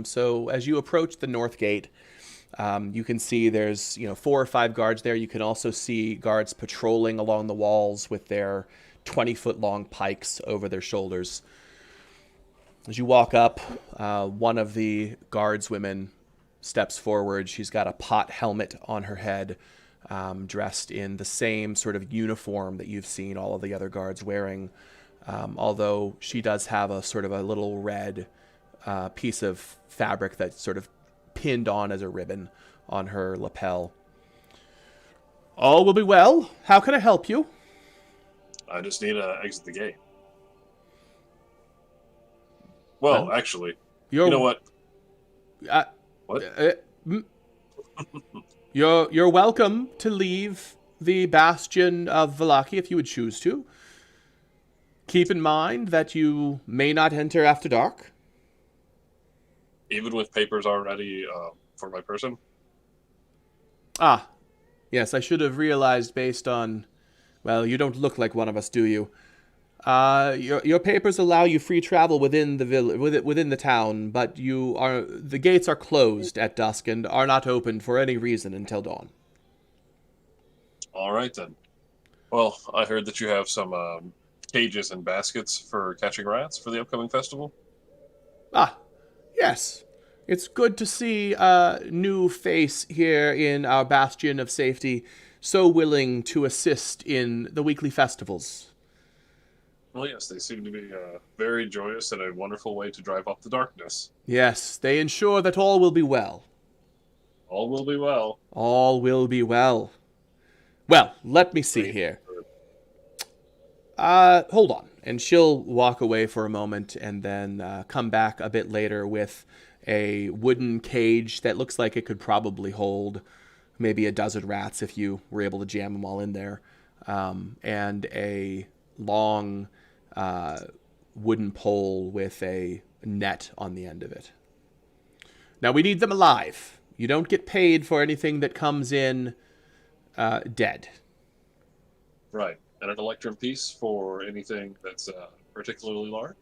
So as you approach the north gate, you can see there's 4 or 5 guards there. You can also see guards patrolling along the walls with their 20-foot long pikes over their shoulders. As you walk up, one of the guards women steps forward. She's got a pot helmet on her head, dressed in the same sort of uniform that you've seen all of the other guards wearing, although she does have a sort of a little red piece of fabric that's sort of pinned on as a ribbon on her lapel. All will be well. How can I help you? I just need to exit the gate. Well, actually, you know what? What? You're welcome to leave the Bastion of Vallaki if you would choose to. Keep in mind that you may not enter after dark. Even with papers already for my person? Ah, yes, I should have realized based on... Well, you don't look like one of us, do you? Your papers allow you free travel within the within the town, but the gates are closed at dusk and are not opened for any reason until dawn. All right, then. Well, I heard that you have some cages and baskets for catching rats for the upcoming festival. Ah, yes. It's good to see a new face here in our bastion of safety, so willing to assist in the weekly festivals. Well, yes, they seem to be very joyous and a wonderful way to drive off the darkness. Yes, they ensure that all will be well. All will be well. All will be well. Well, let me see here. Hold on. And she'll walk away for a moment and then come back a bit later with a wooden cage that looks like it could probably hold maybe a dozen rats if you were able to jam them all in there. And a long wooden pole with a net on the end of it. Now, we need them alive. You don't get paid for anything that comes in dead. Right. And an electrum piece for anything that's particularly large?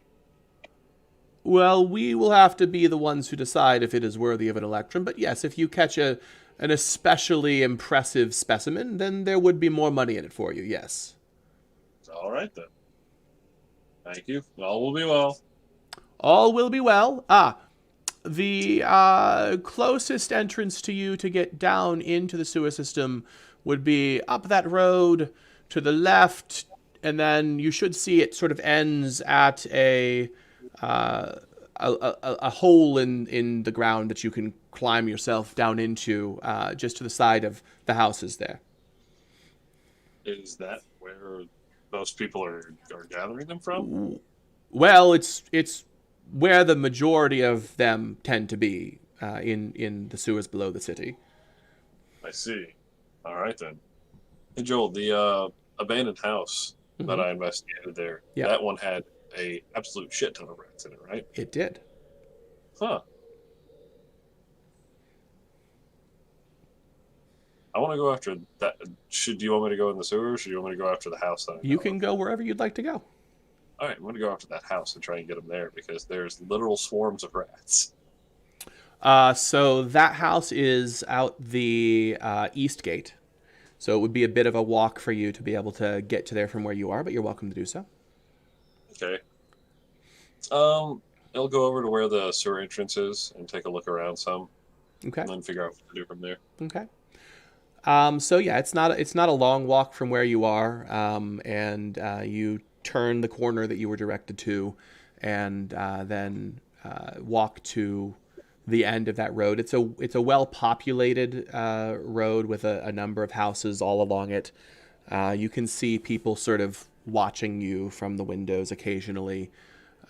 Well, we will have to be the ones who decide if it is worthy of an electrum. But yes, if you catch an especially impressive specimen, then there would be more money in it for you, yes. All right, then. Thank you. All will be well. All will be well. The closest entrance to you to get down into the sewer system would be up that road to the left, and then you should see it sort of ends at a hole in the ground that you can climb yourself down into, just to the side of the houses there. Is that where most people are gathering them from? Well, it's where the majority of them tend to be, in the sewers below the city. I see. All right, then. Hey, Joel, the abandoned house that I investigated there, that one had a absolute shit ton of rats in it, right? It did. Huh. I want to go after that. Do you want me to go in the sewer, or should you want me to go after the house? You can go wherever you'd like to go. All right, I'm going to go after that house and try and get them there because there's literal swarms of rats. So that house is out the east gate. So it would be a bit of a walk for you to be able to get to there from where you are, but you're welcome to do so. Okay. I'll go over to where the sewer entrance is and take a look around some. Okay. And then figure out what to do from there. Okay. So yeah, it's not a long walk from where you are, and you turn the corner that you were directed to, and then walk to the end of that road. It's a well populated road with a number of houses all along it. You can see people sort of watching you from the windows occasionally.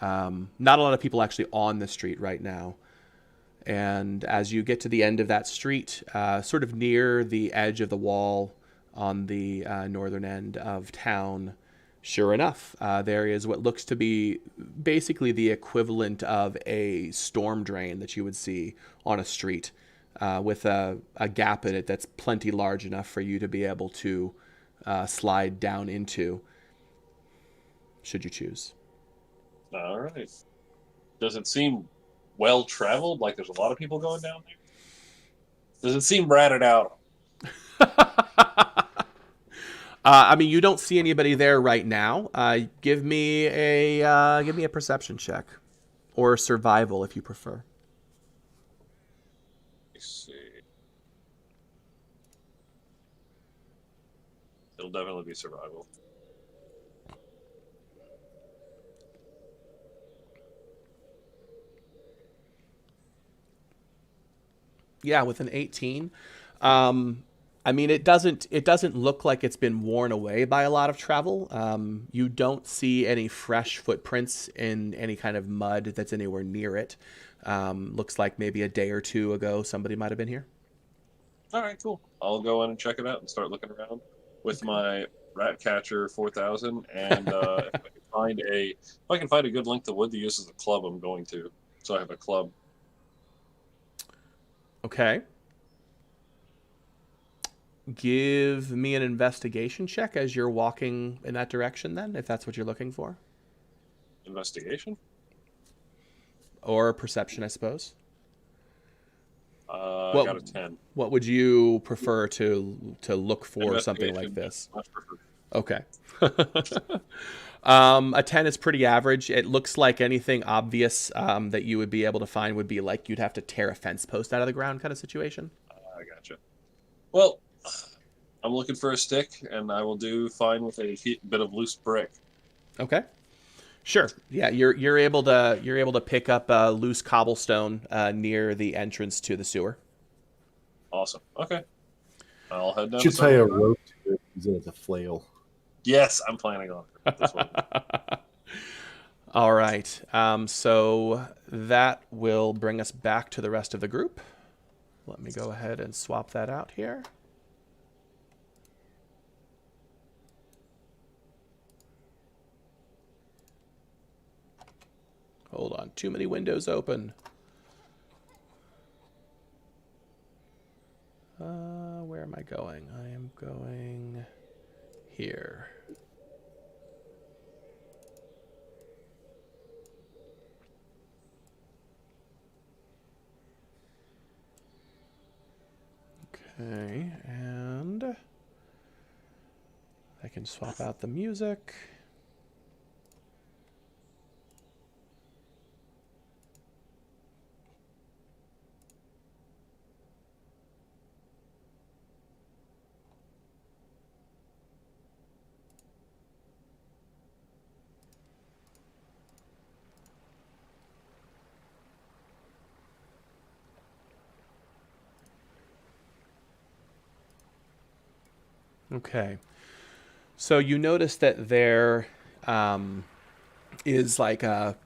Not a lot of people actually on the street right now. And as you get to the end of that street, sort of near the edge of the wall on the northern end of town, sure enough, there is what looks to be basically the equivalent of a storm drain that you would see on a street, with a gap in it that's plenty large enough for you to be able to slide down into, should you choose. All right. Does it seem well traveled? Like there's a lot of people going down there? Does it seem ratted out? I mean, you don't see anybody there right now. Give me a perception check, or survival if you prefer. Let's see. It'll definitely be survival. Yeah, with an 18. I mean, it doesn't look like it's been worn away by a lot of travel. You don't see any fresh footprints in any kind of mud that's anywhere near it. Looks like maybe a day or two ago somebody might have been here. All right, cool. I'll go in and check it out and start looking around with my Ratcatcher 4000, and if I can find a good length of wood to use as a club, I'm going to. So I have a club. Okay. Give me an investigation check as you're walking in that direction, then, if that's what you're looking for. Investigation? Or perception, I suppose. I got a 10. What would you prefer to look for something like this? Much preferred. Okay. A 10 is pretty average. It looks like anything obvious that you would be able to find would be like you'd have to tear a fence post out of the ground kind of situation. I gotcha. Well, I'm looking for a stick, and I will do fine with a bit of loose brick. Okay. Sure. Yeah, you're able to pick up a loose cobblestone near the entrance to the sewer. Awesome. Okay. I'll head down. You should tie a rope to it, use it as a flail. Yes, I'm planning on it. This one. All right. So that will bring us back to the rest of the group. Let me go ahead and swap that out here. Hold on. Too many windows open. Where am I going? I am going here. Okay, and I can swap out the music. Okay, so you notice that there is like a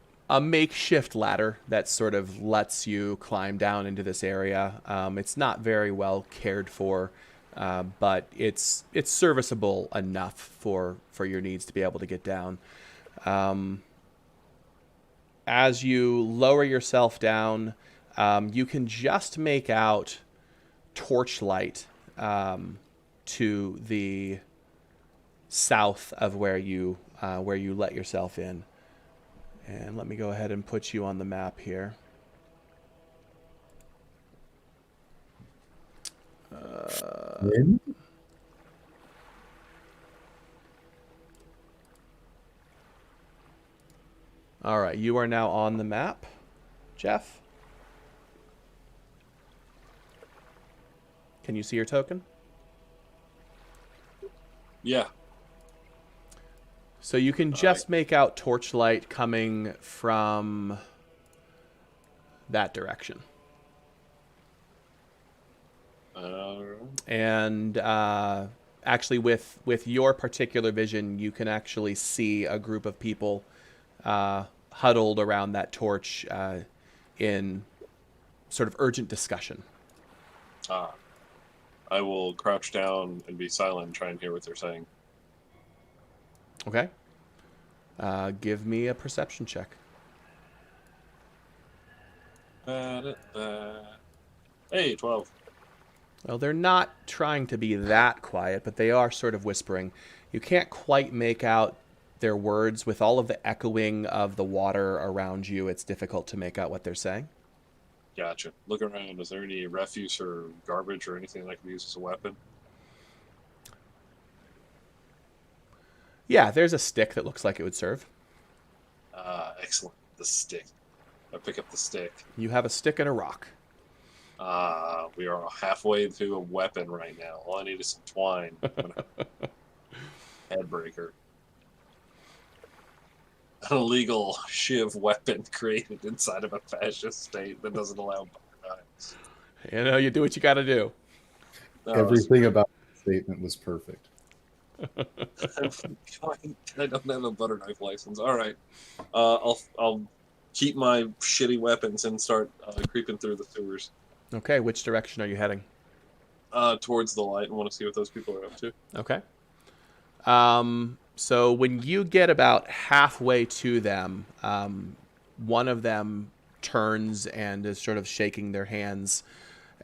makeshift ladder that sort of lets you climb down into this area. It's not very well cared for, but it's serviceable enough for your needs to be able to get down. As you lower yourself down, you can just make out torchlight to the south of where you let yourself in. And let me go ahead and put you on the map here. All right, you are now on the map, Jeff. Can you see your token? Yeah. So you can just make out torchlight coming from that direction. And actually with your particular vision, you can actually see a group of people huddled around that torch in sort of urgent discussion. I will crouch down and be silent and try and hear what they're saying. Okay. Give me a perception check. Hey, 12. Well, they're not trying to be that quiet, but they are sort of whispering. You can't quite make out their words. With all of the echoing of the water around you, it's difficult to make out what they're saying. Gotcha. Look around. Is there any refuse or garbage or anything I can use as a weapon? Yeah, there's a stick that looks like it would serve. Excellent. The stick. I pick up the stick. You have a stick and a rock. We are halfway to a weapon right now. All I need is some twine. Headbreaker. An illegal shiv weapon created inside of a fascist state that doesn't allow knives. You know, you do what you got to do. Everything about the statement was perfect. I don't have a butter knife license. All right, I'll keep my shitty weapons and start creeping through the sewers. Okay, which direction are you heading? Towards the light, and want to see what those people are up to. Okay. So when you get about halfway to them, one of them turns and is sort of shaking their hands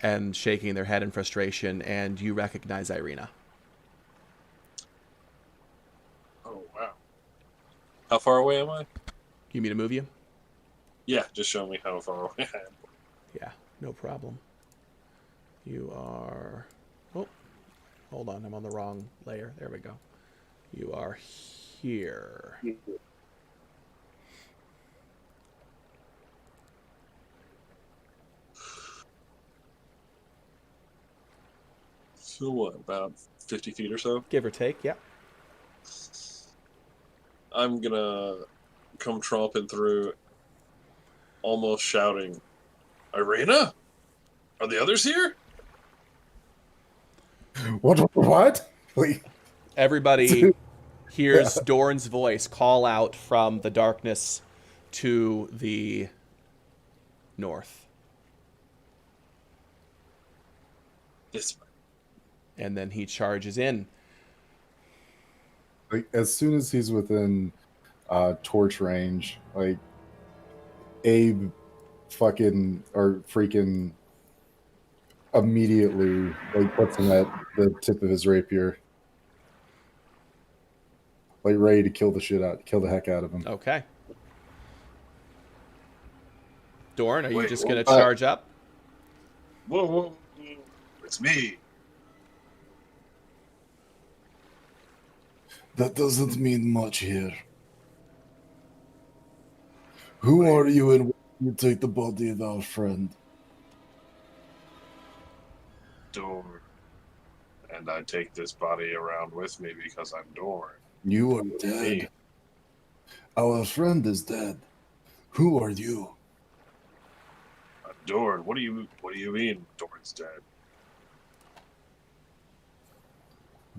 and shaking their head in frustration, and you recognize Irina. Oh, wow. How far away am I? You mean to move you? Yeah, just show me how far away I am. Yeah, no problem. You are... Oh, hold on. I'm on the wrong layer. There we go. You are here. So what, about 50 feet or so? Give or take, yeah. I'm gonna come tromping through, almost shouting, Irina? Are the others here? What? Wait. Everybody hears Dorn's voice call out from the darkness to the north. This way. And then he charges in. Like, as soon as he's within torch range, like, Abe freaking immediately like puts him at the tip of his rapier, like ready to kill the heck out of him. Okay. Dorn, are you just going to charge up? Whoa, it's me. That doesn't mean much here. Who are you and why do you take the body of our friend? Dorn. And I take this body around with me because I'm Dorn. You are dead. Our friend is dead. Who are you? I'm Dorn. What do you mean Dorn's dead?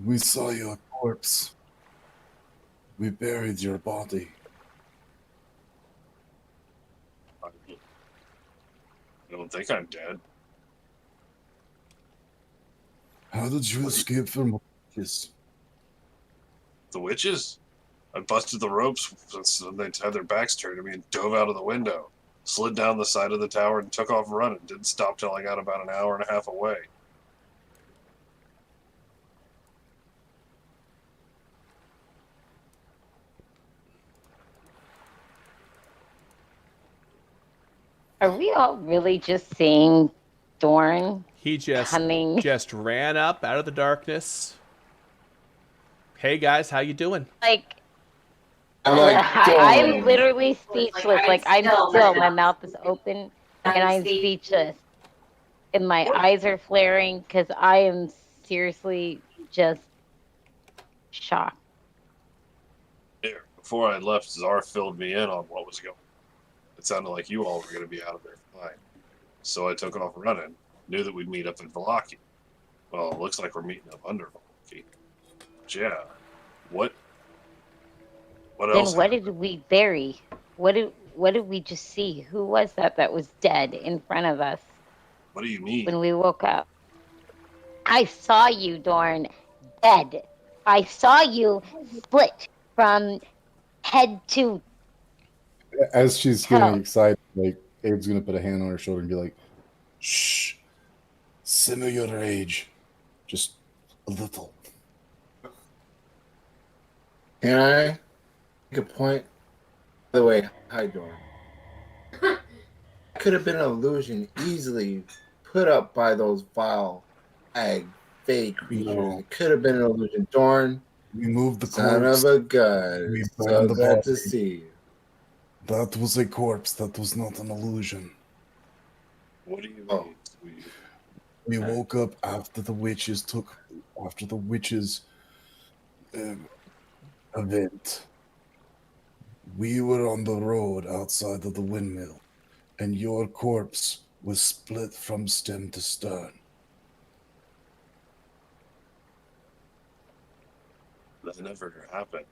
We saw your corpse. We buried your body. I don't think I'm dead. How did you escape from this? The witches? I busted the ropes since they had their backs turned to me and dove out of the window. Slid down the side of the tower and took off running. Didn't stop till I got about an hour and a half away. Are we all really just seeing Dorn? He just ran up out of the darkness. Hey guys, how you doing? Like, I'm I'm literally speechless. Like, I'm still, my mouth is open and I'm speechless. And my eyes are flaring because I am seriously just shocked. Before I left, Czar filled me in on what was going on. It sounded like you all were going to be out of there fine. So I took off running. Knew that we'd meet up in Vallaki. Well, it looks like we're meeting up under Vallaki. But yeah. What else? Then what did we bury? What did we just see? Who was that was dead in front of us? What do you mean? When we woke up. I saw you, Dorn, dead. I saw you split from head to As she's getting excited, like, Abe's gonna put a hand on her shoulder and be like, Shh. Simmer your rage. Just a little. Can I make a point? By the way, hi, Dorn. Could have been an illusion easily put up by those vile, fake creatures. No. It could have been an illusion. Dorn, We moved the son corpse. of a gun. We So burned the glad body. to see you. That was a corpse. That was not an illusion. What do you Oh. mean? We woke up after the witches event. We were on the road outside of the windmill, and your corpse was split from stem to stern. That never happened.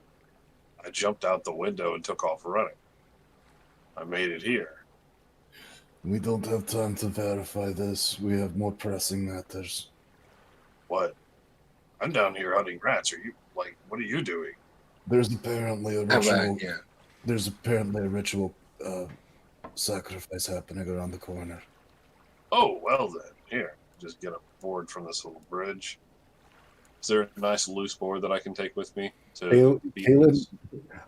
I jumped out the window and took off running. I made it here. We don't have time to verify this. We have more pressing matters. What? I'm down here hunting rats. What are you doing? There's apparently a ritual. There's apparently a ritual sacrifice happening around the corner. Oh, well then. Here, just get a board from this little bridge. Is there a nice loose board that I can take with me? Kaylin,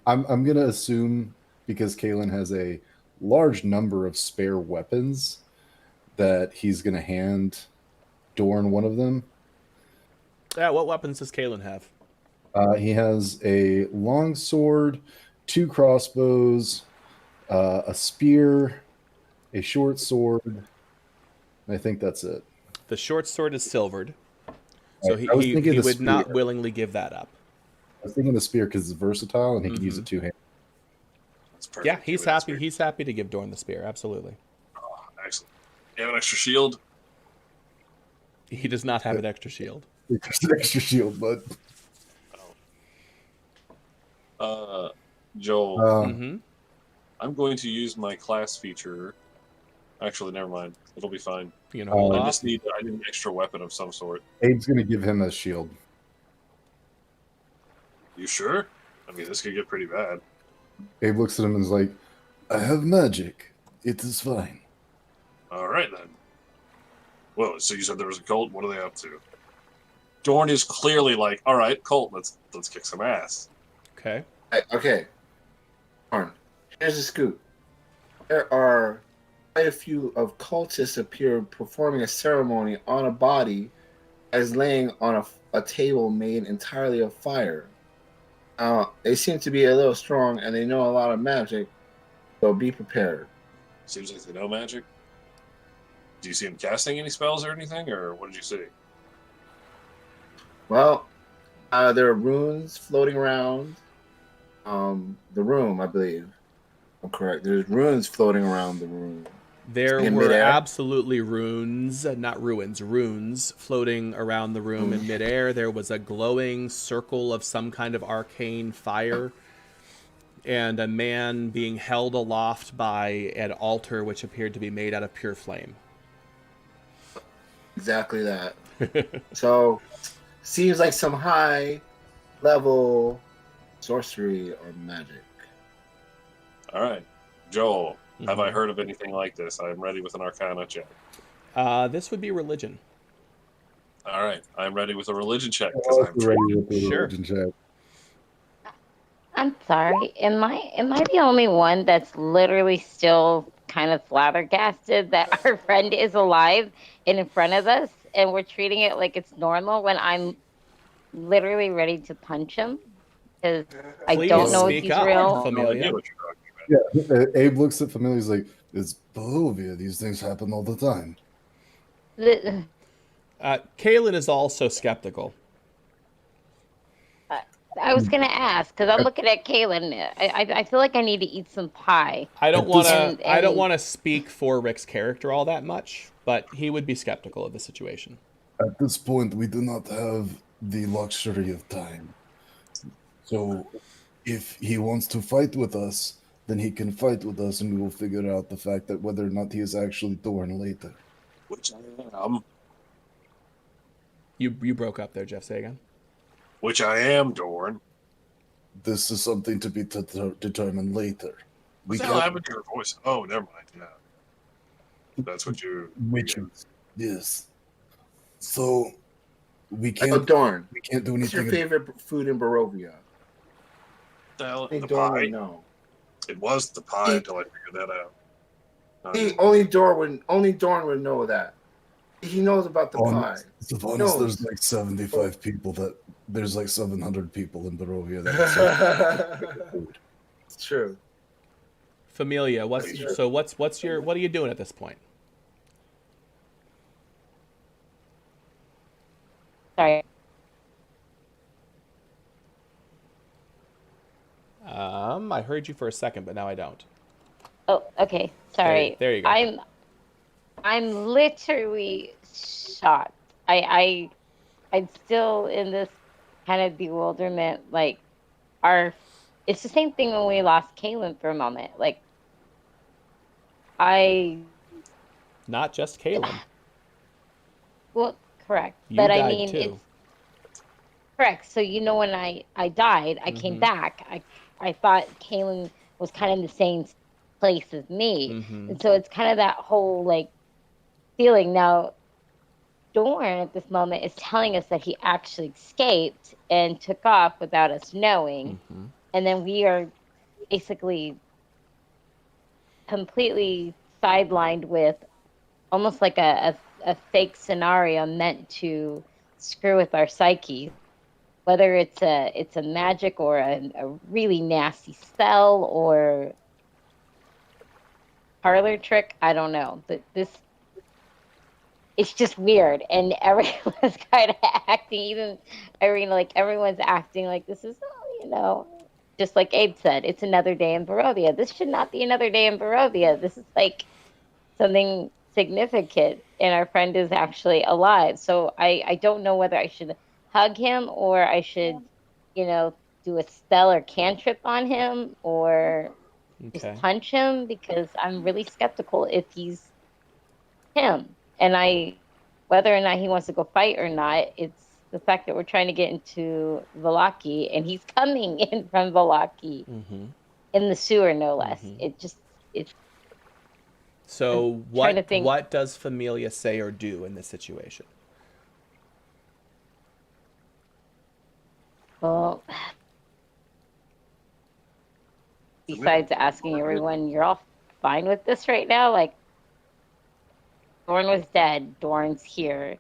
I'm going to assume, because Kaylin has a large number of spare weapons, that he's going to hand Dorn one of them. Yeah, what weapons does Kaylin have? He has a long sword, 2 crossbows, a spear, a short sword. I think that's it. The short sword is silvered, so he would not willingly give that up. I was thinking the spear because it's versatile and he can use it 2-handed. Yeah, he's happy. He's happy to give Dorn the spear. Absolutely. Oh, excellent. You have an extra shield? He does not have an extra shield. It's an extra shield, bud. Joel, I'm going to use my class feature. Actually, never mind. It'll be fine. You know, I need an extra weapon of some sort. Abe's going to give him a shield. You sure? I mean, this could get pretty bad. Abe looks at him and is like, I have magic. It is fine. All right, then. Well, so you said there was a cult. What are they up to? Dorn is clearly like, all right, cult, let's kick some ass. Okay. Okay. Dorn, here's the scoop. There are quite a few of cultists appear performing a ceremony on a body as laying on a table made entirely of fire. They seem to be a little strong and they know a lot of magic, so be prepared. Seems like they know magic. Do you see them casting any spells or anything, or what did you see? Well, there are runes floating around the room, I believe. I'm correct. There's runes floating around the room. There were absolutely runes, not ruins, runes floating around the room in midair. There was a glowing circle of some kind of arcane fire, and a man being held aloft by an altar which appeared to be made out of pure flame. Exactly that. So, seems like some high level sorcery or magic. All right. Joel, have I heard of anything like this? I am ready with an Arcana check. This would be religion. All right. I'm ready with a religion check. Sure. I'm sorry. Am I the only one that's literally still kind of flabbergasted that our friend is alive and in front of us, and we're treating it like it's normal when I'm literally ready to punch him because I don't know if he's real. Familia. Yeah, Abe looks at Familia. He's like, "It's Barovia. These things happen all the time." Kaylin is also skeptical. I was gonna ask because I'm looking at Kaylin. I feel like I need to eat some pie. I don't want to. I don't want to speak for Rick's character all that much, but he would be skeptical of the situation. At this point, we do not have the luxury of time. So, if he wants to fight with us, then he can fight with us, and we will figure out the fact that whether or not he is actually Dorn later. Which I am. You broke up there, Jeff. Say again. Which I am, Dorn. This is something to be determined later. What the hell happened to your voice? Oh, never mind. Yeah. That's what you... Witches. Yes. So, we can't... Oh, Dorn. We can't do anything... What's your favorite food in Barovia? The pie. No. It was the pie until I figured that out. Only Dorn would know that. He knows about the pie. To be honest, there's like 75 people that... There's like 700 people in Barovia that food. It's true. Familia, what are you doing at this point? Sorry. I heard you for a second, but now I don't. Oh, okay. Sorry. There you go. I'm literally shocked. I'm still in this kind of bewilderment. Like, it's the same thing when we lost Kaylin for a moment. Like, Not just Kaylin. Well, correct. You But I died mean, too. it's correct. So, when I died, I came back. I thought Kaylin was kind of in the same place as me. And so it's kind of that whole, like, feeling. Now, Dorn at this moment is telling us that he actually escaped and took off without us knowing. And then we are basically completely sidelined with almost like a fake scenario meant to screw with our psyche, whether it's a magic or a really nasty spell or parlor trick. I don't know, but it's just weird, and everyone's kind of acting, even Irina, like everyone's acting like this is, just like Abe said, it's another day in Barovia. This should not be another day in Barovia. This is like something significant, and our friend is actually alive. So I don't know whether I should hug him or I should, do a spell or cantrip on him or just punch him, because I'm really skeptical if he's him. And whether or not he wants to go fight or not, it's the fact that we're trying to get into Vallaki, and he's coming in from Vallaki in the sewer, no less. So what does Familia say or do in this situation? Well, besides asking everyone, you're all fine with this right now? Like, Dorn was dead. Dorn's here.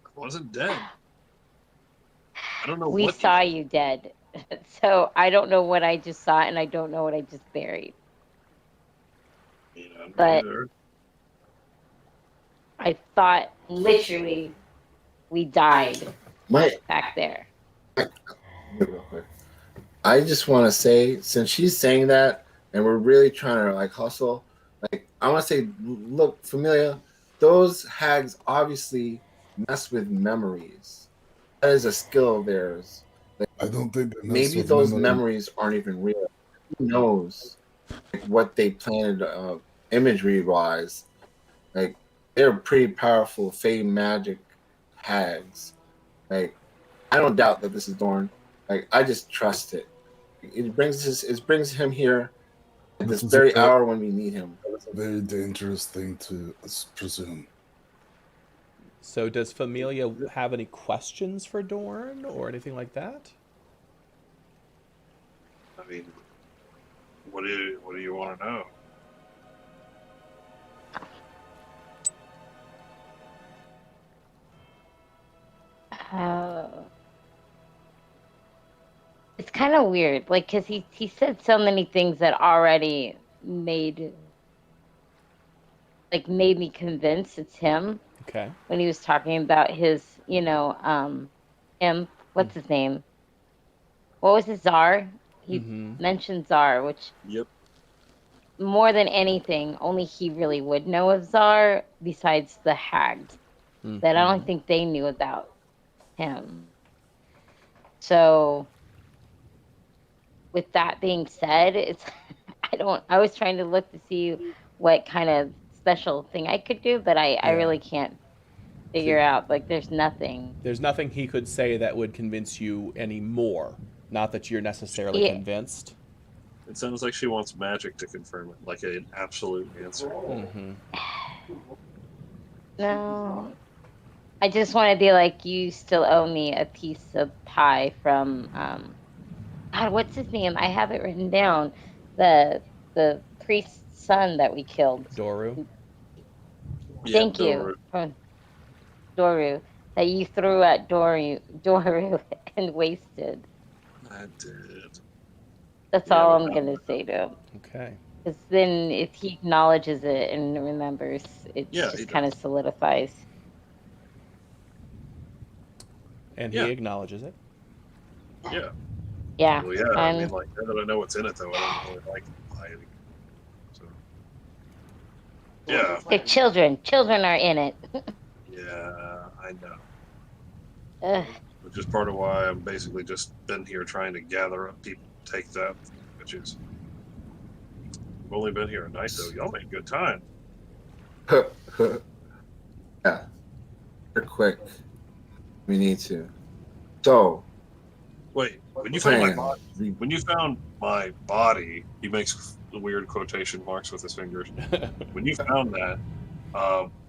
I wasn't dead. I don't know we what saw you dead. So I don't know what I just saw, and I don't know what I just buried. Yeah, but I thought literally we died back there. I just want to say, since she's saying that, and we're really trying to like hustle, like I want to say, look, Familia, those hags obviously mess with memories. That is a skill of theirs. Like, I don't think maybe those memories aren't even real. Who knows what they planted imagery-wise? Like, they're pretty powerful fey magic hags. Like, I don't doubt that this is Dorn. Like, I just trust it. It brings him here at this very hour when we need him. That's a very dangerous thing to presume. So does Familia have any questions for Dorn or anything like that? I mean, what do you want to know? It's kind of weird, like, because he said so many things that already made me convinced it's him. Okay. When he was talking about his, what's his name? What was his Czar? He mentioned Czar, which more than anything, only he really would know of Czar, besides the hags. That I don't think they knew about him. So, with that being said, I was trying to look to see what kind of special thing I could do, but I really can't figure out. Like, there's nothing. There's nothing he could say that would convince you anymore. Not that you're necessarily convinced. It sounds like she wants magic to confirm it, like an absolute answer. No. I just want to be like, you still owe me a piece of pie from, God, what's his name? I have it written down. The priest's son that we killed. Doru. Thank you. Doru. That you threw at Doru and wasted. I did. That's all I'm going to say to him. Okay. Because then if he acknowledges it and remembers, it just kind of solidifies. And he acknowledges it. Yeah. Yeah. Well, yeah. I mean, like, now that I know what's in it, though, I don't really like it. So. Yeah. They're children. Children are in it. Yeah, I know. Ugh. But which is part of why I'm basically just been here trying to gather up people to take that. Which is, I've only been here a night though. Y'all make good time. Yeah. They're quick. We need to. So. Wait, when you found my plan. body, he makes weird quotation marks with his fingers. When you found that,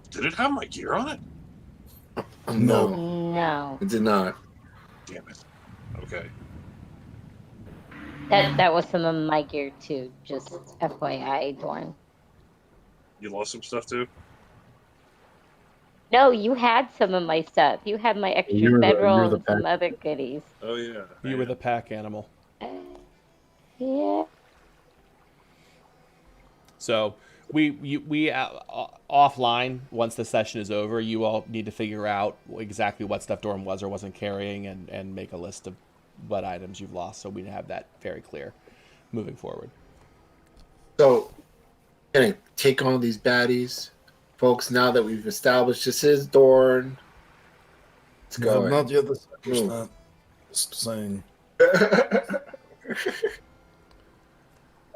did it have my gear on it? No. No. It did not. Damn it. Okay. That was some of my gear too. Just FYI, Dorn. You lost some stuff too? No, you had some of my stuff. You had my extra bedroll and some other goodies. Oh yeah. You were the pack animal. Yeah. So we offline, once the session is over, you all need to figure out exactly what stuff Dorm was or wasn't carrying and make a list of what items you've lost, so we have that very clear moving forward. So, gonna take on these baddies, folks. Now that we've established this is Dorn, let's go. Not yet established that. Just saying.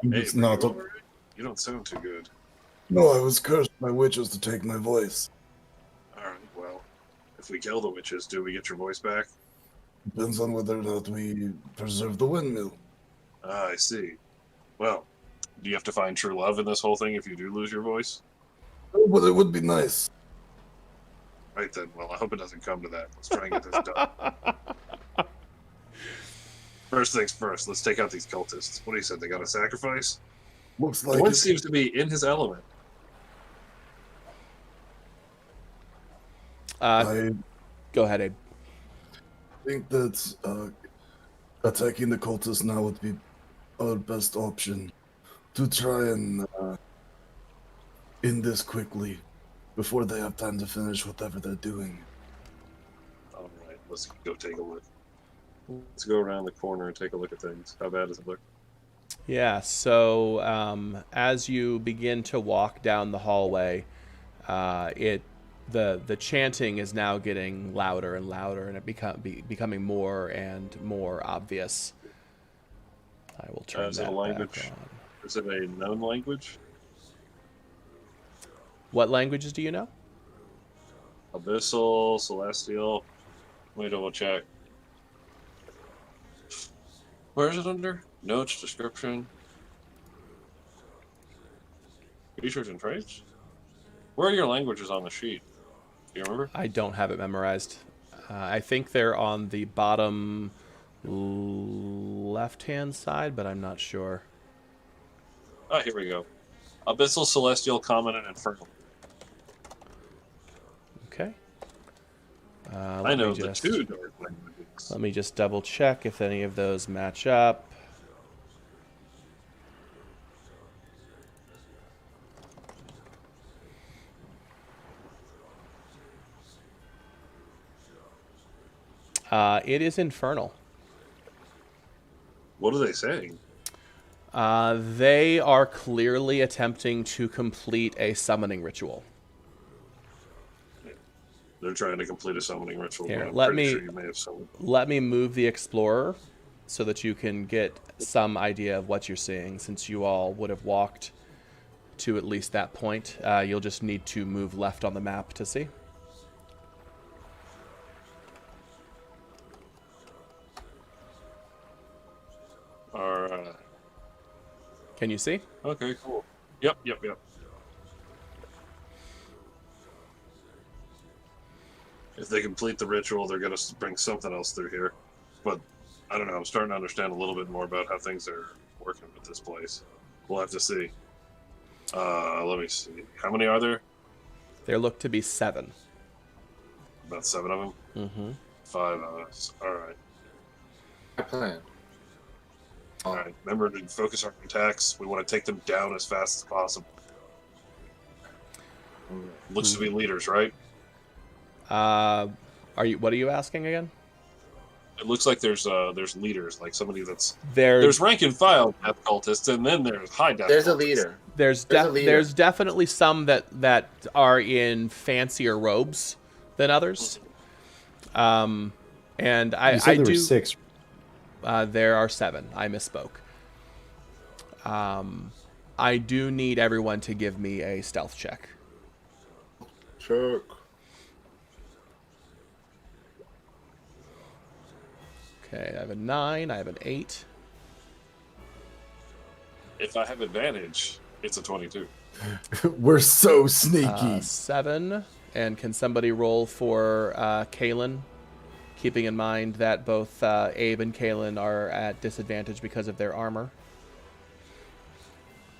It's not. You don't sound too good. No, I was cursed by witches to take my voice. All right. Well, if we kill the witches, do we get your voice back? Depends on whether or not we preserve the windmill. Ah, I see. Well, do you have to find true love in this whole thing if you do lose your voice? Oh, but it would be nice. Right then. Well, I hope it doesn't come to that. Let's try and get this done. First things first, let's take out these cultists. What do you say? They got a sacrifice? Looks like One it. seems to be in his element. I Go ahead, Abe. think that attacking the cultists now would be our best option to try and end this quickly before they have time to finish whatever they're doing. All right, let's go take a look. Let's go around the corner and take a look at things. How bad does it look? Yeah, so as you begin to walk down the hallway, the chanting is now getting louder and louder, and it becoming more and more obvious. I will turn Is it that a language? back on. Is it a known language? What languages do you know? Abyssal, Celestial. Let me double check. Where is it under? Notes, description. Research and traits? Where are your languages on the sheet? Do you remember? I don't have it memorized. I think they're on the bottom left-hand side, but I'm not sure. Ah, here we go. Abyssal, Celestial, Common, and Infernal. Okay. I know the two dark languages. Let me just double check if any of those match up. It is Infernal. What are they saying? They are clearly attempting to complete a summoning ritual. They're trying to complete a summoning ritual. Here, I'm let pretty me sure you may have summoned. let me move the Explorer so that you can get some idea of what you're seeing. Since you all would have walked to at least that point, you'll just need to move left on the map to see. Alright. Can you see? Okay, cool. Yep. If they complete the ritual, they're going to bring something else through here. But, I don't know, I'm starting to understand a little bit more about how things are working with this place. We'll have to see. Let me see. How many are there? There look to be 7. About 7 of them? Mm-hmm. 5 of us. Alright. My plan. Alright, remember to focus our attacks. We want to take them down as fast as possible. Looks to be leaders, right? What are you asking again? It looks like there's leaders, like somebody that's There's there's rank and file death cultists, and then there's high death. There's a cultists. leader. There's a leader. there's definitely some that are in fancier robes than others. And You said I there do. were 6. There are 7. I misspoke. I do need everyone to give me a stealth check. Check. Okay, I have a 9. I have an 8. If I have advantage, it's a 22. We're so sneaky. 7. And can somebody roll for Kalen? Keeping in mind that both Abe and Kalen are at disadvantage because of their armor.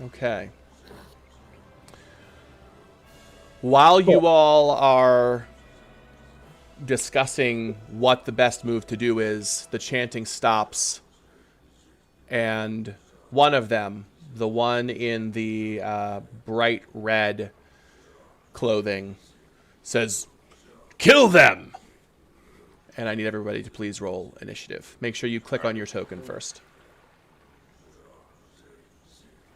Okay. While you all are discussing what the best move to do is, the chanting stops, and one of them, the one in the bright red clothing, says, "Kill them!" And I need everybody to please roll initiative. Make sure you click on your token first.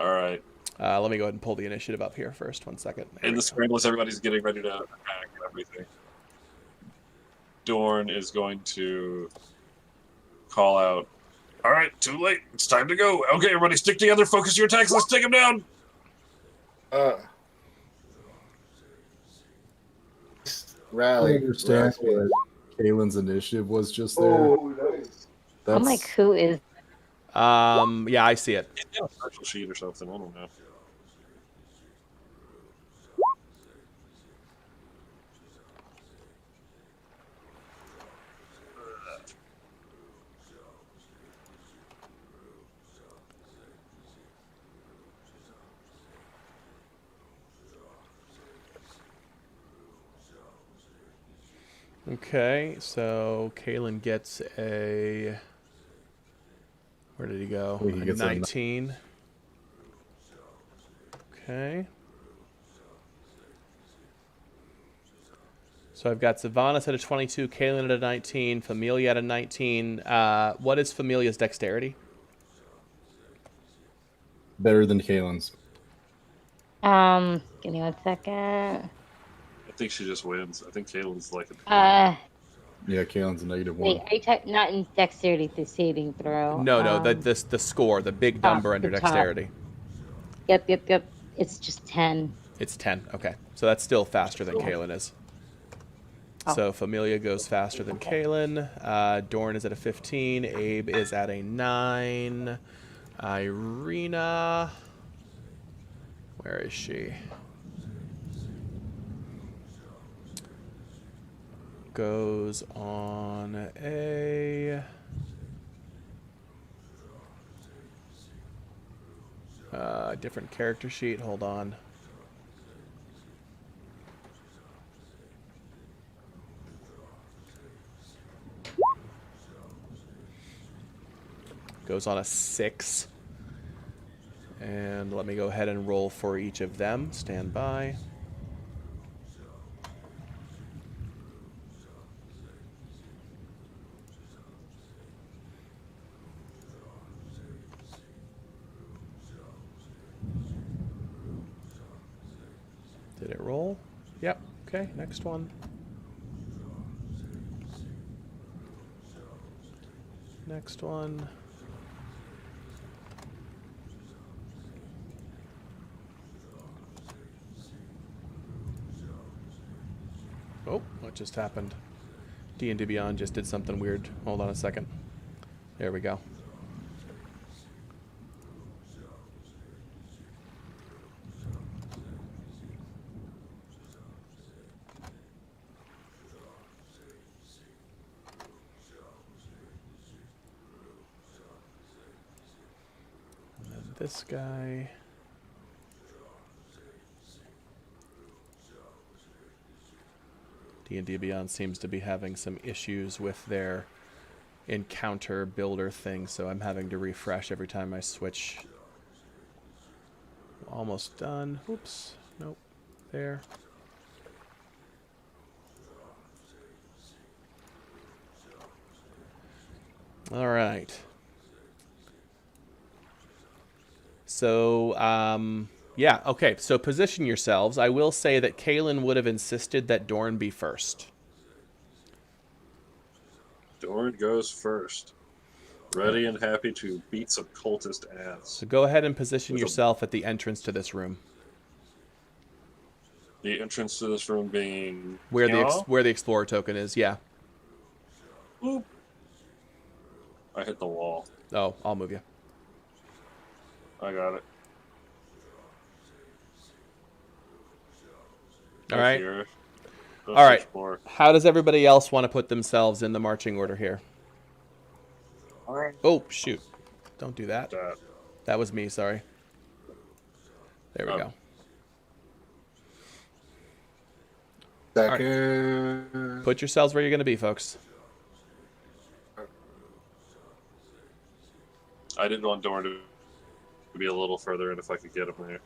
All right. Let me go ahead and pull the initiative up here first. 1 second. In the scramble, as everybody's getting ready to attack and everything, Dorn is going to call out, "All right, too late. It's time to go. Okay, everybody stick together. Focus your attacks. Let's take them down." Rally. I understand what Kalen's initiative was just there. Oh, nice. I'm like, who is? Yeah, I see it. It's on a special sheet or something. I don't know. Okay, so Kalen gets a... Where did he go? He A gets a 19. Okay. So I've got Sylvanas at a 22, Kalen at a 19, Familia at a 19. What is Familia's dexterity? Better than Kalen's. Give me 1 second. I think she just wins. I think Caitlin's like Yeah, Kalen's a -1. Wait, are you not in dexterity through saving throw? No, the score, the big number under the top. dexterity. Yep. It's just 10. It's 10. Okay, so that's still faster than Kalen is. Oh. So Familia goes faster than Kalen. Dorn is at a 15. Abe is at a 9. Irina, where is she? Goes on a different character sheet. Hold on. Goes on a 6. And let me go ahead and roll for each of them. Stand by. Did it roll? Yep. Okay, next one. Next one. Oh, what just happened? D&D Beyond just did something weird. Hold on a second. There we go. And then this guy. D&D Beyond seems to be having some issues with their encounter builder thing, so I'm having to refresh every time I switch. Almost done. Oops. Nope. There. All right. So, yeah, okay, so position yourselves. I will say that Kalen would have insisted that Dorn be first. Doran goes first. Ready and happy to beat some cultist ass. So go ahead and position yourself at the entrance to this room. The entrance to this room being where the explorer token is. Yeah. Boop. I hit the wall. Oh, I'll move you. I got it. All right. Here. All right. How does everybody else want to put themselves in the marching order here? All right. Oh, shoot. Don't do that. That was me, sorry. There we go. Second. Right. Put yourselves where you're going to be, folks. I didn't want Doran to be a little further in if I could get him there.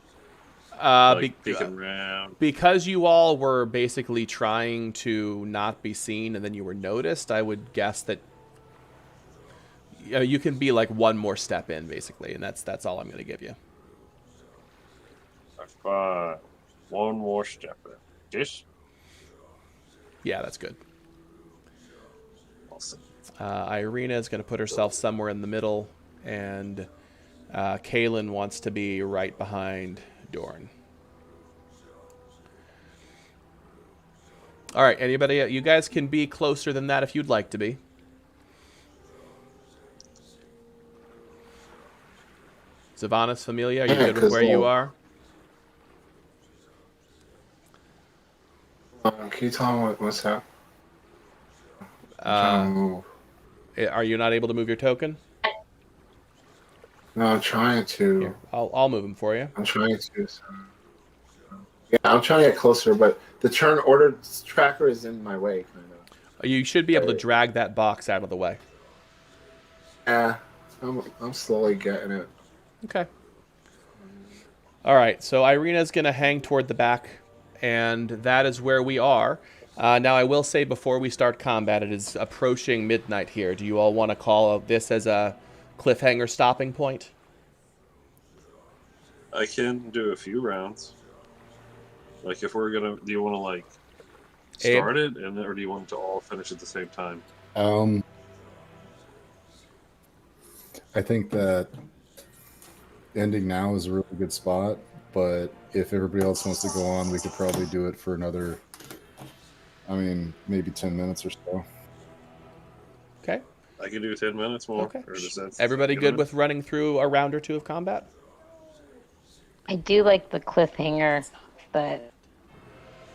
Peeking around. Because you all were basically trying to not be seen and then you were noticed, I would guess that you can be like one more step in, basically, and that's all I'm going to give you. Fine. One more step in. This? Yeah, that's good. Awesome. Irina is going to put herself somewhere in the middle, and Kaylin wants to be right behind Doran. All right, anybody? You guys can be closer than that if you'd like to be. Sylvanas, Familia, are you good with where you are? Can you tell me what's up? Are you not able to move your token? No, I'm trying to. Here, I'll move him for you. I'm trying to. Yeah, I'm trying to get closer, but the turn order tracker is in my way, kind of. You should be able to drag that box out of the way. Yeah, I'm slowly getting it. Okay. All right, so Irina's going to hang toward the back, and that is where we are. Now, I will say before we start combat, it is approaching midnight here. Do you all want to call this as a cliffhanger stopping point? I can do a few rounds. Like, if we're going to... Do you want to, like, start it, or do you want to all finish at the same time? I think that ending now is a really good spot, but if everybody else wants to go on, we could probably do it for another, maybe 10 minutes or so. Okay. I can do 10 minutes more. Okay. Or does that Everybody good with running through a round or two of combat? I do like the cliffhanger, but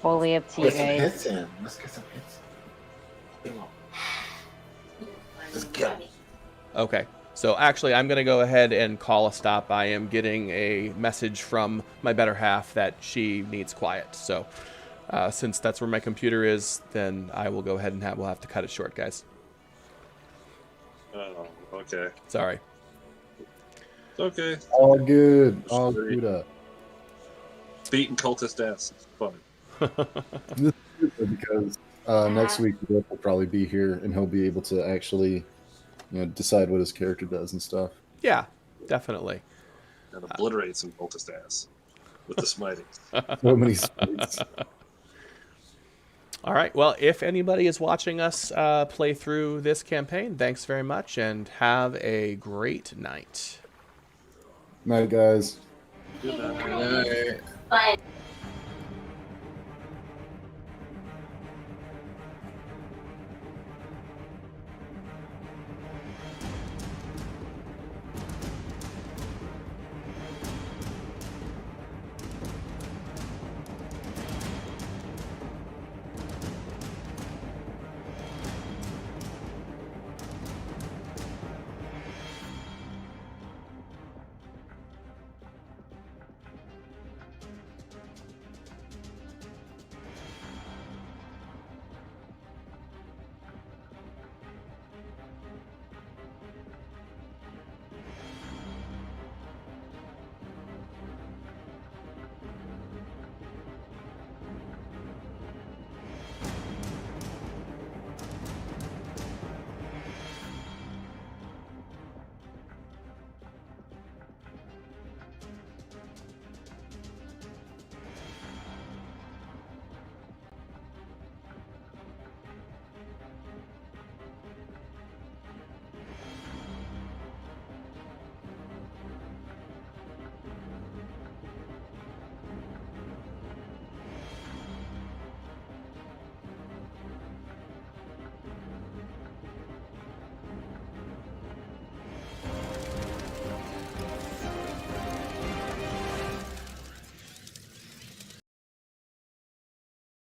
fully up to you Get some guys. hits in. Let's get some hits. Let's get it. Okay. So actually, I'm going to go ahead and call a stop. I am getting a message from my better half that she needs quiet. So since that's where my computer is, then I will go ahead and we'll have to cut it short, guys. Oh, okay. Sorry. It's okay. All good. All good up. Beating cultist ass. It's fun. This is good because next week Rick will probably be here, and he'll be able to actually, decide what his character does and stuff. Yeah, definitely. And obliterate some cultist ass with the smiting. So many smites. All right. Well, if anybody is watching us play through this campaign, thanks very much, and have a great night. Night, guys. Good night. Bye.